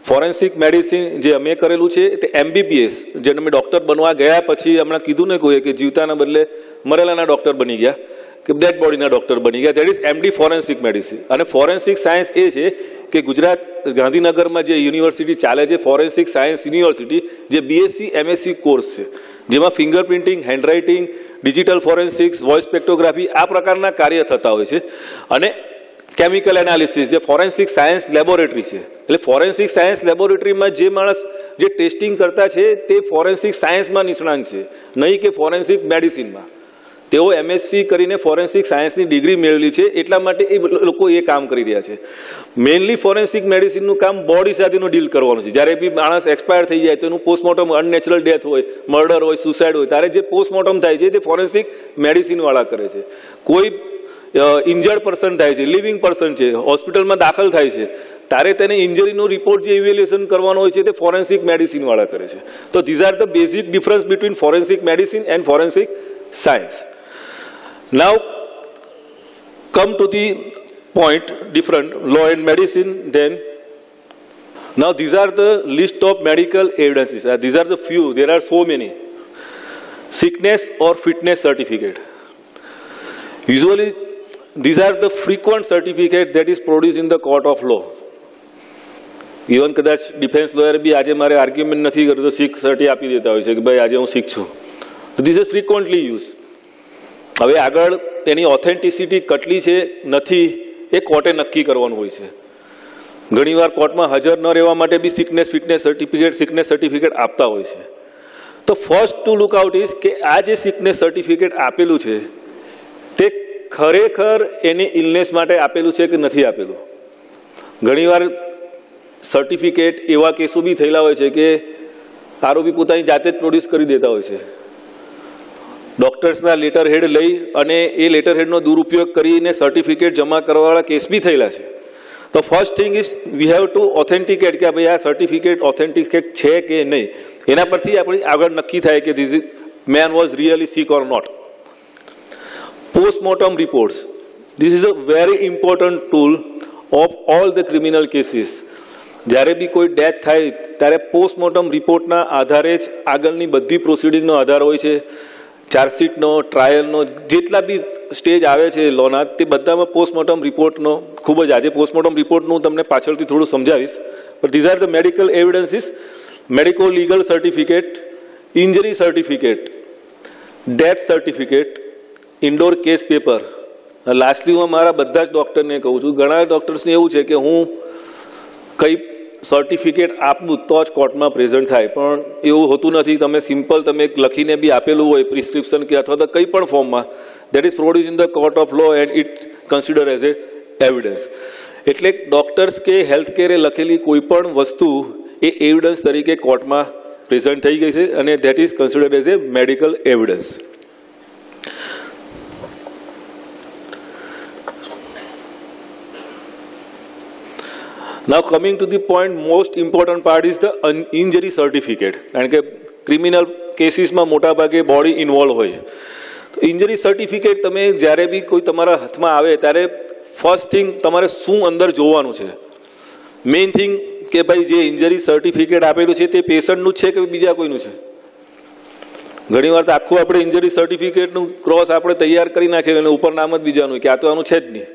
Forensic medicine જે અમે કરેલું છે તે MBBS, જેને અમે ડૉક્ટર બનવા ગયા પછી હમણાં કીધું ને કોઈએ કે જીવતાના બદલે મરેલાના ડૉક્ટર બની ગયા કે ડેડ બોડીના ડૉક્ટર બની ગયા, that is MD forensic medicine. અને ફોરેન્સિક સાયન્સ એ છે કે ગુજરાત ગાંધીનગરમાં જે યુનિવર્સિટી ચાલે છે ફોરેન્સિક સાયન્સ યુનિવર્સિટી, જે BSc MSc કોર્સ છે, જેમાં fingerprinting, handwriting, digital forensics, voice spectrography આ પ્રકારના કાર્ય થતા હોય છે. અને કેમિકલ એનાલિસિસ જે ફોરેન્સિક સાયન્સ લેબોરેટરી છે, એટલે ફોરેન્સિક સાયન્સ લેબોરેટરીમાં જે માણસ જે ટેસ્ટિંગ કરતા છે તે ફોરેન્સિક સાયન્સમાં નિષ્ણાંત છે, નહીં કે ફોરેન્સિક મેડિસિનમાં. તેઓ MSc કરીને ફોરેન્સિક સાયન્સની ડિગ્રી મેળવેલી છે, એટલા માટે એ લોકો એ કામ કરી રહ્યા છે. મેઇનલી ફોરેન્સિક મેડિસિનનું કામ બોડી સાથેનું ડીલ કરવાનું છે. જ્યારે બી માણસ એક્સપાયર થઈ જાય તો એનું પોસ્ટમોર્ટમ, અનનેચરલ ડેથ હોય, મર્ડર હોય, સુસાઇડ હોય, ત્યારે જે પોસ્ટમોર્ટમ થાય છે તે ફોરેન્સિક મેડિસિનવાળા કરે છે. કોઈ ઇન્જર્ડ પર્સન થાય છે, લિવિંગ પર્સન છે, હોસ્પિટલમાં દાખલ થાય છે, ત્યારે તેને ઇન્જરીનો રિપોર્ટ જે ઇવેલ્યુએશન કરવાનો હોય છે તે ફોરેન્સિક મેડિસિનવાળા કરે છે. તો these are the basic difference between forensic medicine and forensic science. Now come to the point, different law and medicine. Then now these are the list of medical evidences. These are the few, there are so many. Sickness or fitness certificate. Usually these are the frequent certificate that is produced in the court of law. Even કદાચ defence lawyer બી આજે મારે argument નથી કરતો તો સિક સર્ટી આપી દેતા હોય છે કે ભાઈ આજે હું સિક છું. તો ધીસ ઇઝ ફ્રીક્વન્ટલી યુઝ. હવે આગળ એની ઓથેન્ટિસિટી કેટલી છે નથી એ કોર્ટે નક્કી કરવાનું હોય છે. ઘણીવાર કોર્ટમાં હાજર ન રહેવા માટે બી સિકનેસ સર્ટિફિકેટ આપતા હોય છે. તો first to look out is કે આ જે સિકનેસ સર્ટિફિકેટ આપેલું છે તે ખરેખર એની ઇલનેસ માટે આપેલું છે કે નથી આપેલું. ઘણીવાર સર્ટિફિકેટ એવા કેસો બી થયેલા હોય છે કે આરોપી પોતાની જાતે જ પ્રોડ્યુસ કરી દેતા હોય છે. ડોક્ટર્સના લેટર હેડ લઈ અને એ લેટર હેડનો દુરુપયોગ કરીને સર્ટિફિકેટ જમા કરવાવાળા કેસ બી થયેલા છે. તો first thing is V have two authenticate કે ભાઈ આ સર્ટિફિકેટ ઓથેન્ટિકેટ છે કે નહીં. એના પરથી આપણે આગળ નક્કી થાય કે this man was really sick or not. Postmortem reports, this is a very important tool of all the criminal cases. જ્યારે બી કોઈ ડેથ થાય ત્યારે પોસ્ટમોર્ટમ રિપોર્ટના આધારે જ આગળની બધી પ્રોસિડિંગનો આધાર હોય છે. ચાર્જશીટનો, ટ્રાયલનો, જેટલા બી સ્ટેજ આવે છે લોના, તે બધામાં પોસ્ટમોર્ટમ રિપોર્ટનો ખૂબ જ, આજે પોસ્ટમોર્ટમ રિપોર્ટનું તમને પાછળથી થોડું સમજાવીશ. પણ this are the medical evidences, medico legal certificate, injury certificate, death certificate, indoor case paper. Lastly હું મારા બધા જ ડૉક્ટરને કહું છું, ઘણા ડૉક્ટર્સને એવું છે કે હું કંઈ સર્ટિફિકેટ આપવું તો જ કોર્ટમાં પ્રેઝન્ટ થાય, પણ એવું હોતું નથી. તમે સિમ્પલ તમે લખીને બી આપેલું હોય પ્રિસ્ક્રિપ્શન કે અથવા તો કંઈ પણ ફોર્મમાં, that is produce in the court of law and it consider as a evidence. એટલે ડૉક્ટર્સ કે હેલ્થ કેરે લખેલી કોઈ પણ વસ્તુ એ એવિડન્સ તરીકે કોર્ટમાં પ્રેઝન્ટ થઈ ગઈ છે અને that is considered as a medical evidence. Now coming to the point, most important part is the injury certificate. કારણ કે ક્રિમિનલ કેસીસમાં મોટા ભાગે બોડી ઇન્વોલ્વ હોય. ઇન્જરી સર્ટિફિકેટ તમે જ્યારે બી કોઈ તમારા હાથમાં આવે ત્યારે ફર્સ્ટ થિંગ તમારે શું અંદર જોવાનું છે. મેઇન થિંગ કે ભાઈ જે ઇન્જરી સર્ટિફિકેટ આપેલું છે તે પેશન્ટનું જ છે કે બીજા કોઈનું છે. ઘણીવાર તો આખું આપણે ઇન્જરી સર્ટિફિકેટનું ક્રોસ આપણે તૈયાર કરી નાખીએ અને ઉપર નામ જ બીજાનું કે આ તો આનું છે જ નહીં.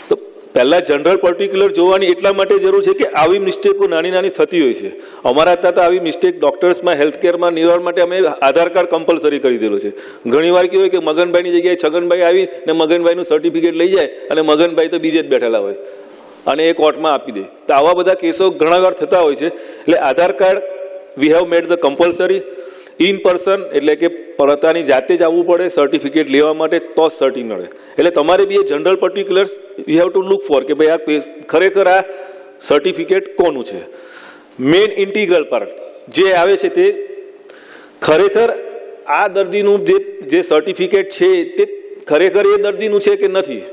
તો પહેલાં જનરલ પર્ટિક્યુલર જોવાની એટલા માટે જરૂર છે કે આવી મિસ્ટેકો નાની નાની થતી હોય છે. અમારા ત્યાં તો આવી મિસ્ટેક ડૉક્ટર્સમાં હેલ્થકેરમાં નિવારણ માટે અમે આધાર કાર્ડ કમ્પલસરી કરી દેલું છે. ઘણીવાર કેવું હોય કે મગનભાઈની જગ્યાએ છગનભાઈ આવી ને મગનભાઈનું સર્ટિફિકેટ લઈ જાય અને મગનભાઈ તો બીજે જ બેઠેલા હોય અને એ કોર્ટમાં આપી દે. તો આવા બધા કેસો ઘણા વાર થતા હોય છે. એટલે Aadhaar card we have made the compulsory. In person એટલે કે પોતાની જાતે જ આવવું પડે સર્ટિફિકેટ લેવા માટે, તો જ સર્ટિ મળે. એટલે તમારે be a general particulars we have to look for કે ભાઈ આ ખરેખર આ સર્ટિફિકેટ કોનું છે. મેઇન ઇન્ટિગ્રલ પાર્ટ જે આવે છે તે ખરેખર આ દર્દીનું જે સર્ટિફિકેટ છે તે ખરેખર એ દર્દીનું છે કે નથી.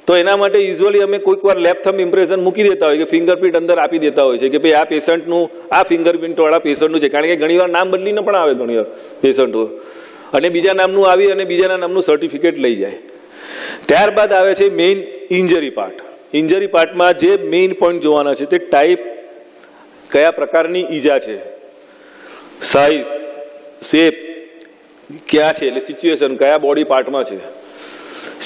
તો એના માટે યુઝ્યુઅલી અમે કોઈક વાર લેફ્ટ થંબ ઇમ્પ્રેશન મૂકી દેતા હોય કે ફિંગરપ્રિન્ટ અંદર આપી દેતા હોય છે કે ભાઈ આ પેશન્ટનું આ ફિંગરપ્રિન્ટવાળા પેશન્ટનું છે. કારણ કે ઘણીવાર નામ બદલીને પણ આવે ઘણીવાર પેશન્ટો, અને બીજા નામનું આવી અને બીજાના નામનું સર્ટિફિકેટ લઈ જાય. ત્યારબાદ આવે છે મેઇન ઇન્જરી પાર્ટ. ઇન્જરી પાર્ટમાં જે મેઇન પોઈન્ટ જોવાના છે તે ટાઈપ, કયા પ્રકારની ઈજા છે, સાઇઝ, શેપ ક્યાં છે, એટલે સિચ્યુએશન કયા બોડી પાર્ટમાં છે,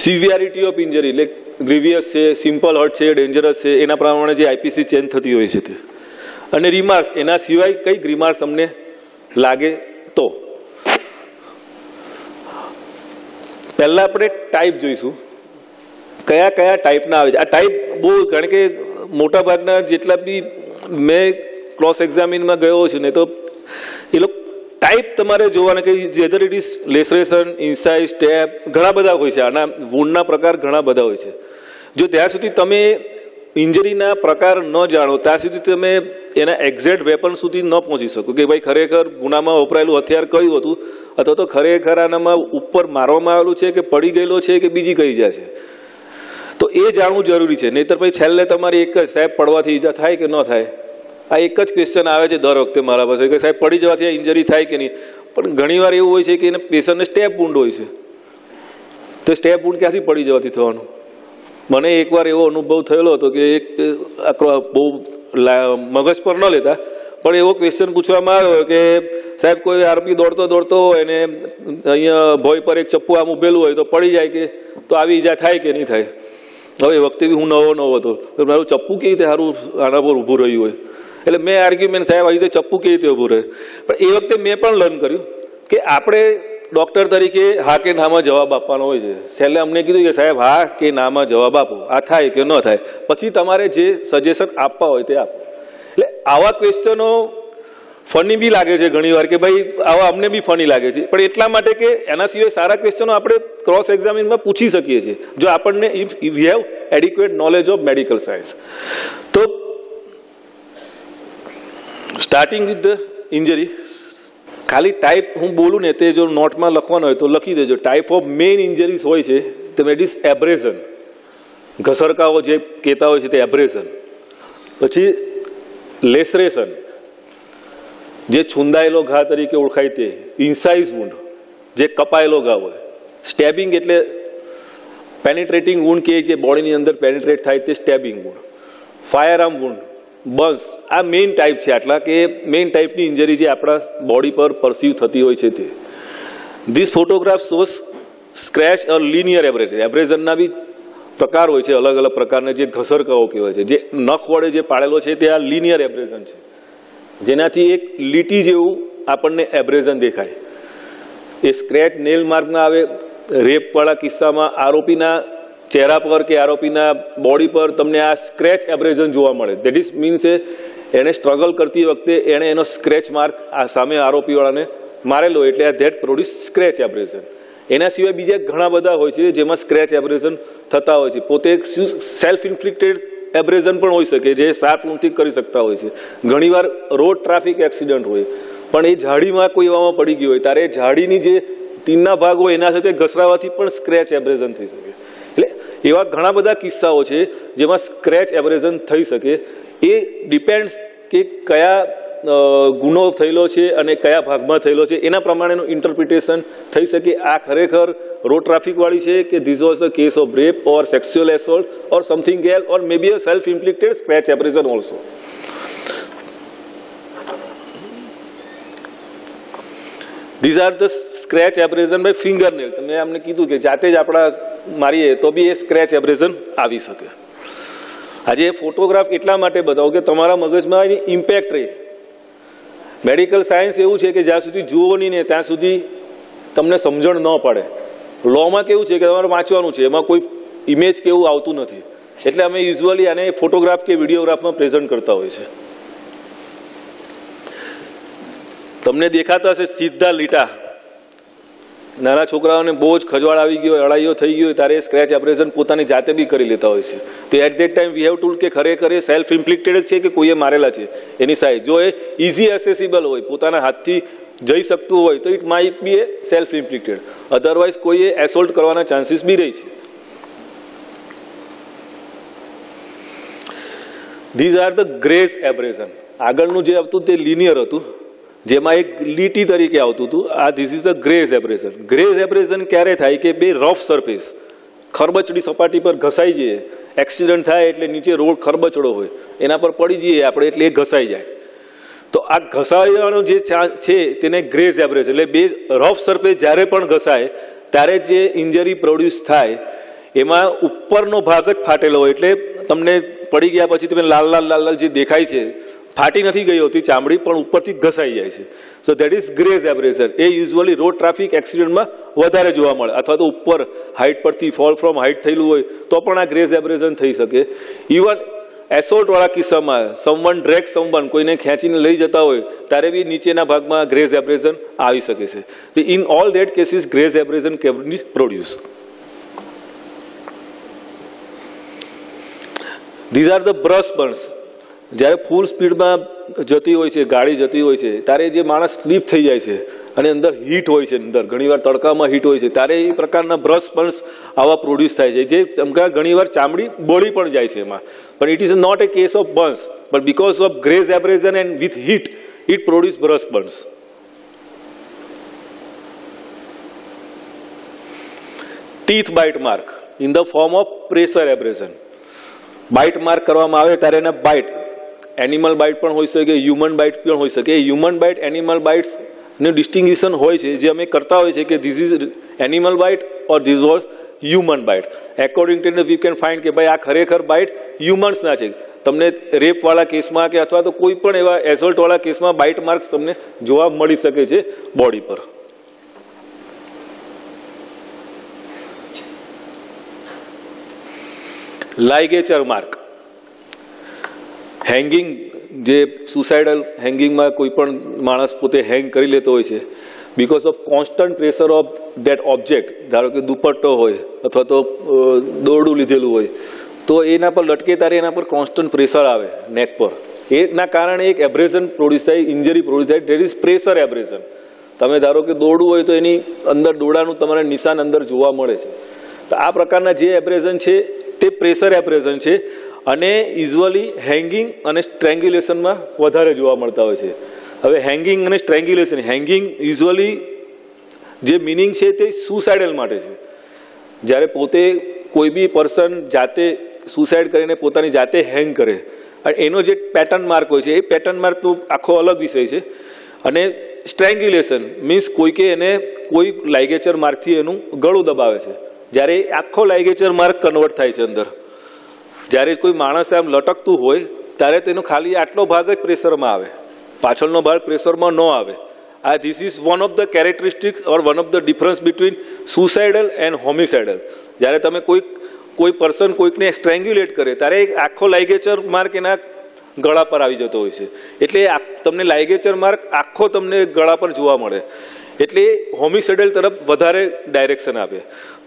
સિવિયરિટી ઓફ ઇન્જરી એટલે ગ્રીવિયસ છે, સિમ્પલ હર્ટ છે, ડેન્જરસ છે, એના પ્રમાણે જે આઈપીસી ચેન્જ થતી હોય છે તે, અને રિમાર્ક્સ એના સિવાય કઈક રિમાર્ક્સ અમને લાગે તો. પહેલા આપણે ટાઈપ જોઈશું, કયા કયા ટાઈપના આવે છે. આ ટાઈપ બહુ, કારણ કે મોટાભાગના જેટલા બી મેં ક્રોસ એક્ઝામિનમાં ગયો છું ને તો એ લોકો ટાઈપ તમારે જોવાના કે વેધર ઇટ ઇઝ લેસરેશન, ઇન્સાઇઝ, સ્ટેપ, ઘણા બધા હોય છે. આના વુન્ડના પ્રકાર ઘણા બધા હોય છે. જો ત્યાં સુધી તમે ઇન્જરીના પ્રકાર ન જાણો ત્યાં સુધી તમે એના એક્ઝેક્ટ વેપન સુધી ન પહોંચી શકો કે ભાઈ ખરેખર ગુનામાં વપરાયેલું હથિયાર કયું હતું, અથવા તો ખરેખર આનામાં ઉપર મારવામાં આવેલું છે કે પડી ગયેલો છે કે બીજી કઈ ઈજા છે. તો એ જાણવું જરૂરી છે. નહીંતર પછી છેલ્લે તમારી એક જ, સાહેબ પડવાથી ઈજા થાય કે ન થાય, આ એક જ ક્વેશ્ચન આવે છે દર વખતે મારા પાસે કે સાહેબ પડી જવાથી આ ઇન્જરી થાય કે નહીં. પણ ઘણીવાર એવું હોય છે કે એને પેશન્ટને સ્ટેપ વૂન્ડ હોય છે, તો સ્ટેપ વૂન્ડ ક્યાંથી પડી જવાથી થવાનું. મને એકવાર એવો અનુભવ થયેલો હતો કે એક બહુ મગજ પર ન લેતા પણ એવો ક્વેશ્ચન પૂછવામાં આવ્યો કે સાહેબ કોઈ આરોપી દોડતો દોડતો હોય અને અહીંયા ભોય પર એક ચપ્પુ આમ ઉભેલું હોય તો પડી જાય કે તો આવી ઈજા થાય કે નહીં થાય. હવે એ વખતે બી હું નવો હતો તો મારું ચપ્પુ કેવી રીતે સારું આના પર ઊભું રહ્યું હોય, એટલે મેં આર્ગ્યુમેન્ટ સાહેબ આવી રીતે ચપ્પુ કેવી રીતે ઊભું રહે. પણ એ વખતે મેં પણ લર્ન કર્યું કે આપણે ડૉક્ટર તરીકે હા કે નામાં જવાબ આપવાનો હોય છે. છેલ્લે અમને કીધું કે સાહેબ હા કે નામાં જવાબ આપો, આ થાય કે ન થાય, પછી તમારે જે સજેશન આપવા હોય તે આપો. એટલે આવા ક્વેશ્ચનો ફની બી લાગે છે ઘણીવાર કે ભાઈ આવા અમને બી ફની લાગે છે, પણ એટલા માટે કે એના સિવાય સારા ક્વેશ્ચનો આપણે ક્રોસ એક્ઝામિનમાં પૂછી શકીએ છીએ જો આપણને if we have adequate knowledge of medical science. તો સ્ટાર્ટિંગ વિથ ધ ઇન્જરી, ખાલી ટાઈપ હું બોલું ને તે જો નોટમાં લખવાનો હોય તો લખી દેજો. ટાઈપ ઓફ મેઇન ઇન્જરીઝ હોય છે તો ઇટ ઇઝ એબ્રેઝન, ઘસરકાઓ જે કહેતા હોય છે તે એબ્રેઝન. પછી લેસરેશન જે છુંદાયેલો ઘા તરીકે ઓળખાય તે, ઇન્સાઇઝ વૂન્ડ જે કપાયેલો ઘા હોય, સ્ટેબિંગ એટલે પેનિટ્રેટિંગ વૂન્ડ કે જે બોડીની અંદર પેનિટ્રેટ થાય તે સ્ટેબિંગ વૂન્ડ, ફાયર આર્મ વૂન્ડ, બસ આ મેઇન ટાઈપ છે. આટલા કે મેઇન ટાઈપની ઇન્જરી જે આપણા બોડી પર પરસીવ થતી હોય છે તે. This photograph shows scratch or linear abrasion. એબ્રેઝનના બી પ્રકાર હોય છે, અલગ અલગ પ્રકારના જે ઘસરકાઓ કહેવાય છે, જે નખ વડે જે પાડેલો છે તે આ લિનિયર એબ્રેઝન છે, જેનાથી એક લીટી જેવું આપણને એબ્રેઝન દેખાય. એ સ્ક્રેચ નેલ માર્કના આવે. રેપવાળા કિસ્સામાં આરોપીના ચહેરા પર કે આરોપીના બોડી પર તમને આ સ્ક્રેચ એબ્રેઝન જોવા મળે. દેટ ઇઝ મીન્સ એણે સ્ટ્રગલ કરતી વખતે એણે એનો સ્ક્રેચ માર્ક આ સામે આરોપીવાળાને મારેલો, એટલે આ ધેટ પ્રોડ્યુસ સ્ક્રેચ એબ્રેઝન. એના સિવાય બીજા ઘણા બધા હોય છે જેમાં સ્ક્રેચ એબ્રેઝન થતા હોય છે. પોતે સેલ્ફ ઇન્ફ્લિક્ટેડ એબ્રેઝન પણ હોઈ શકે જે શાર્પ વૂન્ડથી કરી શકતા હોય છે. ઘણીવાર રોડ ટ્રાફિક એક્સિડન્ટ હોય પણ એ ઝાડીમાં કોઈ એવામાં પડી ગયું હોય ત્યારે ઝાડીની જે તીનના ભાગ હોય એના સાથે ઘસરાવાથી પણ સ્ક્રેચ એબ્રેઝન થઈ શકે. એટલે એવા ઘણા બધા કિસ્સાઓ છે જેમાં સ્ક્રેચ એબ્રેઝન થઈ શકે. એ ડિપેન્ડ્સ કે કયા ગુનો થયેલો છે અને કયા ભાગમાં થયેલો છે એના પ્રમાણેનું ઇન્ટરપ્રિટેશન થઈ શકે. આ ખરેખર રોડ ટ્રાફિકવાળી છે કે this was the case of rape or sexual assault or something else or may be a self inflicted scratch abrasion also. These are the scratch abrasion by fingernail. તમે અમને કીધું કે જાતે જ આપણા મારીએ તો બી એ સ્ક્રેચ એબ્રેઝન આવી શકે. આજે ફોટોગ્રાફ એટલા માટે બતાવો કે તમારા મગજમાં એની ઇમ્પેક્ટ રહે. મેડિકલ સાયન્સ એવું છે કે જ્યાં સુધી જુઓ નહીં ને ત્યાં સુધી તમને સમજણ ન પડે. લોમાં કેવું છે કે તમારે વાંચવાનું છે, એમાં કોઈ ઇમેજ કે એવું આવતું નથી, એટલે અમે યુઝ્યુઅલી આને ફોટોગ્રાફ કે વિડીયોગ્રાફમાં પ્રેઝન્ટ કરતા હોય છે. તમને દેખાતા હશે સીધા લીટા. નાના છોકરાઓને બહુ જ ખજવાળ આવી ગયો, અળાઈઓ થઈ ગયો ત્યારે સ્ક્રેચ એબ્રેઝન પોતાની જાતે બી કરી લેતા હોય છે. તો at that time we have to કે ખરેખર એ સેલ્ફ ઇન્ફ્લિક્ટેડ છે કે કોઈએ મારેલા છે. એની સાઈઝ જો એ ઇઝી એસેસિબલ હોય, પોતાના હાથથી જઈ શકતું હોય તો it might be a self inflicted, otherwise કોઈએ એસોલ્ટ કરવાના ચાન્સીસ બી રહી છે. These are the graze abrasion. આગળનું જે આવતું તે લિનિયર હતું, જેમાં એક લીટી તરીકે આવતું હતું. આ ધીસ ઇઝ ધ ગ્રેઝ એબ્રેઝન. ગ્રેઝ એબ્રેઝન ક્યારે થાય કે બે રફ સરફેસ, ખરબચડી સપાટી પર ઘસાઈ જઈએ, એક્સિડન્ટ થાય એટલે નીચે રોડ ખરબચડો હોય એના પર પડી જઈએ આપણે એટલે એ ઘસાઈ જાય. તો આ ઘસાવાનો જે છે તેને ગ્રેઝ એબ્રેઝન, એટલે બે રફ સરફેસ જ્યારે પણ ઘસાય ત્યારે જે ઇન્જરી પ્રોડ્યુસ થાય એમાં ઉપરનો ભાગ જ ફાટેલો હોય, એટલે તમને પડી ગયા પછી તમે લાલ લાલ લાલ લાલ જે દેખાય છે, ફાટી નથી ગઈ હોતી ચામડી પણ ઉપરથી ઘસાઈ જાય છે. So that is graze abrasion. એ યુઝ્યુઅલી રોડ ટ્રાફિક એક્સિડન્ટમાં વધારે જોવા મળે, અથવા તો ઉપર હાઇટ પરથી ફોલ ફ્રોમ હાઇટ થયેલું હોય તો પણ આ ગ્રેઝ એબ્રેઝન થઈ શકે. ઇવન એસોલ્ટ વાળા કિસ્સામાં સમવન ડ્રેગ સમવન, કોઈને ખેંચીને લઈ જતા હોય ત્યારે બી નીચેના ભાગમાં ગ્રેઝ એબ્રેઝન આવી શકે છે. In all that cases graze abrasion can be produce. These are the brush burns. જ્યારે ફૂલ સ્પીડમાં જતી હોય છે, ગાડી જતી હોય છે, ત્યારે જે માણસ સ્લીપ થઈ જાય છે અને અંદર હીટ હોય છે, અંદર ઘણીવાર તડકામાં હીટ હોય છે, ત્યારે એ પ્રકારના બ્રશ બર્ન્સ આવા પ્રોડ્યુસ થાય છે, જે ચમકા ઘણીવાર ચામડી બળી પણ જાય છે એમાં. પણ it is not a case of burns, but because of graze abrasion and with heat it produce brush burns. Teeth bite mark in the form of pressure abrasion. Bite mark કરવામાં આવે ત્યારે એના બાઇટ, એનિમલ બાઇટ પણ હોઈ શકે, human byte પણ હોઈ શકે. હ્યુમન બાઇટ, એનિમલ બાઇટ્સનું ડિસ્ટિંગ્વિશન હોય છે, જે અમે કરતા હોય છે કે this is animal bite or this was human bite. According to we can find કે ભાઈ આ ખરેખર બાઇટ હ્યુમન્સના છે. તમને રેપવાળા કેસમાં કે અથવા તો કોઈ પણ એવા એસોલ્ટવાળા કેસમાં બાઇટ માર્ક્સ તમને જોવા મળી શકે છે બોડી પર. લાઇગેચર માર્ક. હેંગિંગ, જે સુસાઇડલ હેંગિંગમાં કોઈ પણ માણસ પોતે હેંગ કરી લેતો હોય છે because of constant pressure of that object. ધારો કે દુપટ્ટો હોય અથવા તો દોરડું લીધેલું હોય તો એના પર લટકે ત્યારે એના પર કોન્સ્ટન્ટ પ્રેશર આવે નેક પર, એના કારણે એક એબ્રેઝન પ્રોડ્યુસ થાય, ઇન્જરી પ્રોડ્યુસ થાય. That is pressure abrasion. તમે ધારો કે દોરડું હોય તો એની અંદર દોરડાનું તમારે નિશાન અંદર જોવા મળે છે. તો આ પ્રકારના જે એબ્રેઝન છે તે પ્રેશર એબ્રેઝન છે અને યુઝ્યુઅલી હેંગિંગ અને સ્ટ્રેંગ્યુલેશનમાં વધારે જોવા મળતા હોય છે. હવે હેંગિંગ અને સ્ટ્રેંગ્યુલેશન, હેંગિંગ યુઝ્યુઅલી જે મિનિંગ છે તે સુસાઇડલ માટે છે. જ્યારે પોતે કોઈ બી પર્સન જાતે સુસાઇડ કરીને પોતાની જાતે હેંગ કરે અને એનો જે પેટર્ન માર્ક હોય છે એ પેટર્ન માર્ક તો આખો અલગ વિષય છે. અને સ્ટ્રેંગ્યુલેશન મીન્સ કોઈકે એને કોઈ લાઇગેચર માર્કથી એનું ગળું દબાવે છે, જ્યારે આખો લાઇગેચર માર્ક કન્વર્ટ થાય છે અંદર. જ્યારે કોઈ માણસ આમ લટકતું હોય ત્યારે તેનો ખાલી આટલો ભાગ જ પ્રેશરમાં આવે, પાછળનો ભાગ પ્રેશરમાં ન આવે. આ this is one of the characteristics or one of the difference between suicidal and homicidal. જ્યારે તમે કોઈ પર્સન કોઈકને સ્ટ્રેંગ્યુલેટ કરે ત્યારે એક આખો લાઇગેચર માર્ક એના ગળા પર આવી જતો હોય છે, એટલે તમને લાઇગેચર માર્ક આખો તમને ગળા પર જોવા મળે, એટલે હોમિસાઇડલ તરફ વધારે ડાયરેક્શન આપે.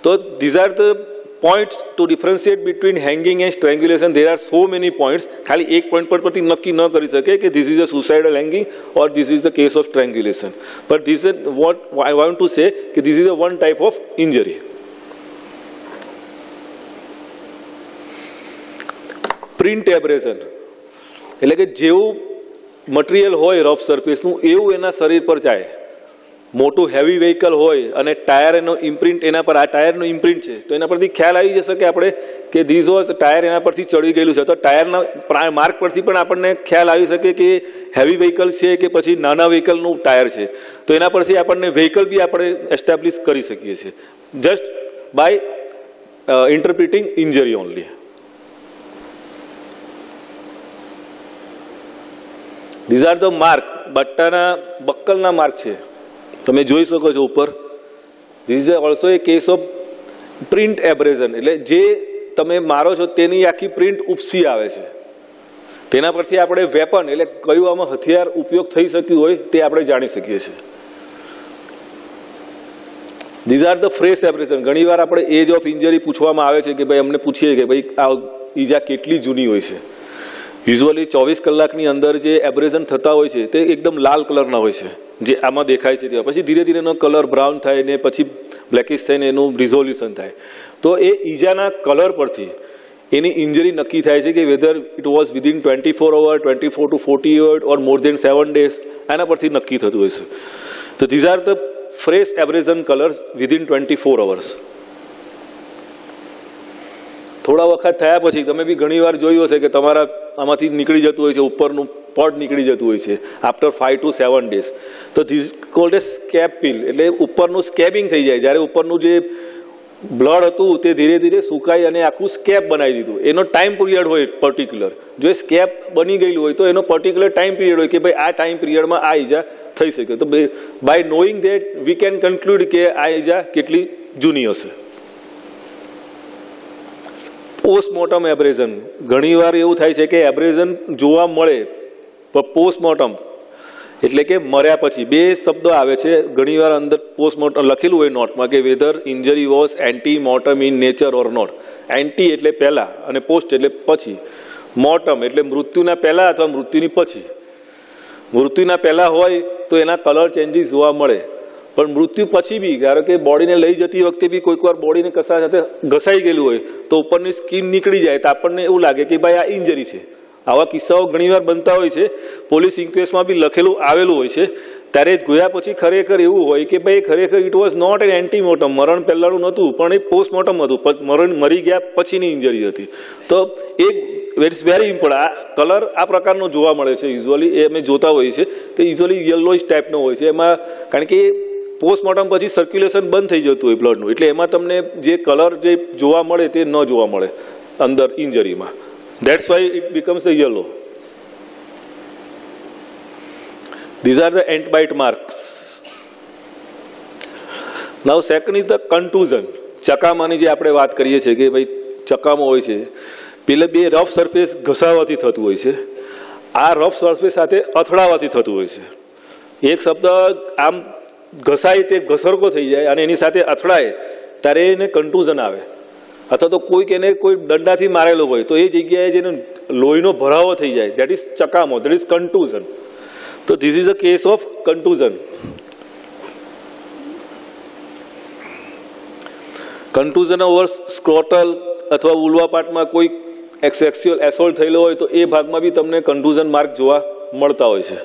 તો these are the points to differentiate between hanging and strangulation. There are so many points. ખાલી એક પોઈન્ટ પરથી નક્કી ન કરી શકે કે this is a suicidal hanging or this is the case of strangulation. But this is what I want to say કે this is a one type of injury. Print abrasion એટલે કે જેવું મટીરિયલ હોય રફ સરફેસનું એવું એના શરીર પર જાય. મોટું હેવી વ્હીકલ હોય અને ટાયરનો ઇમ્પ્રિન્ટ એના પર, આ ટાયરનો ઇમ્પ્રિન્ટ છે તો એના પરથી ખ્યાલ આવી જશે કે આપણે કે ધીસ વોઝ ટાયર એના પરથી ચડી ગયેલું છે. તો ટાયરના માર્ક પરથી પણ આપણને ખ્યાલ આવી શકે કે હેવી વ્હીકલ છે કે પછી નાના વ્હીકલનું ટાયર છે. તો એના પરથી આપણને વ્હીકલ બી આપણે એસ્ટાબ્લિશ કરી શકીએ છીએ just by interpreting injury only. These are the mark. બક્કલના માર્ક છે, તમે જોઈ શકો છો ઉપર. This is also a case of print abrasion. એટલે જે તમે મારો છો તેની આખી પ્રિન્ટ ઉપસી આવે છે. તેના પરથી આપણે વેપન એટલે કયું આમાં હથિયાર ઉપયોગ થઈ શક્યું હોય તે આપણે જાણી શકીએ છીએ. These are the fresh abrasion. ઘણીવાર આપણે એજ ઓફ ઇન્જરી પૂછવામાં આવે છે કે ભાઈ અમને પૂછીએ કે ભાઈ આ ઈજા કેટલી જૂની હોય છે. યુઝ્યુઅલી 24 કલાકની અંદર જે એબ્રેઝન થતા હોય છે તે એકદમ લાલ કલરના હોય છે, જે આમાં દેખાય છે ત્યાં. પછી ધીરે ધીરે એનો કલર બ્રાઉન થાય ને પછી બ્લેકિશ થઈને એનું રિઝોલ્યુશન થાય. તો એ ઈજાના કલર પરથી એની ઇન્જરી નક્કી થાય છે કે whether it was within 24 hour, 24 to 40 hour or more than 7 days, આના પરથી નક્કી થતું હોય છે. તો these are the fresh abrasion colours within 24 hours. થોડા વખત થયા પછી તમે બી ઘણી વાર જોયું હશે કે તમારા આમાંથી નીકળી જતું હોય છે, ઉપરનું પડ નીકળી જતું હોય છે આફ્ટર 5 to 7 days. તો ધીસ કોલ્ડ એ સ્કેબ પીલ, એટલે ઉપરનું સ્કેબિંગ થઈ જાય. જ્યારે ઉપરનું જે બ્લડ હતું તે ધીરે ધીરે સુકાઈ અને આખું સ્કેબ બનાવી દીધું. એનો ટાઈમ પીરિયડ હોય પર્ટિક્યુલર. જો એ સ્કેબ બની ગયેલું હોય તો એનો પર્ટિક્યુલર ટાઈમ પીરિયડ હોય કે ભાઈ આ ટાઈમ પીરિયડમાં આ ઈજા થઈ શકે. તો by knowing that we can conclude કે આ ઈજા કેટલી જૂની હશે. પોસ્ટમોર્ટમ એબ્રેઝન, ઘણીવાર એવું થાય છે કે એબ્રેઝન જોવા મળે પણ પોસ્ટમોર્ટમ એટલે કે મર્યા પછી. બે શબ્દ આવે છે ઘણીવાર અંદર પોસ્ટમોર્ટમ લખેલું હોય નોટમાં કે whether injury was antemortem in nature or not. Ante એટલે પહેલા અને પોસ્ટ એટલે પછી. મોર્ટમ એટલે મૃત્યુના પહેલા અથવા મૃત્યુની પછી. મૃત્યુના પહેલા હોય તો એના કલર ચેન્જીસ જોવા મળે, પણ મૃત્યુ પછી બી ધારો કે બોડીને લઈ જતી વખતે બી કોઈક વાર બોડીને કશા સાથે ઘસાઈ ગયેલું હોય તો ઉપરની સ્કિન નીકળી જાય તો આપણને એવું લાગે કે ભાઈ આ ઇન્જરી છે. આવા કિસ્સાઓ ઘણીવાર બનતા હોય છે. પોલીસ ઇન્ક્વેસ્ટમાં બી લખેલું આવેલું હોય છે. ત્યારે જોયા પછી ખરેખર એવું હોય કે ભાઈ ખરેખર it was not an antemortem, મરણ પહેલાંનું નહોતું પણ એ પોસ્ટમોર્ટમ હતું, મરી ગયા પછીની ઇન્જરી હતી. તો એક ઇટ્સ વેરી ઇમ્પોર્ટન્ટ. આ કલર આ પ્રકારનો જોવા મળે છે યુઝ્યુઅલી, એ અમે જોતા હોઈએ છીએ. તો યુઝ્યુઅલી યલોઇશ ટાઈપનો હોય છે એમાં, કારણ કે પોસ્ટમોર્ટમ પછી સર્ક્યુલેશન બંધ થઈ જતું હોય બ્લડનું, એટલે એમાં તમને જે કલર જે જોવા મળે તે ન જોવા મળે અંદર ઇન્જરીમાં. That's why it becomes a yellow. These are the ant bite marks. Now second is the contusion. ચકામાની જે આપણે વાત કરીએ છીએ કે ભાઈ ચકામો હોય છે, પેલે બે રફ સરફેસ ઘસાવાથી થતું હોય છે, આ રફ સરફેસ સાથે અથડાવાથી થતું હોય છે. એક શબ્દ આમ ઘસાય તે ઘસરકો થઈ જાય અને એની સાથે અથડાય ત્યારે એને કન્ટુઝન આવે. અથવા તો કોઈક એને કોઈ દંડાથી મારેલો હોય તો એ જગ્યાએ જેને લોહીનો ભરાવો થઈ જાય, દેટ ઇઝ ચકામો, દેટ ઇઝ કન્ટુઝન. તો this is a case of contusion. Contusion over scrotal અથવા ઉલવા પાર્ટમાં કોઈ સેક્સ્યુઅલ એસોલ્ટ થયેલો હોય તો એ ભાગમાં બી તમને કન્ટુઝન માર્ક જોવા મળતા હોય છે.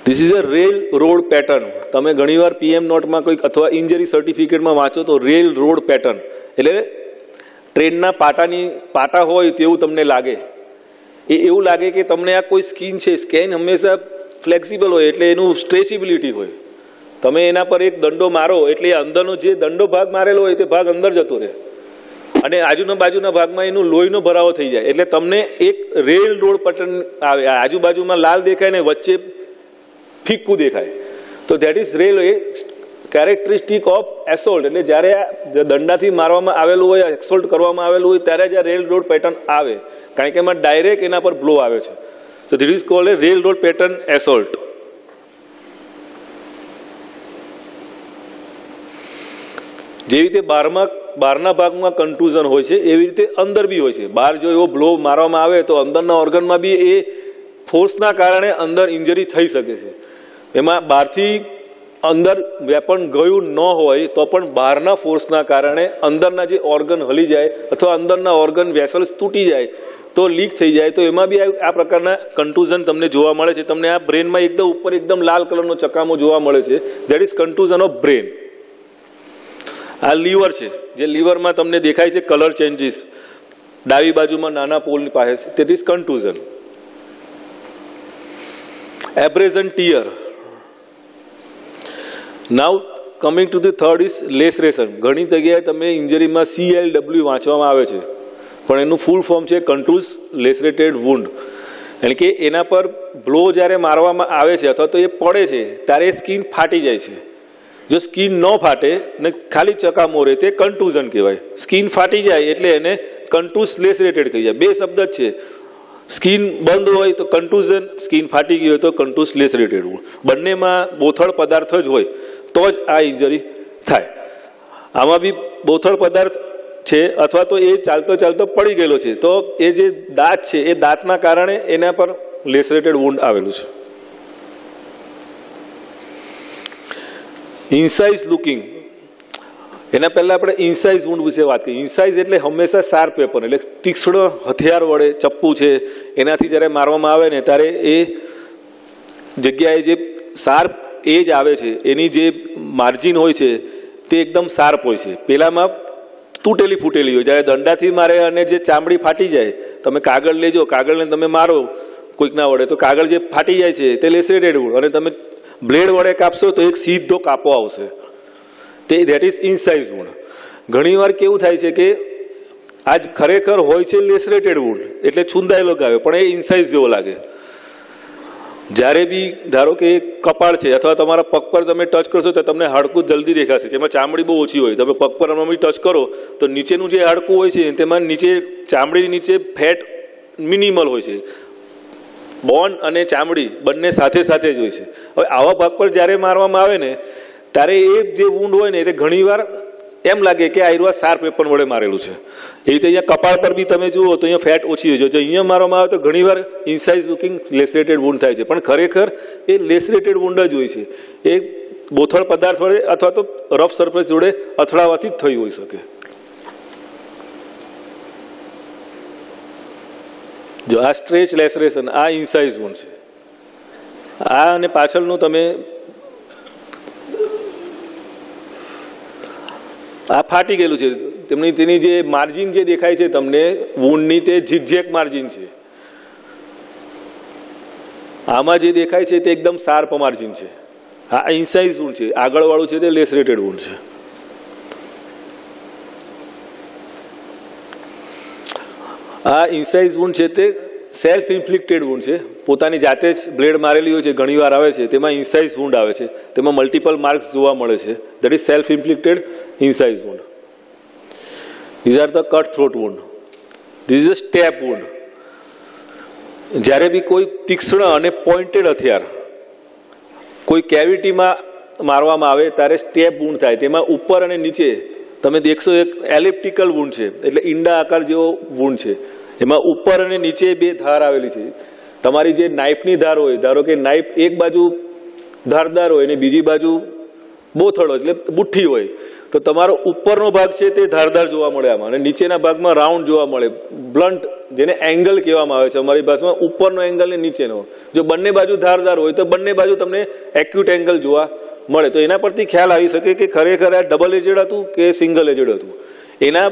This is a rail road pattern. તમે ઘણીવાર PM નોટમાં કોઈક અથવા ઇન્જરી સર્ટિફિકેટમાં વાંચો તો રેલ રોડ પેટર્ન એટલે ટ્રેનના પાટા હોય તેવું તમને લાગે. એ એવું લાગે કે તમને આ કોઈ સ્કિન છે, સ્કેન હંમેશા ફ્લેક્સિબલ હોય એટલે એનું સ્ટ્રેચેબિલિટી હોય. તમે એના પર એક દંડો મારો એટલે અંદરનો જે દંડો ભાગ મારેલો હોય તે ભાગ અંદર જતો રહે અને બાજુના ભાગમાં એનું લોહીનો ભરાવો થઈ જાય એટલે તમને એક રેલ રોડ પેટર્ન આવે. આજુબાજુમાં લાલ દેખાય ને વચ્ચે ફીક્કું દેખાય. તો that is rail A characteristic of assault. એટલે જ્યારે દંડાથી મારવામાં આવેલું હોય, એસોલ્ટ કરવામાં આવેલું હોય ત્યારે જ આ રેલ રોડ પેટર્ન આવે, કારણ કે એમાં ડાયરેક્ટ એના પર બ્લો આવે છે. તો this is called A rail road pattern assault. જેવી રીતે બહારના ભાગમાં કન્ટુઝન હોય છે એવી રીતે અંદર બી હોય છે. બહાર જો એવો બ્લો મારવામાં આવે તો અંદરના ઓર્ગનમાં બી એ ફોર્સના કારણે અંદર ઇન્જરી થઈ શકે છે. એમાં બહારથી અંદર વેપન ગયું ન હોય તો પણ બહારના ફોર્સના કારણે અંદરના જે ઓર્ગન હલી જાય અથવા અંદરના ઓર્ગન વેસલ્સ તૂટી જાય તો લીક થઈ જાય તો એમાં બી આ પ્રકારના કન્ટુઝન તમને જોવા મળે છે. તમને આ બ્રેનમાં એકદમ ઉપર એકદમ લાલ કલરનો ચકામો જોવા મળે છે. That is contusion of brain. આ લીવર છે, જે લીવરમાં તમને દેખાય છે કલર ચેન્જીસ ડાબી બાજુમાં નાના પોલની પાસે, that is contusion. Abrasion tear. Now coming to the third is laceration. ઘણી જગ્યાએ તમે ઇન્જરીમાં CLW વાંચવામાં આવે છે પણ એનું ફૂલ ફોર્મ છે કન્ટુઝ લેસરેટેડ વુન્ડ. એટલે કે એના પર બ્લો જ્યારે મારવામાં આવે છે અથવા તો એ પડે છે ત્યારે સ્કિન ફાટી જાય છે. જો સ્કિન ન ફાટે ને ખાલી ચકામો રહે તે કન્ટુઝન કહેવાય. સ્કિન ફાટી જાય એટલે એને કન્ટુઝ લેસરેટેડ કહી જાય. બે શબ્દ જ છે. સ્કિન બંધ હોય તો કન્ટુઝન, સ્કિન ફાટી ગઈ હોય તો કન્ટુઝ લેસરેટેડ. બંનેમાં બોથડ પદાર્થ જ હોય તો જ આ ઇન્જરી થાય. આમાં બી બોથડ પદાર્થ છે અથવા તો એ ચાલતો ચાલતો પડી ગયેલો છે, તો એ જે દાંત છે એ દાંતના કારણે એના પર લેસરેટેડ વુન્ડ આવેલું છે. ઇન્સાઇઝ લુકિંગ, એના પહેલાં આપણે ઇન્સાઇઝ વુન્ડ વિશે વાત કરીએ. ઇન્સાઇઝ એટલે હંમેશા શાર્પ વેપન, એટલે તીક્ષ્ણ હથિયાર વડે, ચપ્પુ છે એનાથી જ્યારે મારવામાં આવે ને ત્યારે એ જગ્યાએ જે શાર્પ એજ આવે છે એની જે માર્જિન હોય છે તે એકદમ શાર્પ હોય છે. પેલામાં તૂટેલી ફૂટેલી હોય, જ્યારે દંડાથી મારે અને જે ચામડી ફાટી જાય, તમે કાગળ લેજો, કાગળને તમે મારો કોઈકના વડે તો કાગળ જે ફાટી જાય છે તે લેસરેટેડ વુન્ડ, અને તમે બ્લેડ વડે કાપશો તો એક સીધો કાપો આવશે, તે ધેટ ઇઝ ઇનસાઇઝ વુન્ડ. ઘણીવાર કેવું થાય છે કે આજ ખરેખર હોય છે લેસરેટેડ વુન્ડ એટલે છુંદાયેલો ગાયો, પણ એ ઇનસાઇઝ જેવો લાગે. જ્યારે બી ધારો કે કપાળ છે અથવા તમારા પગ પર તમે ટચ કરશો તો તમને હાડકું જલ્દી દેખાશે, જેમાં ચામડી બહુ ઓછી હોય. તમે પગ પર બી ટચ કરો તો નીચેનું જે હાડકું હોય છે તેમાં નીચે ચામડીની નીચે ફેટ મિનિમલ હોય છે. બોન અને ચામડી બંને સાથે સાથે જ હોય છે. હવે આવા ભાગ પર જ્યારે મારવામાં આવે ને ત્યારે એ જે વુન્ડ હોય ને એ ઘણીવાર એમ લાગે કે આ શાર્પ વેપન વડે મારેલું છે. એ રીતે અહીંયા કપાળ પર બી તમે જુઓ તો અહીંયા ફેટ ઓછી હોય છે. જો અહીંયા મારવામાં આવે તો ઘણીવાર ઇનસાઇઝ લુકિંગ લેસરેટેડ વુન્ડ થાય છે, પણ ખરેખર એ લેસરેટેડ વુન્ડ જ હોય છે. એ બોથડ પદાર્થ વડે અથવા તો રફ સરફેસ જોડે અથડાવાથી જ થઈ હોઈ શકે. જો આ સ્ટ્રેચ લેસરેશન, આ ઇનસાઇઝ વુન્ડ છે. આ અને પાછળનું તમે આ ફાટી ગયેલું છે, તેની જે માર્જિન જે દેખાય છે તમને વુન્ડની તે ઝિગઝેગ માર્જિન છે. આમાં જે દેખાય છે તે એકદમ શાર્પ માર્જિન છે. આ ઇનસાઇઝ વુન્ડ છે. આગળવાળું છે તે લેસરેટેડ વુન્ડ છે. આ ઇનસાઇઝ વુન્ડ છે તે સેલ્ફ ઇન્ફ્લિક્ટેડ વુન્ડ છે. પોતાની જાતે જ બ્લેડ મારેલી હોય છે, ઘણીવાર આવે છે, તેમાં ઇનસાઇઝ વુન્ડ આવે છે. તેમાં મલ્ટિપલ માર્ક્સ જોવા મળે છે. That is self inflicted incise wound. These are the cut throat wound. These is a stab wound. જ્યારે બી કોઈ તીક્ષ્ણ અને પોઇન્ટેડ હથિયાર કોઈ કેવિટીમાં મારવામાં આવે ત્યારે સ્ટેપ વુન્ડ થાય. તેમાં ઉપર અને નીચે તમે દેખશો એક એલિપ્ટિકલ વુન્ડ છે, એટલે ઈંડા આકાર જેવો વુન્ડ છે. એમાં ઉપર અને નીચે બે ધાર આવેલી છે. તમારી જે નાઇફની ધાર હોય, ધારો કે નાઇફ એક બાજુ ધારદાર હોય અને બીજી બાજુ બોથડ હોય, એટલે બુઠ્ઠી હોય, તો તમારો ઉપરનો ભાગ છે તે ધારદાર જોવા મળે આમાં, અને નીચેના ભાગમાં રાઉન્ડ જોવા મળે, બ્લન્ટ, જેને એંગલ કહેવામાં આવે છે અમારી ભાષામાં, ઉપરનો એંગલ ને નીચેનો. જો બંને બાજુ ધારદાર હોય તો બંને બાજુ તમને એક્યુટ એંગલ જોવા મળે. તો એના પરથી ખ્યાલ આવી શકે કે ખરેખર આ ડબલ એજેડ હતું કે સિંગલ એજેડ હતું. એના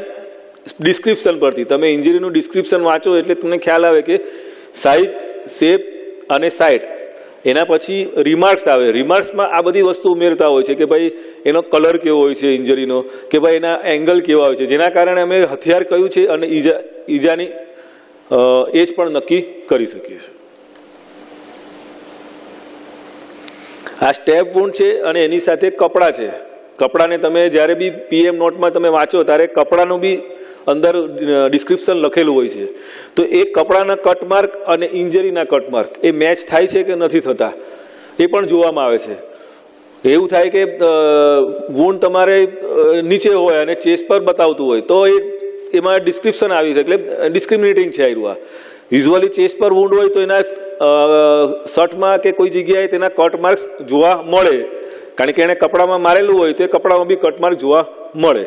ડિસ્ક્રિપ્શન પરથી તમે ઇન્જરીનું ડિસ્ક્રિપ્શન વાંચો એટલે તમને ખ્યાલ આવે કે સાઇઝ, શેપ અને સાઇટ. એના પછી રિમાર્ક્સ આવે. રિમાર્ક્સમાં આ બધી વસ્તુ ઉમેરતા હોય છે કે ભાઈ એનો કલર કેવો હોય છે ઇન્જરીનો, કે ભાઈ એના એંગલ કેવા હોય છે, જેના કારણે અમે હથિયાર કયું છે અને ઈજાની એજ પણ નક્કી કરી શકીએ છીએ. આ સ્ટેપ વુન્ડ છે અને એની સાથે કપડા છે. કપડાને તમે જ્યારે બી PM નોટમાં તમે વાંચો ત્યારે કપડાનું બી અંદર ડિસ્ક્રિપ્શન લખેલું હોય છે. તો એ કપડાના કટમાર્ક અને ઇન્જરીના કટમાર્ક એ મેચ થાય છે કે નથી થતા એ પણ જોવામાં આવે છે. એવું થાય કે વુન્ડ તમારે નીચે હોય અને ચેસ્ટ પર બતાવતું હોય તો એમાં ડિસ્ક્રિપ્શન આવી છે, એટલે ડિસ્ક્રિમિનેટિંગ છે આ. યુઝ્યુઅલી ચેસ્ટ પર વુન્ડ હોય તો એના શર્ટમાં કે કોઈ જગ્યાએ તેના કટમાર્ક્સ જોવા મળે, કારણ કે એને કપડામાં મારેલું હોય તો એ કપડામાં બી કટમાર્ક જોવા મળે.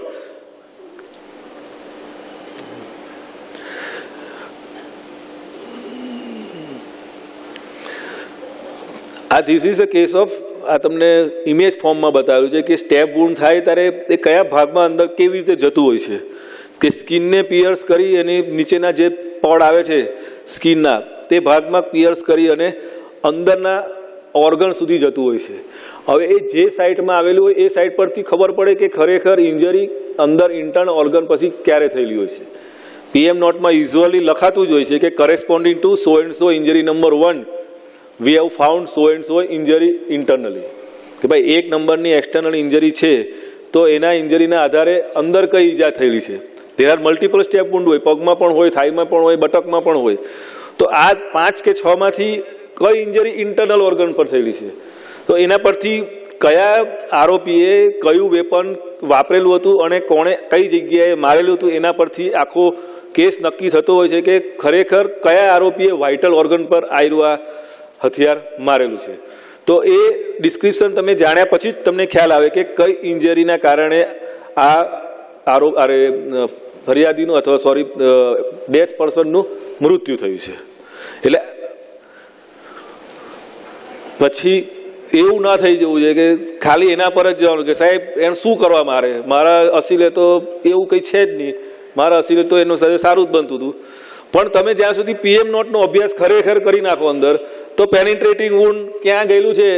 આ this is a case of, આ તમને ઇમેજ ફોર્મમાં બતાવ્યું છે કે સ્ટેપ વુન્ડ થાય ત્યારે એ કયા ભાગમાં અંદર કેવી રીતે જતું હોય છે, કે સ્કિનને પિયર્સ કરી એની નીચેના જે પડ આવે છે સ્કિનના તે ભાગમાં પિયર્સ કરી અને અંદરના ઓર્ગન સુધી જતું હોય છે. હવે એ જે સાઇટમાં આવેલું હોય એ સાઇટ પરથી ખબર પડે કે ખરેખર ઇન્જરી અંદર ઇન્ટર્નલ ઓર્ગન પછી ક્યારે થયેલી હોય છે. PM નોટમાં યુઝ્યુઅલી લખાતું જ હોય છે કે corresponding to so and so injury number 1 we have found so and so injury internally, કે ભાઈ એક નંબરની એક્સટર્નલ ઇન્જરી છે તો એના ઇન્જરીના આધારે અંદર કઈ ઈજા થયેલી છે. There are multiple step wound હોય, પગમાં પણ હોય, થાઈમાં પણ હોય, બટકમાં પણ હોય. તો આ 5 કે 6 માંથી કઈ ઇન્જરી ઇન્ટરનલ ઓર્ગન પર થયેલી છે તો એના પરથી કયા આરોપીએ કયું વેપન વાપરેલું હતું અને કોણે કઈ જગ્યાએ મારેલું હતું એના પરથી આખો કેસ નક્કી થતો હોય છે કે ખરેખર કયા આરોપીએ વાઇટલ ઓર્ગન પર આ હથિયાર મારેલું છે. તો એ ડિસ્ક્રિપ્શન તમે જાણ્યા પછી જ તમને ખ્યાલ આવે કે કઈ ઇન્જરીના કારણે આ ફરિયાદીનું અથવા સોરી ડેથ પર્સનનું મૃત્યુ થયું છે. એટલે પછી એવું ના થઈ જવું છે કે ખાલી એના પર જ જવાનું કે સાહેબ એને શું કરવા મારા અસીલે તો એવું કંઈ છે જ નહીં, મારા અસીલે તો એનું સાથે સારું જ બનતું હતું. પણ તમે જ્યાં સુધી PM નોટનો અભ્યાસ ખરેખર કરી નાખો અંદર, તો પેનિટ્રેટિંગ વુન્ડ ક્યાં ગયેલું છે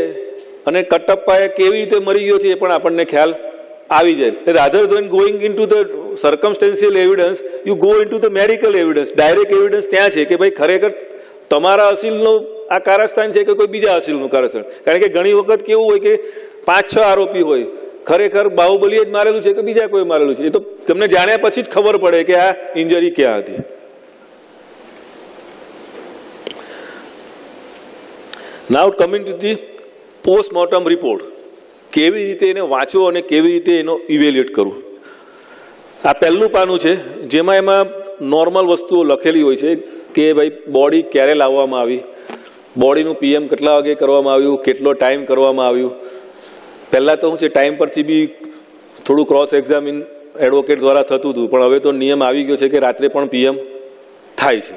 અને કટપ્પાએ કેવી રીતે મરી ગયો છે એ પણ આપણને ખ્યાલ આવી જાય. Rather then going into the circumstantial evidence, you go into the medical evidence. Direct evidence ત્યાં છે કે ભાઈ ખરેખર તમારા અસીલનો આ કારસ્તાન છે કે કોઈ બીજા અસીલનું કારસ્તાન. કારણ કે ઘણી વખત કેવું હોય કે 5-6 આરોપી હોય, ખરેખર બાહુબલીએ જ મારેલું છે કે બીજા કોઈ મારેલું છે, એ તો તમને જાણ્યા પછી જ ખબર પડે કે આ ઇન્જરી ક્યાં હતી. Now coming to the postmortem report. કેવી રીતે એને વાંચો અને કેવી રીતે એનો ઇવેલ્યુએટ કરવું. આ પહેલું પાનું છે જેમાં એમાં નોર્મલ વસ્તુઓ લખેલી હોય છે કે ભાઈ બોડી ક્યારે લાવવામાં આવી, બોડીનું PM કેટલા વાગે કરવામાં આવ્યું, કેટલો ટાઈમ કરવામાં આવ્યું. પહેલાં તો શું છે ટાઈમ પરથી બી થોડું ક્રોસ એક્ઝામિન એડવોકેટ દ્વારા થતું હતું, પણ હવે તો નિયમ આવી ગયો છે કે રાત્રે પણ PM થાય છે.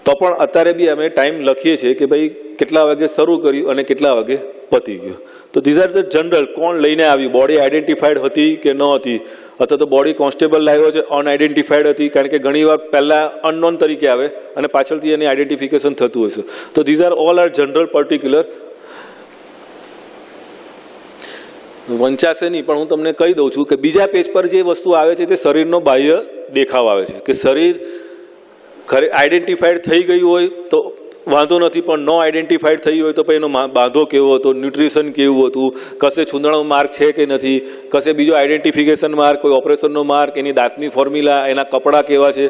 તો પણ અત્યારે બી અમે ટાઈમ લખીએ છીએ કે ભાઈ કેટલા વાગે શરૂ કર્યું અને કેટલા વાગે પતી ગયું. તો ધીઝ આર ધ જનરલ, કોણ લઈને આવ્યું, બોડી આઈડેન્ટિફાઈડ હતી કે ન હતી, અથવા તો બોડી કોન્સ્ટેબલ લાવ્યો છે અનઆઈડેન્ટિફાઈડ હતી. કારણ કે ઘણીવાર પહેલાં અનનોન તરીકે આવે અને પાછળથી એની આઈડેન્ટિફિકેશન થતું હશે. તો these are all are general particular. વંચાશે નહીં, પણ હું તમને કહી દઉં છું કે બીજા પેજ પર જે વસ્તુ આવે છે તે શરીરનો બાહ્ય દેખાવ આવે છે કે શરીર આઈડેન્ટિફાઈડ થઈ ગયું હોય તો વાંધો નથી, પણ નો આઈડેન્ટિફાઈડ થઈ હોય તો પછી એનો બાંધો કેવો હતો, ન્યુટ્રિશન કેવું હતું, કશે છૂંદણનો માર્ક છે કે નથી, કશે બીજો આઈડેન્ટિફિકેશન માર્ક, કોઈ ઓપરેશનનો માર્ક, એની દાંતની ફોર્મ્યુલા, એના કપડાં કેવા છે,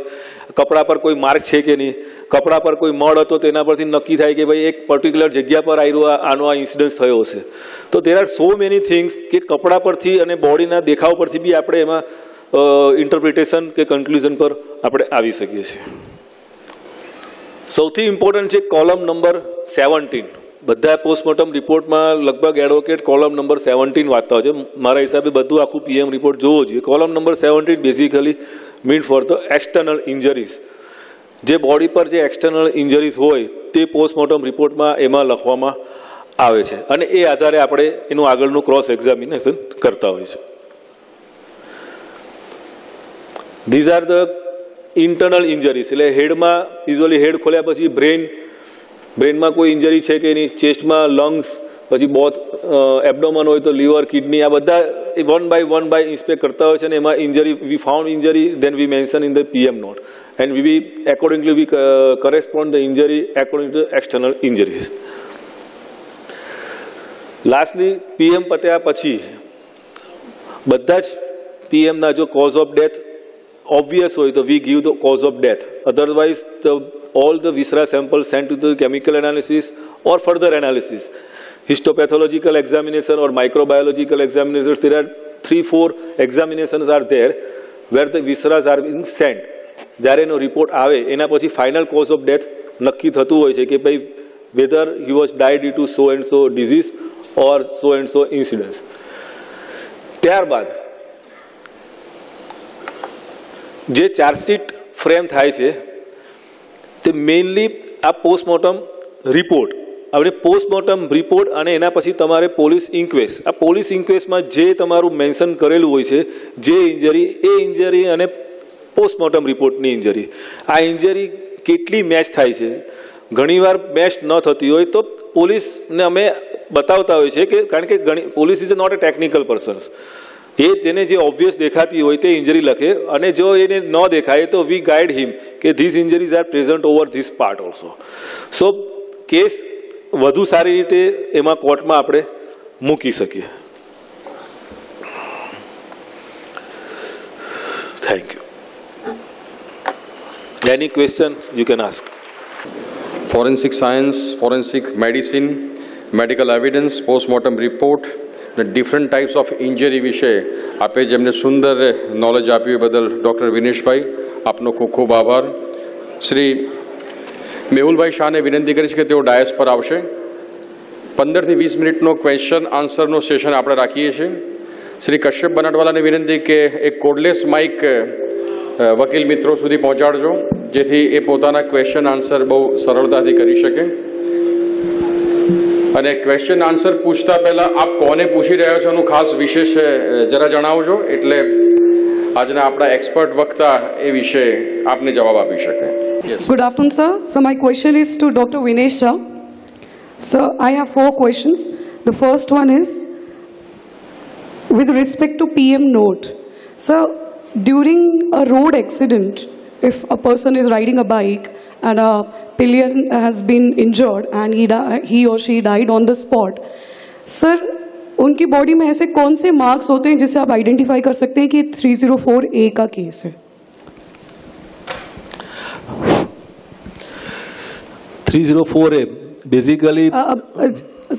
કપડા પર કોઈ માર્ક છે કે નહીં, કપડા પર કોઈ મળ હતો તો એના પરથી નક્કી થાય કે ભાઈ એક પર્ટિક્યુલર જગ્યા પર આનો આ ઇન્સિડન્સ થયો હશે. તો દેર આર સો મેની થિંગ્સ કે કપડા પરથી અને બોડીના દેખાવ પરથી બી આપણે એમાં ઇન્ટરપ્રિટેશન કે કન્ક્લુઝન પર આપણે આવી શકીએ છીએ. સૌથી ઇમ્પોર્ટન્ટ છે કોલમ નંબર 17. બધા પોસ્ટમોર્ટમ રિપોર્ટમાં લગભગ એડવોકેટ કોલમ નંબર 17 વાંચતા હોય છે. મારા હિસાબે બધું આખું PM રિપોર્ટ જોવો જોઈએ. Column number 17 basically mean for the external injuries. જે બોડી પર જે એક્સટર્નલ ઇન્જરીઝ હોય તે પોસ્ટમોર્ટમ રિપોર્ટમાં એમાં લખવામાં આવે છે અને એ આધારે આપણે એનું આગળનું ક્રોસ એક્ઝામિનેશન કરતા હોય છે. These are the internal injuries. એટલે હેડમાં યુઝ્યુઅલી હેડ ખોલ્યા પછી બ્રેનમાં કોઈ ઇન્જરી છે કે નહીં, ચેસ્ટમાં લંગ્સ, પછી બોથ એબડોમન હોય તો લીવર, કિડની, આ બધા વન બાય ઇન્સ્પેક્ટ કરતા હોય છે અને એમાં injury we found injury, then we mention in the PM note and we accordingly we correspond the injury according to external injuries. Lastly PM પત્યા પછી બધા જ PMના જો કોઝ ઓફ ડેથ obvious હોય તો we give the cause of death, otherwise all the viscera samples sent to the chemical analysis or further analysis, histopathological examination or microbiological examination. There are 3-4 examinations are there where the visceras are being sent. જ્યારે એનો report આવે એના પછી final cause of death નક્કી થતું હોય છે કે ભાઈ whether he was died due to so and so disease or so and so incidents. ત્યારબાદ જે ચાર્જશીટ ફ્રેમ થાય છે તે મેઇનલી આ પોસ્ટમોર્ટમ રિપોર્ટ, આપણે પોસ્ટમોર્ટમ રિપોર્ટ અને એના પછી તમારે પોલીસ ઇન્ક્વેસ્ટ, આ પોલીસ ઇન્ક્વેસ્ટમાં જે તમારું મેન્શન કરેલું હોય છે જે ઇન્જરી, એ ઇન્જરી અને પોસ્ટમોર્ટમ રિપોર્ટની ઇન્જરી, આ ઇન્જરી કેટલી મેચ થાય છે. ઘણીવાર મેચ ન થતી હોય તો પોલીસને અમે બતાવતા હોય છે કે કારણ કે police is not a technical persons, એ તેને જે ઓબ્વિયસ દેખાતી હોય તે ઇન્જરી લખે અને જો એને ન દેખાય તો વી ગાઈડ હિમ કે this injuries are present over this part also. So case વધુ સારી રીતે એમાં કોર્ટમાં આપણે મૂકી શકીએ. Thank you. Any question you can ask. Forensic science, forensic medicine, medical evidence, postmortem report અને ડિફરન્ટ ટાઈપ્સ ઓફ ઇન્જરી વિશે આપે જેમને સુંદર નોલેજ આપ્યું એ બદલ ડૉક્ટર વિનેશભાઈ આપનો ખૂબ ખૂબ આભાર. શ્રી મેહુલભાઈ શાહને વિનંતી કરીશ કે તેઓ ડાયસ પર આવશે. 15 થી 20 મિનિટનો ક્વેશ્ચન આન્સરનો સેશન આપણે રાખીએ છીએ. શ્રી કશ્યપ બનાટવાલાને વિનંતી કે એક કોર્ડલેસ માઇક વકીલ મિત્રો સુધી પહોંચાડજો જેથી એ પોતાના ક્વેશ્ચન આન્સર બહુ સરળતાથી કરી શકે. અને ક્વેશ્ચન આન્સર પૂછતા પહેલા આપ કોને પૂછી રહ્યા છો એનું ખાસ વિશેષ જરા જણાવજો એટલે આજના આપણા એક્સપર્ટ વક્તા એ વિશે આપને જવાબ આપી શકે. Good afternoon, sir. So my question is to Dr. Vineshshah. Sir, I have 4 questions. The first one is with respect to PM note. Sir, during a road accident, if a person is riding a bike and a pillion has been injured and he or she died on the spot, sir, उनकी body में ऐसे कौन से marks होते हैं जिससे आप identify कर सकते हैं कि 304A का केस है? 304A basically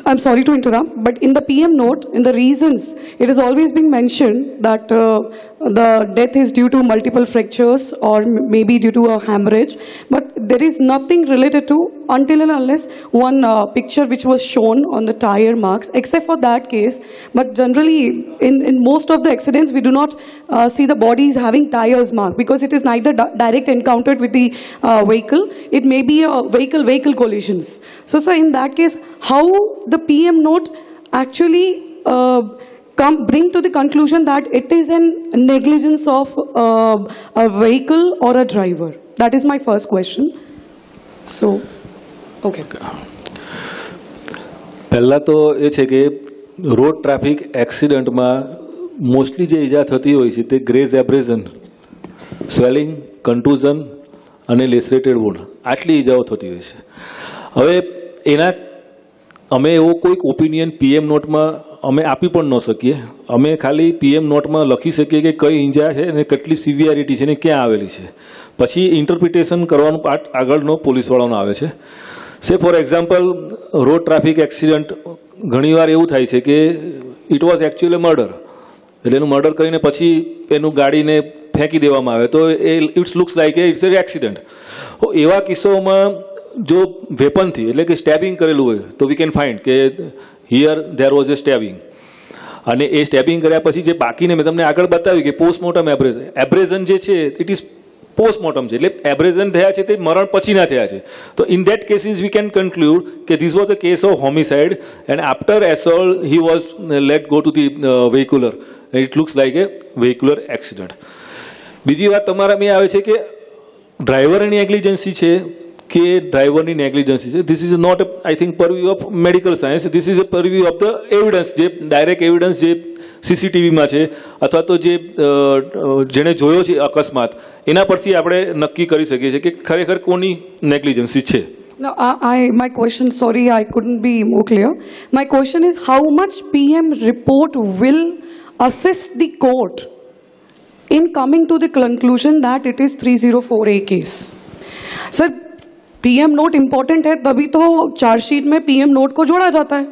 I'm sorry to interrupt, but in the PM note, in the reasons, it has always been mentioned that the death is due to multiple fractures or maybe due to a hemorrhage, but there is nothing related to until and unless one picture which was shown on the tire marks, except for that case. But generally, in most of the accidents, we do not see the bodies having tires marked because it is neither direct encountered with the vehicle. It may be a vehicle collisions. So, sir, in that case, how the PM note actually bring to the conclusion that it is a negligence of a vehicle or a driver? That is my first question. So, okay. પહેલાં તો એ છે કે road traffic એક્સિડન્ટમાં mostly જે ઈજા થતી હોય છે તે ગ્રેઝ એબ્રેઝન, સ્વેલિંગ, કન્ટુઝન અને લેસરેટેડ વોન્ડ આટલી ઈજાઓ થતી હોય છે. હવે એના અમે એવો કોઈક ઓપિનિયન પીએમ નોટમાં અમે આપી પણ ન શકીએ. અમે ખાલી પીએમ નોટમાં લખી શકીએ કે કઈ ઈજા છે અને કેટલી સિવિયરિટી છે ને ક્યાં આવેલી છે. પછી ઇન્ટરપ્રિટેશન કરવાનું પાર્ટ આગળનો પોલીસવાળાનો આવે છે. સે for example road traffic accident ઘણીવાર એવું થાય છે કે ઇટ વોઝ એકચ્યુઅલી મર્ડર, એટલે એનું મર્ડર કરીને પછી એનું ગાડીને ફેંકી દેવામાં આવે તો એ it's looks like it's a accident. એવા કિસ્સાઓમાં જો વેપનથી એટલે કે સ્ટેબિંગ કરેલું હોય તો વી કેન ફાઇન્ડ કે here there was A stabbing. અને એ સ્ટેબિંગ કર્યા પછી જે બાકીને મેં તમને આગળ બતાવ્યું કે પોસ્ટમોર્ટમ એબ્રેઝન જે છે ઇટ ઇઝ પોસ્ટમોર્ટમ છે, એટલે એબ્રેઝન થયા છે તે મરણ પછીના થયા છે. તો in that cases we can conclude કે this was a case of homicide and after assault he was let go to the vehicular. It looks like a vehicular accident. બીજી વાત તમારા મેં આવે છે કે ડ્રાઈવરની નેગ્લિજન્સી છે કે ડ્રાઈવરની નેગ્લિજન્સી છે. This is not I think purview of medical science, this is a purview of the evidence, જે ડાયરેક્ટ એવિડન્સ જે સીસીટીવીમાં છે અથવા તો જે જેણે જોયો છે અકસ્માત એના પરથી આપણે નક્કી કરી શકીએ છીએ કે ખરેખર કોની નેગ્લિજન્સી છે. No, my question, sorry, I couldn't be more clear. My question is how much PM report will assist the court in coming to the conclusion that it is 304A case? Sir, PM note important है तभी तो chargesheet में PM note को जोड़ा जाता है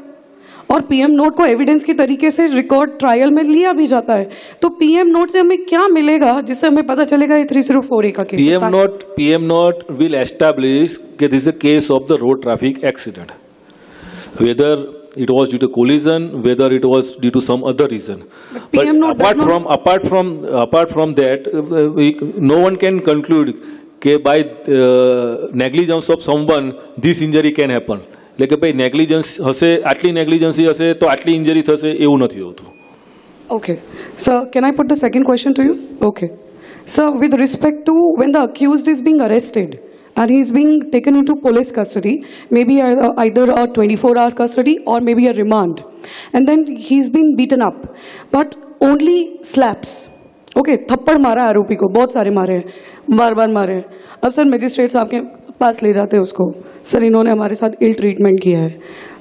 और PM note को एविडेंस के तरीके से रिकॉर्ड ट्रायल में लिया भी जाता है. तो PM नोट से हमें क्या मिलेगा जिससे हमें पता चलेगा ये 304A का case? PM note will establish that this is a case of the road traffic accident, whether it was due to collision, whether it was due to some other reason. But apart from that, no one can conclude કે by negligence of someone this injury can happen. એટલે કે ભાઈ negligence હશે, આટલી negligence હશે તો આટલી injury થશે એવું નથી હોતું. Okay. So, can I put the second question to you? Okay. So, with respect to when the accused is being arrested and he is being taken into police custody, maybe either a 24-hour custody or maybe a remand, and then he's been beaten up, but only slaps. Okay, थप्पड़ मारा आरोपी को, बहुत सारे मारे हैं, बार बार मारे हैं. अब सर मजिस्ट्रेट साहब के पास ले जाते हैं उसको, सर इन्होंने हमारे साथ इल ट्रीटमेंट किया है.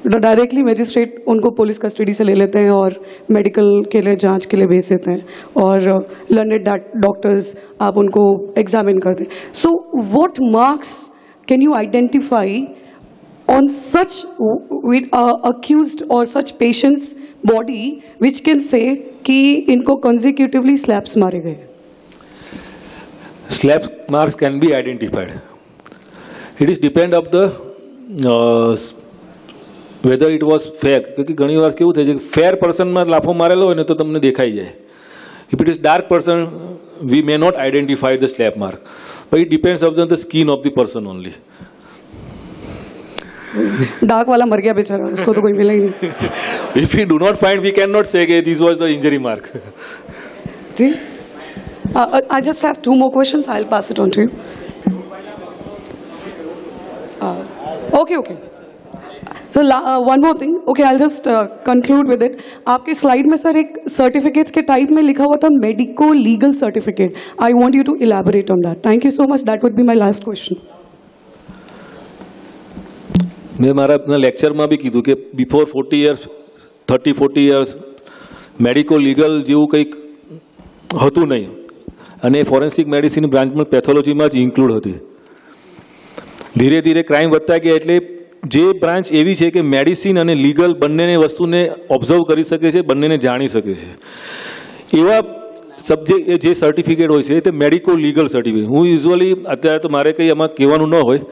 डायरेक्टली मजिस्ट्रेट उनको पुलिस कस्टडी से ले लेते हैं और मेडिकल के लिए जांच के लिए भेज देते हैं और लर्नेड डॉक्टर्स आप उनको एग्जामिन करते हैं. So what marks can you identify on such accused or such patient's body which can say कि इनको consecutively slaps मारे गए? Slap marks can be identified. It is depend of the whether it was fair. क्योंकि घणी बार केवुं थाय छे fair person में लाफो मारेलो होय ने तो तमने देखाई जाय. If it is dark person, we may not identify the slap mark, but it depends on the skin of the person only. Dark वाला मर गया बेचारा, उसको तो कोई मिला ही नहीं. If we do not find, we cannot say that this was the injury mark. जी, I just have 2 more questions. I'll pass it on to you. Okay. So one more thing. Okay, I'll just conclude with it. आपके slide में sir एक certificates के type में लिखा हुआ था medico legal certificate. I want you to elaborate on that. Thank you so much. That would be my last question. મેં મારા આપના લેક્ચરમાં બી કીધું કે before 40 years 30-40 years medico legal જેવું કંઈક હતું નહીં અને ફોરેન્સિક મેડિસિન બ્રાન્ચમાં પેથોલોજીમાં જ ઇન્ક્લુડ હતી. ધીરે ધીરે ક્રાઇમ વધતા ગયા એટલે જે બ્રાન્ચ એવી છે કે મેડિસિન અને લીગલ બંનેને વસ્તુને ઓબ્ઝર્વ કરી શકે છે, બંનેને જાણી શકે છે. એવા સબ્જેક્ટ જે સર્ટિફિકેટ હોય છે તે મેડિકો લીગલ સર્ટિફિકેટ. હું યુઝ્યુઅલી અત્યારે તો મારે કંઈ એમાં કહેવાનું ન હોય,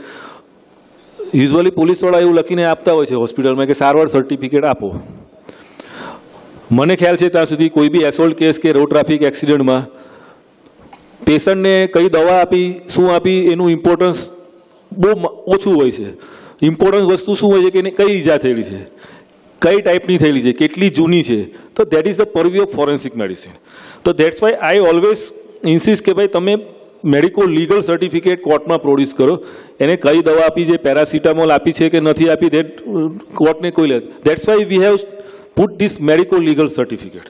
યુઝ્યુઅલી પોલીસવાળા એવું લખીને આપતા હોય છે હોસ્પિટલમાં કે સારવાર સર્ટિફિકેટ આપો. મને ખ્યાલ છે ત્યાં સુધી કોઈ બી એસોલ્ટ કેસ કે રોડ ટ્રાફિક એક્સિડન્ટમાં પેશન્ટને કઈ દવા આપી, શું આપી, એનું ઇમ્પોર્ટન્સ બહુ ઓછું હોય છે. ઇમ્પોર્ટન્ટ વસ્તુ શું હોય છે કે એને કઈ ઈજા થયેલી છે, કઈ ટાઈપની થયેલી છે, કેટલી જૂની છે. તો that is the purview of forensic medicine. તો that's why I always insist કે ભાઈ તમે મેડિકો લીગલ સર્ટિફિકેટ કોર્ટમાં પ્રોડ્યુસ કરો. એને કઈ દવા આપી છે, પેરાસિટામોલ આપી છે કે નથી આપી, દેટ કોર્ટને કોઈ લે. That's why we have put this medico legal certificate.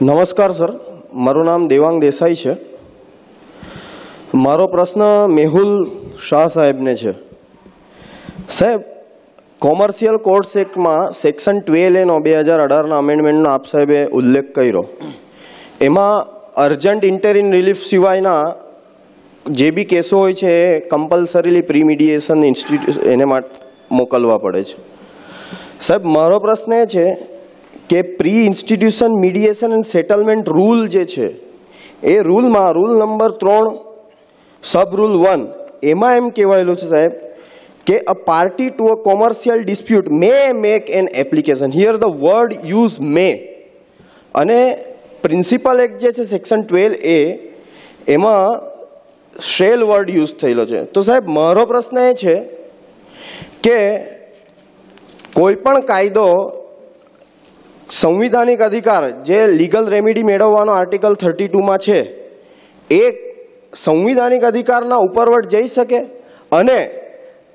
નમસ્કાર સર, મારું નામ દેવાંગ દેસાઈ છે. મારો પ્રશ્ન મેહુલ શાહ સાહેબને છે. સાહેબ, કોમર્શિયલ કોર્ટ્સ એક્ટમાં સેક્શન 12A 2018ના અમેન્ડમેન્ટનો આપ સાહેબે ઉલ્લેખ કર્યો. એમાં અર્જન્ટ ઇન્ટરિમ રિલીફ સિવાયના જે બી કેસો હોય છે એ કમ્પલસરીલી પ્રી મીડિયેશન ઇન્સ્ટિટ્યૂટ એને માટે મોકલવા પડે છે. સાહેબ, મારો પ્રશ્ન એ છે કે pre institution mediation and settlement rule જે છે એ રૂલમાં રૂલ નંબર 3 સબ રૂલ 1 એમાં એમ કહેવાયેલું છે સાહેબ કે a party to a commercial dispute may make an application. Here the word use may. અને પ્રિન્સિપલ એક્ટ જે છે સેક્શન 12A એમાં શેલ વર્ડ યુઝ થયેલો છે. તો સાહેબ મારો પ્રશ્ન એ છે કે કોઈ પણ કાયદો સંવિધાનિક અધિકાર જે લીગલ રેમેડી મેળવવાનો આર્ટિકલ 32માં છે એ સંવિધાનિક અધિકારના ઉપરવટ જઈ શકે? અને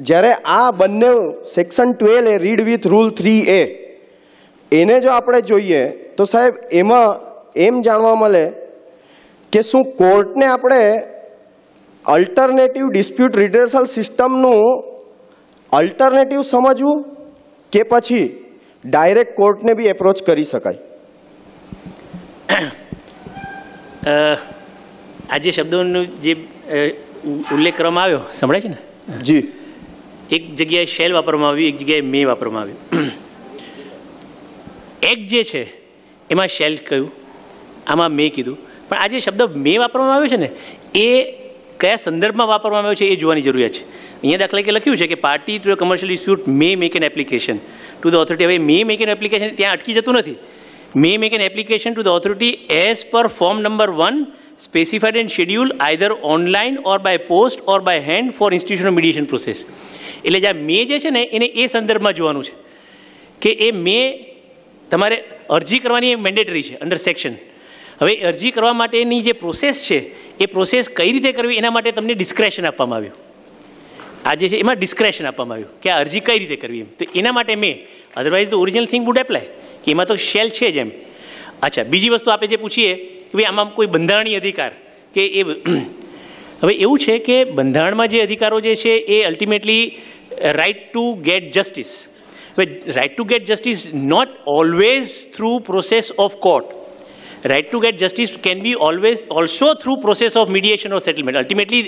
જ્યારે આ બંને section 12A read with rule 3A એને જો આપણે જોઈએ તો સાહેબ એમાં એમ જાણવા મળે કે શું કોર્ટને આપણે અલ્ટરનેટિવ ડિસ્પ્યુટ રિડ્રેસલ સિસ્ટમનું અલ્ટરનેટિવ સમજવું કે પછી ડાયરેક્ટ કોર્ટને બી એપ્રોચ કરી શકાય? આ જે શબ્દોનો જે ઉલ્લેખ કરવામાં આવ્યો સંભળાય છે ને? જી. એક જગ્યાએ શેલ વાપરવામાં આવ્યું, એક જગ્યાએ મે વાપરવામાં આવ્યું. એક્ટ જે છે એમાં શેલ કહ્યું, આમાં મે કીધું. પણ આ જે શબ્દ મે વાપરવામાં આવ્યો છે ને એ કયા સંદર્ભમાં વાપરવામાં આવ્યો છે એ જોવાની જરૂરિયાત છે. અહીંયા દાખલા તરીકે લખ્યું છે કે party to commercial dispute may make an application to the authority. હવે મે મેક એન એપ્લિકેશન ત્યાં અટકી જતું નથી. May make an application to the authority as per form number 1 specified and scheduled either online or by post or by hand for institutional mediation process. એટલે જે મે જે છે ને એને એ સંદર્ભમાં જોવાનું છે કે એ મે તમારે અરજી કરવાની મેન્ડેટરી છે અંડર સેક્શન. હવે અરજી કરવા માટેની જે પ્રોસેસ છે એ પ્રોસેસ કઈ રીતે કરવી એના માટે તમને ડિસ્ક્રેશન આપવામાં આવ્યું. આ જે છે એમાં ડિસ્ક્રેશન આપવામાં આવ્યું કે આ અરજી કઈ રીતે કરવી એમ. તો એના માટે may, otherwise the original thing would apply કે એમાં તો શેલ છે જ એમ. અચ્છા, બીજી વસ્તુ આપણે જે પૂછીએ કે ભાઈ આમાં કોઈ બંધારણીય અધિકાર કે એ હવે એવું છે કે બંધારણમાં જે અધિકારો જે છે એ ultimately right to get justice. હવે right to get justice not always through process of court. right to get justice can be always also through process of mediation or settlement. Ultimately,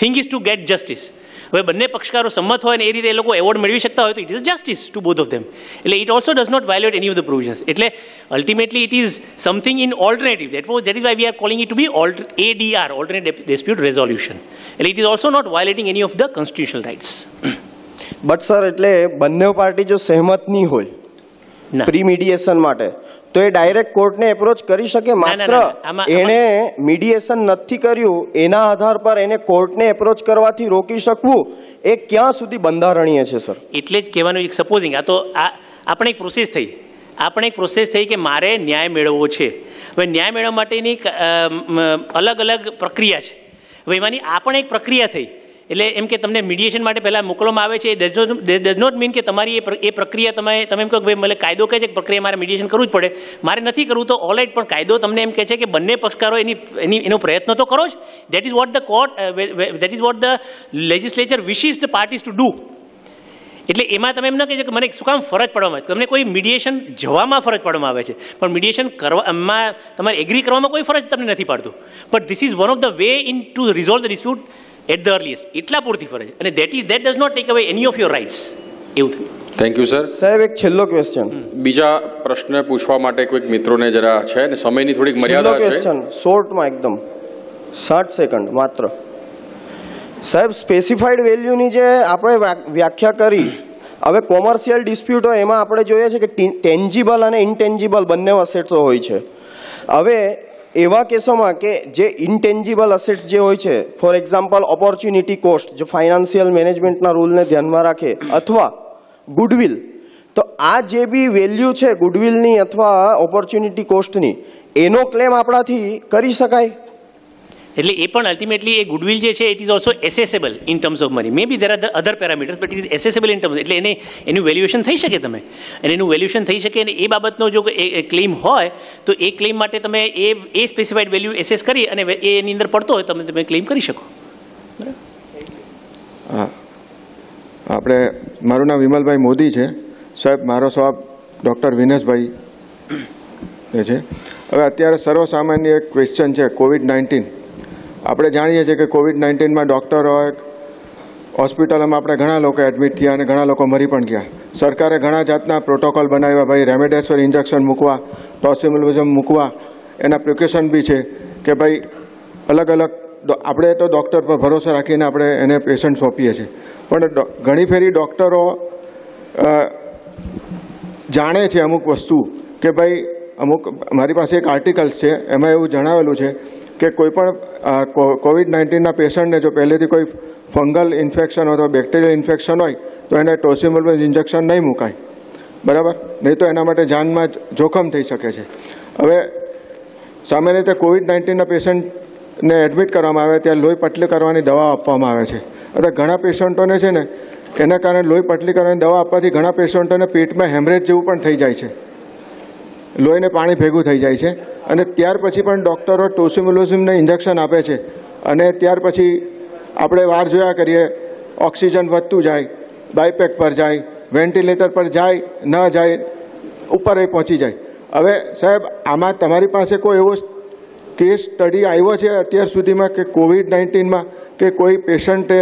thing is to get justice. હવે બંને પક્ષકારો સંમત હોય ને એ રીતે એ લોકો award મેળવી શકતા હોય તો it is justice to both of them. એટલે it also does not violate any of the provisions. એટલે ultimately it is something in alternative. That is why we are calling it to be ADR, alternate dispute resolution. એટલે it is also not violating any of the constitutional rights. But sir, એટલે બંને party જો સહેમત નહીં હોય pre mediation માટે તો એ direct કોર્ટને approach કરી શકે. માત્ર એને મીડિયેશન નથી કર્યું એના આધાર પર એને કોર્ટને એપ્રોચ કરવાથી રોકી શકવું એ ક્યાં સુધી બંધારણીય છે સર? એટલે જ કહેવાનું, એક સપોઝિંગ આ તો આપણે એક પ્રોસેસ થઈ કે મારે ન્યાય મેળવવો છે. હવે ન્યાય મેળવવા માટેની અલગ અલગ પ્રક્રિયા છે. હવે એમાંની આ પણ એક પ્રક્રિયા થઈ. એટલે એમ કે તમને મીડિયેશન માટે પહેલાં મોકલવામાં આવે છે. ડઝ નોટ મીન કે તમારી એ પ્રક્રિયા તમે એમ કહો કે ભાઈ મને કાયદો કહે છે કે પ્રક્રિયા મારે મીડિયેશન કરવું જ પડે, મારે નથી કરવું તો ઓલરાઈટ, પણ કાયદો તમને એમ કહે છે કે બંને પક્ષકારો એનો પ્રયત્ન તો કરો જ. That is what the court, that is what the legislature wishes the parties to do. એટલે એમાં તમે એમ ન કહેજો કે મને શું કામ ફરજ પાડવામાં આવે. તમને કોઈ મીડિયેશન જવામાં ફરજ પાડવામાં આવે છે, પણ મીડિયેશન કરવામાં તમારે એગ્રી કરવામાં કોઈ ફરજ તમને નથી પાડતું. But this is one of the way in to resolve the dispute at the earliest. એટલા પૂરતી ફરજ, અને દેટ ડઝ નોટ ટેક અવે એની ઓફ યોર રાઇટ્સ. એવું થયું. Thank you sir. સાહેબ, એક છેલ્લો ક્વેશ્ચન. બીજા પ્રશ્ન પૂછવા માટે કોઈક મિત્રોને જરા છે ને સમયની થોડીક મર્યાદા છે. ક્વેશ્ચન શોર્ટમાં એકદમ 60 સેકન્ડ માત્ર. સાહેબ, સ્પેસિફાઈડ વેલ્યુની જે આપણે વ્યાખ્યા કરી, હવે કોમર્શિયલ ડિસ્પ્યુટ હોય એમાં આપણે જોઈએ છે કે ટેન્જિબલ અને ઇનટેન્જિબલ બંને અસેટ્સ હોય છે. હવે એવા કેસોમાં કે જે ઇનટેન્જિબલ અસેટ્સ જે હોય છે, ફોર એક્ઝામ્પલ ઓપોર્ચ્યુનિટી કોસ્ટ, જો ફાઇનાન્શિયલ મેનેજમેન્ટના રૂલને ધ્યાનમાં રાખે, અથવા ગુડવિલ, તો આ જે બી વેલ્યુ છે ગુડવિલની અથવા ઓપોર્ચ્યુનિટી કોસ્ટની, એનો ક્લેમ આપણાથી કરી શકાય. એટલે એ પણ અલ્ટિમેટલી એ ગુડવિલ જે છે it is also assessable in terms of money. May be there are other parameters, but it is assessable in terms. એટલે એનું વેલ્યુએશન થઈ શકે તમે, અને એનું વેલ્યુએશન થઈ શકે, અને એ બાબતનો જો ક્લેમ હોય તો એ ક્લેમ માટે તમે એ સ્પેસિફાઈડ વેલ્યુ એસેસ કરી અને એની અંદર પડતો હોય તમે ક્લેમ કરી શકો. હા, આપણે, મારું નામ વિમલભાઈ મોદી છે. સાહેબ, મારો સવાલ ડૉક્ટર વિનેશભાઈ એ છે. હવે અત્યારે સર્વસામાન્ય એક ક્વેશ્ચન છે, COVID-19. આપણે જાણીએ છીએ કે COVID-19માં ડૉક્ટરો હોસ્પિટલમાં આપણે ઘણા લોકો એડમિટ થયા અને ઘણા લોકો મરી પણ ગયા. સરકારે ઘણા જાતના પ્રોટોકોલ બનાવ્યા, ભાઈ રેમેડેસિવિર ઇન્જેક્શન મૂકવા, ટોસિલિઝુમેબ મૂકવા, એના પ્રિકોશન બી છે કે ભાઈ અલગ અલગ. આપણે તો ડૉક્ટર પર ભરોસો રાખીને આપણે એને પેશન્ટ સોંપીએ છીએ, પણ ઘણી ફેરી ડૉક્ટરો જાણે છે અમુક વસ્તુ કે ભાઈ અમુક, મારી પાસે એક આર્ટિકલ્સ છે એમાં એવું જણાવેલું છે કે કોઈ પણ COVID-19ના પેશન્ટને જો પહેલેથી કોઈ ફંગલ ઇન્ફેક્શન હોય તો બેક્ટેરિયલ ઇન્ફેક્શન હોય તો એને ટોસિલિઝુમેબ ઇન્જેક્શન નહીં મુકાય, બરાબર? નહીં તો એના માટે જાનમાં જોખમ થઈ શકે છે. હવે સામાન્ય રીતે COVID-19ના પેશન્ટને એડમિટ કરવામાં આવે ત્યારે લોહી પટલી કરવાની દવા આપવામાં આવે છે. એટલે ઘણા પેશન્ટોને છે ને એના કારણે લોહી પટલી કરવાની દવા આપવાથી ઘણા પેશન્ટોને પેટમાં હેમરેજ જેવું પણ થઈ જાય છે, લોહીને પાણી ભેગું થઈ જાય છે, અને ત્યાર પછી પણ ડૉક્ટરો ટોસિલિઝુમેબને ઇન્જેક્શન આપે છે, અને ત્યાર પછી આપણે વાર જોયા કરીએ, ઓક્સિજન વધતું જાય, બાયપેક પર જાય, વેન્ટિલેટર પર જાય, ન જાય, ઉપર એ પહોંચી જાય. હવે સાહેબ, આમાં તમારી પાસે કોઈ એવો કેસ સ્ટડી આવ્યો છે અત્યાર સુધીમાં કે COVID-19માં કે કોઈ પેશન્ટે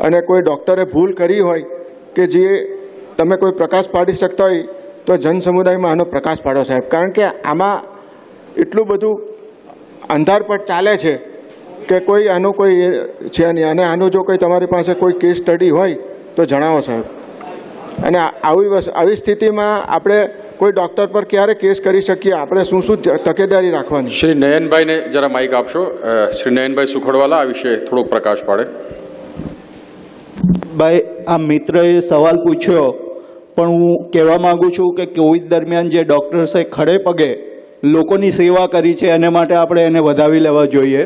અને કોઈ ડૉક્ટરે ભૂલ કરી હોય કે જે તમે કોઈ પ્રકાશ પાડી શકતા હોય તો જન સમુદાયમાં આનો પ્રકાશ પાડો સાહેબ? કારણ કે આમાં એટલું બધું અંધારપટ ચાલે છે કે કોઈ આનું કોઈ છે નહીં, અને આનું જો કોઈ તમારી પાસે કોઈ કેસ સ્ટડી હોય તો જણાવો સાહેબ. અને આવી સ્થિતિમાં આપણે કોઈ ડૉક્ટર પર ક્યારે કેસ કરી શકીએ, આપણે શું શું તકેદારી રાખવાની? શ્રી નયનભાઈને જરા માઇક આપશો. શ્રી નયનભાઈ સુખડવાલા આ વિશે થોડોક પ્રકાશ પાડે. ભાઈ, આ મિત્રએ સવાલ પૂછ્યો, પણ હું કહેવા માગું છું કે કોવિડ દરમિયાન જે ડૉક્ટર્સે ખડે પગે લોકોની સેવા કરી છે એને માટે આપણે એને વધાવી લેવા જોઈએ.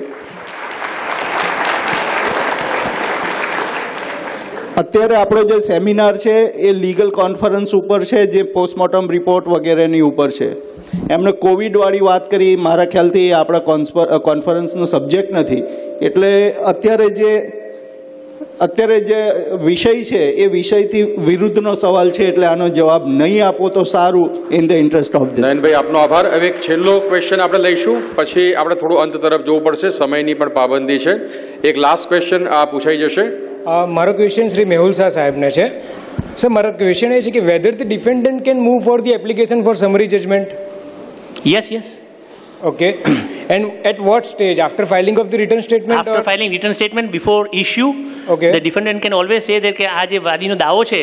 અત્યારે આપણો જે સેમિનાર છે એ લીગલ કોન્ફરન્સ ઉપર છે, જે પોસ્ટમોર્ટમ રિપોર્ટ વગેરેની ઉપર છે. એમણે કોવિડવાળી વાત કરી, મારા ખ્યાલથી આપણા કોન્ફરન્સનો સબ્જેક્ટ નથી. એટલે અત્યારે જે અત્યારે જે વિષય છે એ વિષયથી વિરુદ્ધનો સવાલ છે, એટલે આનો જવાબ નહીં આપો તો સારું, in the interest of this. Nayanbhai આપનો આભાર. હવે એક છેલ્લો ક્વેશ્ચન આપણે લઈશું, પછી આપણે થોડું અંત તરફ જોવું પડશે, સમયની પણ પાબંદી છે. એક લાસ્ટ ક્વેશ્ચન આ પૂછાઈ જશે. મારો ક્વેશ્ચન શ્રી મેહુલ શાહ સાહેબને છે. સર, મારો ક્વેશ્ચન એ છે કે whether the defendant can move for the application for summary judgment. Yes. Okay. And at what stage? After filing of the written statement? After filing written statement, before issue, okay, the defendant can always say that કે આ જે વાદીનો દાવો છે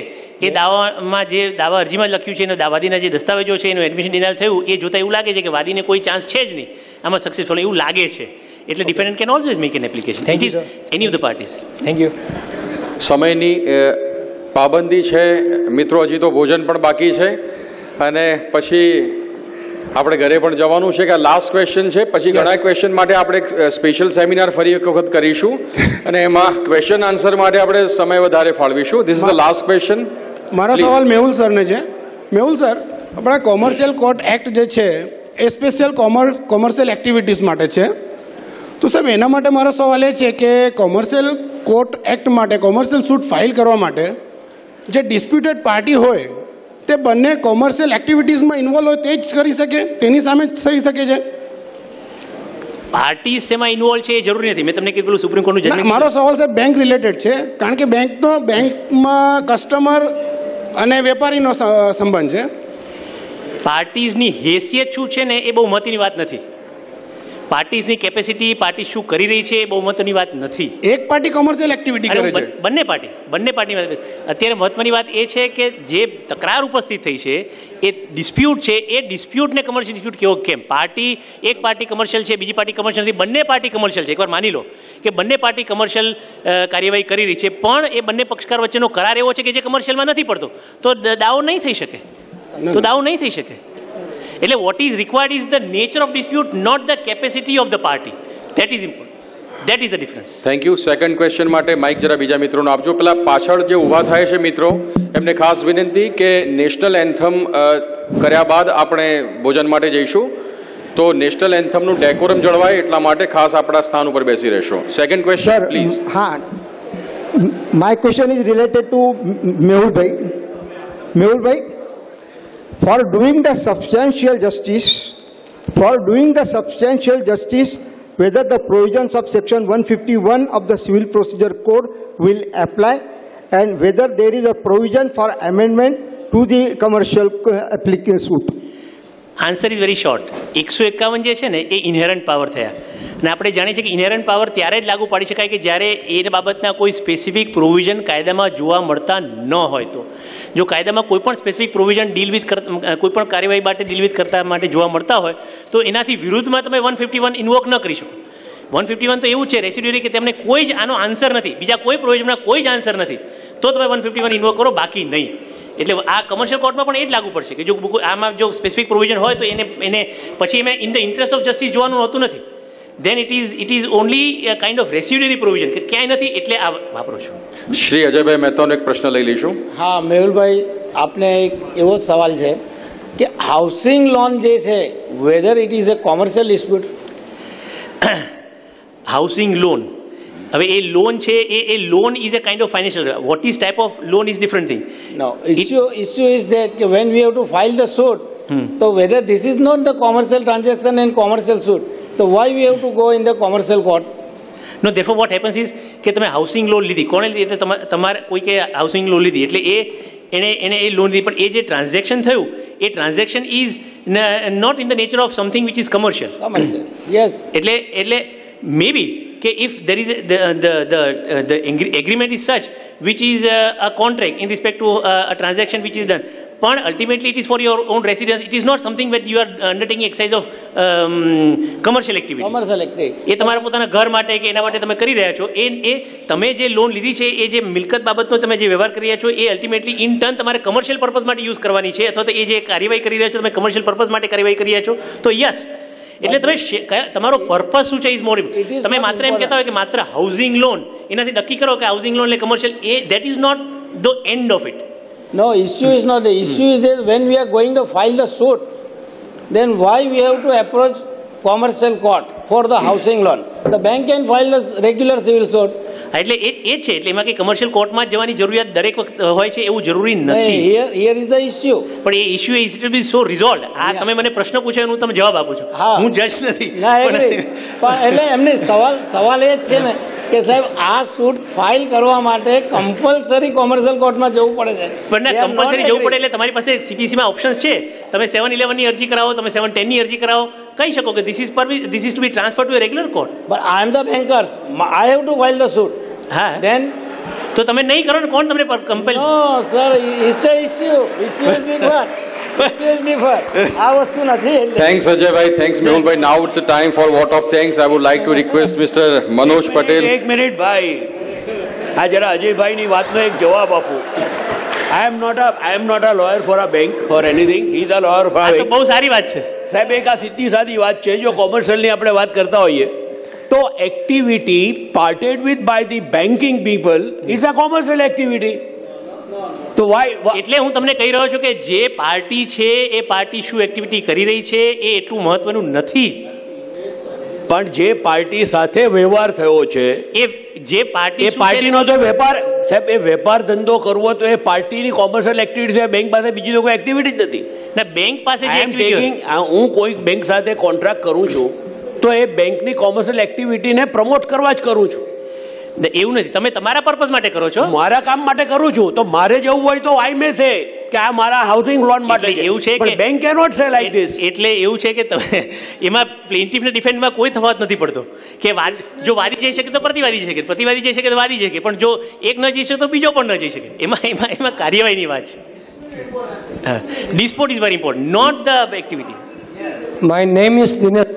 એ દાવામાં જે દાવા અરજીમાં લખ્યું છે અને વાદીના જે દસ્તાવેજો છે એનું એડમિશન ડિનાયલ થયું એ જોતા એવું લાગે છે કે વાદીને કોઈ ચાન્સ છે જ નહીં આમાં સક્સેસફુલ એવું લાગે છે, એટલે defendant can always make an application. Thank you sir. Any of the parties. Thank you. સમયની પાબંદી છે મિત્રો, હજી તો ભોજન પણ બાકી છે અને પછી આપણે ઘરે પણ જવાનું છે. કે લાસ્ટ ક્વેશ્ચન છે, પછી ઘણા ક્વેશ્ચન માટે આપણે એક સ્પેશિયલ સેમિનાર ફરી એક વખત કરીશું અને એમાં ક્વેશ્ચન આન્સર માટે આપણે સમય વધારે ફાળવીશું. This is the last question. મારો સવાલ મેહુલ સરને છે. મેહુલ સર, આપણા કોમર્શિયલ કોર્ટ એક્ટ જે છે એ સ્પેશિયલ કોમર્શિયલ એક્ટિવિટીઝ માટે છે. તો સાહેબ એના માટે મારો સવાલ એ છે કે કોમર્શિયલ કોર્ટ એક્ટ માટે કોમર્શિયલ સૂટ ફાઇલ કરવા માટે જે ડિસ્પ્યુટેડ પાર્ટી હોય તે બંને કોમર્શિયલ એક્ટિવિટીઝમાં ઇન્વોલ્વ હોય તે જ કરી શકે, તેની સામે જ થઈ શકે છે? પાર્ટીઝ શેમાં ઇન્વોલ્વ છે એ જરૂરી નથી. મેં તમને કીધું સુપ્રીમ કોર્ટનું જજમેન્ટ. મારો સવાલ સાહેબ બેંક રિલેટેડ છે, કારણ કે બેંકમાં કસ્ટમર અને વેપારીનો સંબંધ છે. પાર્ટીઝની હેસિયત શું છે ને એ બહુ મહત્વની વાત નથી. પાર્ટીઝની કેપેસિટી, પાર્ટી શું કરી રહી છે એ બહુ મહત્વની વાત નથી. એક પાર્ટી કોમર્શિયલ એક્ટિવિટી કરે છે, બંને પાર્ટી અત્યારે મહત્વની વાત એ છે કે જે તકરાર ઉપસ્થિત થઈ છે એ ડિસ્પ્યુટ છે, એ ડિસ્પ્યુટને કમર્શિયલ ડિસ્પ્યુટ કેવો કેમ? પાર્ટી એક પાર્ટી કમર્શિયલ છે, બીજી પાર્ટી કમર્શિયલ નથી, બંને પાર્ટી કમર્શિયલ છે. એકવાર માની લો કે બંને પાર્ટી કમર્શિયલ કાર્યવાહી કરી રહી છે, પણ એ બંને પક્ષકાર વચ્ચેનો કરાર એવો છે કે જે કમર્શિયલમાં નથી પડતો, તો દાવો નહીં થઈ શકે. એટલે what is required is the nature of dispute, not the capacity of the party. That is important. That is the difference. Thank you. Second question માટે માઇક જરા બીજા મિત્રોને આપજો. પેલા પાછળ જે ઊભા થાય છે મિત્રો, એમને ખાસ વિનંતી કે નેશનલ એન્થમ કર્યા બાદ આપણે ભોજન માટે જઈશું, તો નેશનલ એન્થમનું ડેકોરમ જળવાય એટલા માટે ખાસ આપણા સ્થાન ઉપર બેસી રહેશો. Second question please. હા, my question is related to મેહુલભાઈ. For doing the substantial justice, whether the provisions of section 151 of the Civil Procedure Code will apply and whether there is a provision for amendment to the commercial application suit. Answer is very short. 151 જે છે ને એ ઇનહેરન્ટ power થયા, અને આપણે જાણીએ છીએ કે ઇનહેરન્ટ power ત્યારે જ લાગુ પાડી શકાય કે જ્યારે એ બાબતના કોઈ સ્પેસિફિક પ્રોવિઝન કાયદામાં જોવા મળતા ન હોય. તો જો કાયદામાં કોઈ પણ સ્પેસિફિક પ્રોવિઝન કોઈ પણ કાર્યવાહી માટે ડીલ વિથ કરતા માટે જોવા મળતા હોય તો એનાથી વિરુદ્ધમાં તમે 151 ઇન્વોક ન કરી શકો. 151 તો એવું છે રેસિડ્યુરી કે તેમને કોઈ જ આનો આન્સર નથી, બીજા કોઈ પ્રોવિઝનમાં કોઈ જ આન્સર નથી, તો તમે 151 ઇન્વોક કરો, બાકી નહીં. એટલે આ કમર્શિયલ કોર્ટમાં પણ એ જ લાગુ પડશે કે જો આમાં જો સ્પેસિફિક પ્રોવિઝન હોય તો એને પછી એમાં in the interest of justice જોવાનું હોતું નથી. then it is only a kind of residuary provision કે ક્યાંય નથી એટલે આ વાપરો છું. શ્રી અજયભાઈ મહેતાનો એક પ્રશ્ન લઈ લઈશું. હા મેહુલભાઈ, આપને એક એવો જ સવાલ છે કે હાઉસિંગ લોન જે છે whether it is a commercial dispute. Housing loan, હવે એ લોન છે એ loan is a kind of financial. What is type of loan is different thing. No issue is that when we have to file the suit, so whether this is not the commercial transaction and commercial suit, so why we have to go in the commercial court? No, therefore what happens is કે તમે housing loan લીધી, કોણે લીધી? એટલે તમારે કોઈ કે housing loan લીધી એટલે એને એ લોન લીધી, પણ એ જે ટ્રાન્ઝેક્શન થયું એ transaction is not in the nature of something which is commercial. Yes. એટલે મે બી કે if there is the agreement is such which is a contract in respect to a transaction which is done, but ultimately it is for your own residence, it is not something that you are undertaking exercise of commercial activity. એ તમારા પોતાના ઘર માટે કે એના માટે તમે કરી રહ્યા છો. એ તમે જે લોન લીધી છે એ જે મિલકત બાબતનો તમે જે વ્યવહાર કરી રહ્યા છો એ અલ્ટિમેટલી ઇન ટર્ન તમારે કમર્શિયલ પર્પઝ માટે યુઝ કરવાની છે, અથવા તો એ જે કાર્યવાહી કરી રહ્યા છો તમે કમર્શિયલ પર્પઝ માટે કાર્યવાહી કરી રહ્યા છો, તો યસ. એટલે તમે તમારો પર્પઝ શું છે ઇઝ મોર ઇમ્પોર્ટન્ટ. તમે માત્ર એમ કહેતા હોય કે માત્ર હાઉસિંગ લોન, એનાથી નક્કી કરો કે હાઉસિંગ લોન એટલે commercial, that is not the end of it. No, issue is not the issue is that when we are going to file the suit, then why we have to approach commercial court for the housing loan. The bank can file the regular civil suit. એટલે એ છે, એટલે એમાં કે commercial કોર્ટમાં જવાની જરૂરિયાત દરેક વખત હોય છે એવું જરૂરી નથી. Here is the issue. પણ એ issue is to be so resolve. આ તમે મને પ્રશ્ન પૂછ્યો હું તમને જવાબ આપું છું. હું જજ નથી. પણ એટલે એમને સવાલ એ જ છે ને કે સાહેબ આ સૂટ ફાઇલ કરવા માટે કમ્પલસરી કોમર્શિયલ કોર્ટમાં જવું પડે છે. પણ કમ્પલસરી જવું પડે એટલે તમારી પાસે સીપીસીમાં ઓપ્શન્સ છે. તમે 711 ની અરજી કરાવો, તમે 710 ની અરજી કરાવો, કહી શકો કે this is to be transfer to a regular court. But I am the bankers, I have to file the suit. હા, ધેન તો તમે નહીં કરો ને કોણ તમને compel? No sir, is the issue is differ. Thanks Ajay bhai, thanks Mehul bhai. Now it's a time for vote of thanks. I would like to request Mr. Manoj Patel. એક minute ભાઈ, આ જરા અજયભાઈ ની વાતનો એક જવાબ આપું. I am not a lawyer for a bank or anything. He is a lawyer for a bank. બહુ સારી વાત છે સાહેબ, એક આ સીધી સાદી વાત છે. જો કોમર્શિયલની આપણે વાત કરતા હોઈએ તો activity parted with by the banking people is a commercial activity. તો એટલે હું તમને કહી રહ્યો છું કે જે પાર્ટી છે એ પાર્ટી શું એક્ટિવિટી કરી રહી છે એ એટલું મહત્વનું નથી. પણ જે પાર્ટી સાથે વ્યવહાર થયો છે એ જે પાર્ટીનો જો વેપાર, સાહેબ એ વેપાર ધંધો કરવો તો એ પાર્ટીની કોમર્શિયલ એક્ટિવિટી છે. બેંક પાસે બીજી તો કોઈ એક્ટિવિટી જ નથી. ના, બેંક પાસે જે એક્ટિવિટી, હું કોઈ બેંક સાથે કોન્ટ્રાક્ટ કરું છું તો એ બેંકની કોમર્શિયલ એક્ટિવિટીને પ્રમોટ કરવા જ કરું છું. એવું નથી, તમે તમારા પર્પઝ માટે કરો છો. મારા કામ માટે કરું છું. તો મારે જવું હોય તો આઈ મે સે કે આ મારા હાઉસિંગ લોન માટે એવું છે કે બેંક કેનોટ સે લાઈક ધીસ. એટલે એવું છે કે તમે એમાં પ્લેન્ટિફને ડિફેન્ડમાં કોઈ તફાવત નથી પડતો કે જો વાદી જઈ શકે તો પ્રતિવાદી જઈ શકે, પ્રતિવાદી જઈ શકે તો વાદી જઈ શકે, પણ જો એક ન જઈ શકે તો બીજો પણ ન જઈ શકે. એમાં કાર્યવાહીની વાત છે. Dispute is very important, not the activity. My name is Dinesh.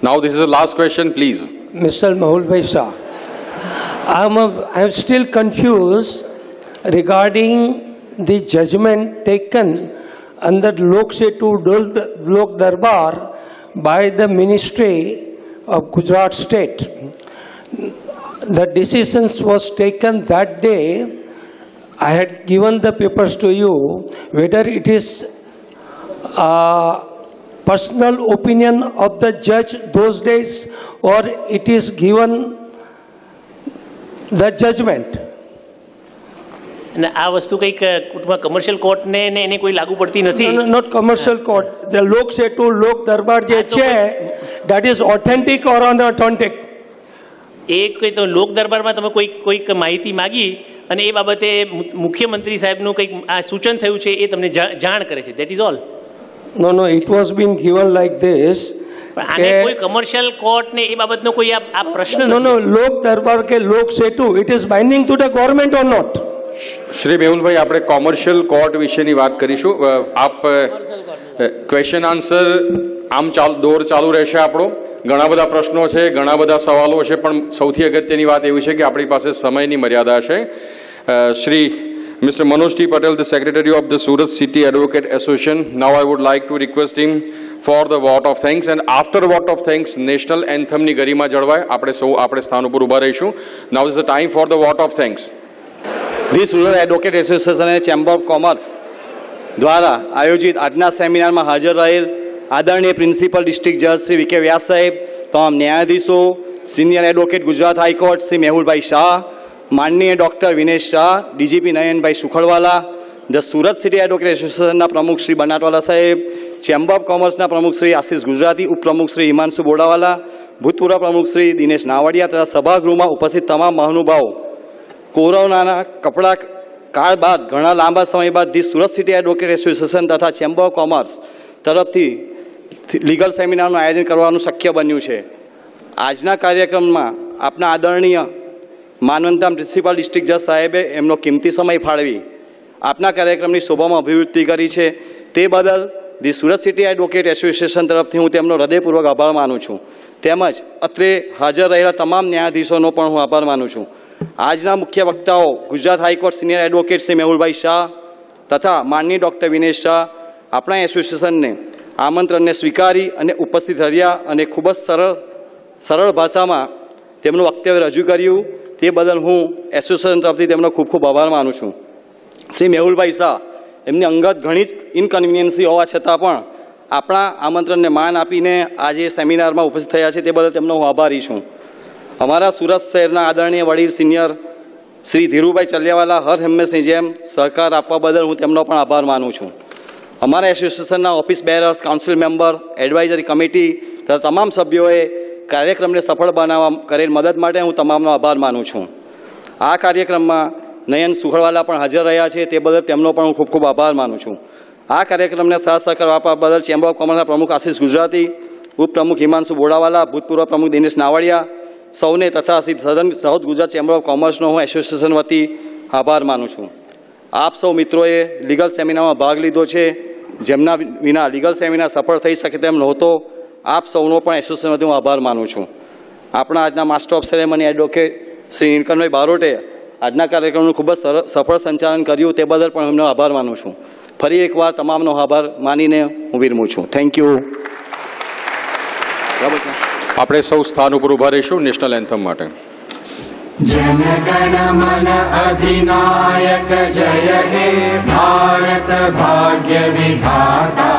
Now this is the last question, please. Mr. Mehul Shah, I am still confused regarding the judgment taken under Lok Setu Lok Darbar by the Ministry of Gujarat State. The decisions was taken that day. I had given the papers to you, whether it is personal opinion of the judge those days or it is given the judgment. અને આ વસ્તુ કંઈક commercial કોર્ટને એને કોઈ લાગુ પડતી નથી. Not commercial court, the લોક સેતુ લોક દરબાર જે છે that is authentic or unauthentic. એ કોઈ તો લોક દરબારમાં તમે કોઈક માહિતી માગી અને એ બાબતે મુખ્યમંત્રી સાહેબનું કંઈક આ સૂચન થયું છે એ તમને જાણ કરે છે. That is all. No, it was been given like this. આને કોઈ કમર્શિયલ કોર્ટ ને એ બાબતનો કોઈ આ પ્રશ્ન No, લોક દરબાર કે લોક સેતુ, it is binding to the government or not? Shri મેહુલભાઈ, આપણે કોમર્શિયલ કોર્ટ વિશેની વાત કરીશું. આપ ક્વેશ્ચન આન્સર આમ દોર ચાલુ રહેશે આપણો. ઘણા બધા પ્રશ્નો છે, ઘણા બધા સવાલો છે, પણ સૌથી અગત્યની વાત એવી છે કે આપણી પાસે સમયની મર્યાદા છે. Shri Mr. Manoj T. Patel, the Secretary of the Surat City Advocate Association. Now I would like to request him for the vote of thanks, and after vote of thanks, National Anthem ની ગરિમા જળવાય. આપણે સ્થાન ઉપર ઊભા રહીશું. Now is the time for the vote of thanks. The Surat Advocate Association and Chamber of Commerce દ્વારા આયોજિત આજના સેમિનારમાં હાજર રહેલ આદરણીય પ્રિન્સિપલ ડિસ્ટ્રિક્ટ જજ શ્રી વી કે વ્યાસ સાહેબ, તમામ ન્યાયાધીશો, senior advocate Gujarat high court Shri Mehulbhai Shah, માનનીય doctor Vinesh Shah, DGP Nayanbhai Sukhadwala, the Surat city advocate એસોસિએશનના પ્રમુખ શ્રી બનાટવાલા સાહેબ, ચેમ્બર ઓફ કોમર્સના પ્રમુખ શ્રી આશિષ ગુજરાતી, ઉપપ્રમુખ શ્રી હિમાંશુ બોડાવાલા, ભૂતપૂર્વ પ્રમુખ શ્રી દિનેશ નાવડિયા તથા સભાગૃહમાં ઉપસ્થિત તમામ મહાનુભાવો, કોરોનાના કપડા કાળ બાદ ઘણા લાંબા સમય બાદ the Surat city advocate association તથા ચેમ્બર ઓફ કોમર્સ તરફથી લીગલ સેમિનારનું આયોજન કરવાનું શક્ય બન્યું છે. આજના કાર્યક્રમમાં આપના આદરણીય માનવંતમ પ્રિન્સિપલ ડિસ્ટ્રિક્ટ જજ સાહેબે એમનો કિંમતી સમય ફાળવી આપના કાર્યક્રમની શોભામાં અભિવૃદ્ધિ કરી છે. તે બદલ the Surat city advocate association તરફથી હું તેમનો હૃદયપૂર્વક આભાર માનું છું. તેમજ અત્રે હાજર રહેલા તમામ ન્યાયાધીશોનો પણ હું આભાર માનું છું. આજના મુખ્ય વક્તાઓ Gujarat high court senior advocate Shri Mehulbhai Shah તથા માનનીય ડૉક્ટર વિનેશ શાહ આપણા એસોસિએશનને આમંત્રણને સ્વીકારી અને ઉપસ્થિત રહ્યા અને ખૂબ જ સરળ ભાષામાં તેમનું વક્તવ્ય રજૂ કર્યું. તે બદલ હું એસોસિએશન તરફથી તેમનો ખૂબ ખૂબ આભાર માનું છું. શ્રી મેહુલભાઈ શાહ એમની અંગત ઘણી જ ઇનકન્વિનિયન્સી હોવા છતાં પણ આપણા આમંત્રણને માન આપીને આજે સેમિનારમાં ઉપસ્થિત થયા છે તે બદલ તેમનો હું આભારી છું. અમારા સુરત શહેરના આદરણીય વડીલ સિનિયર શ્રી ધીરુભાઈ ચલિયાવાલા હર હંમેશની જેમ સહકાર આપવા બદલ હું તેમનો પણ આભાર માનું છું. અમારા એસોસિએશનના office bearers, council member, advisory committee તથા તમામ સભ્યોએ કાર્યક્રમને સફળ બનાવવા કરેલ મદદ માટે હું તમામનો આભાર માનું છું. આ કાર્યક્રમમાં નયન સુખડવાલા પણ હાજર રહ્યા છે તે બદલ તેમનો પણ હું ખૂબ ખૂબ આભાર માનું છું. આ કાર્યક્રમને સાથ સહકાર આપવા બદલ ચેમ્બર ઓફ કોમર્સના પ્રમુખ આશીષ ગુજરાતી, ઉપપ્રમુખ હિમાંશુ બોડાવાલા, ભૂતપૂર્વ પ્રમુખ દિનેશ નાવડિયા સૌને તથા સાઉથ ગુજરાત ચેમ્બર ઓફ કોમર્સનો હું એસોસિએશન વતી આભાર માનું છું. આપ સૌ મિત્રોએ લીગલ સેમિનારમાં ભાગ લીધો છે, જેમના વિના લીગલ સેમિનાર સફળ થઈ શકે તેમ નહોતો. આપ સૌનો પણ એસોસિએશન વતી હું આભાર માનું છું. આપણા આજના master of ceremony advocate Shri Nilkanthbhai બારોટે આજના કાર્યક્રમનું ખૂબ જ સફળ સંચાલન કર્યું તે બદલ પણ એમનો આભાર માનું છું. ફરી એકવાર તમામનો આભાર માનીને હું વિરમું છું. Thank you. આપણે સૌ સ્થાન ઉપર ઊભા રહીશું નેશનલ એન્થમ માટે. जनगण मन अधिनायक जय हे भारत भाग्य विधाता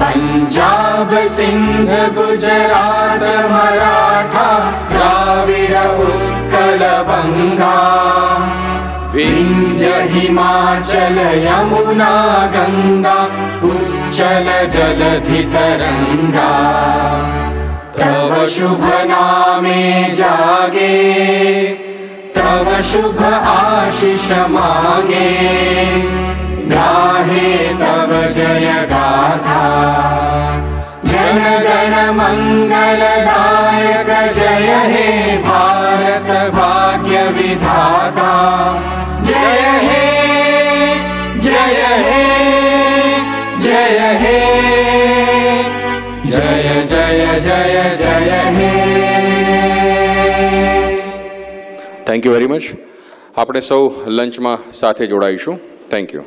पंजाब सिंध गुजरात मराठा द्राविड उत्कल बंगा विंध्य हिमाचल यमुना गंगा उच्चल जलधि तरंगा तव शुभ नामे जागे तव शुभ आशीष मांगे गाहे तव जय गाथा जनगण मंगलदायक जय हे भारत भाग्य विधाता जय हे जय हे जय हे जय जय जय जय हे. Thank you very much. આપણે સૌ લંચમાં સાથે જોડાઈશું. Thank you.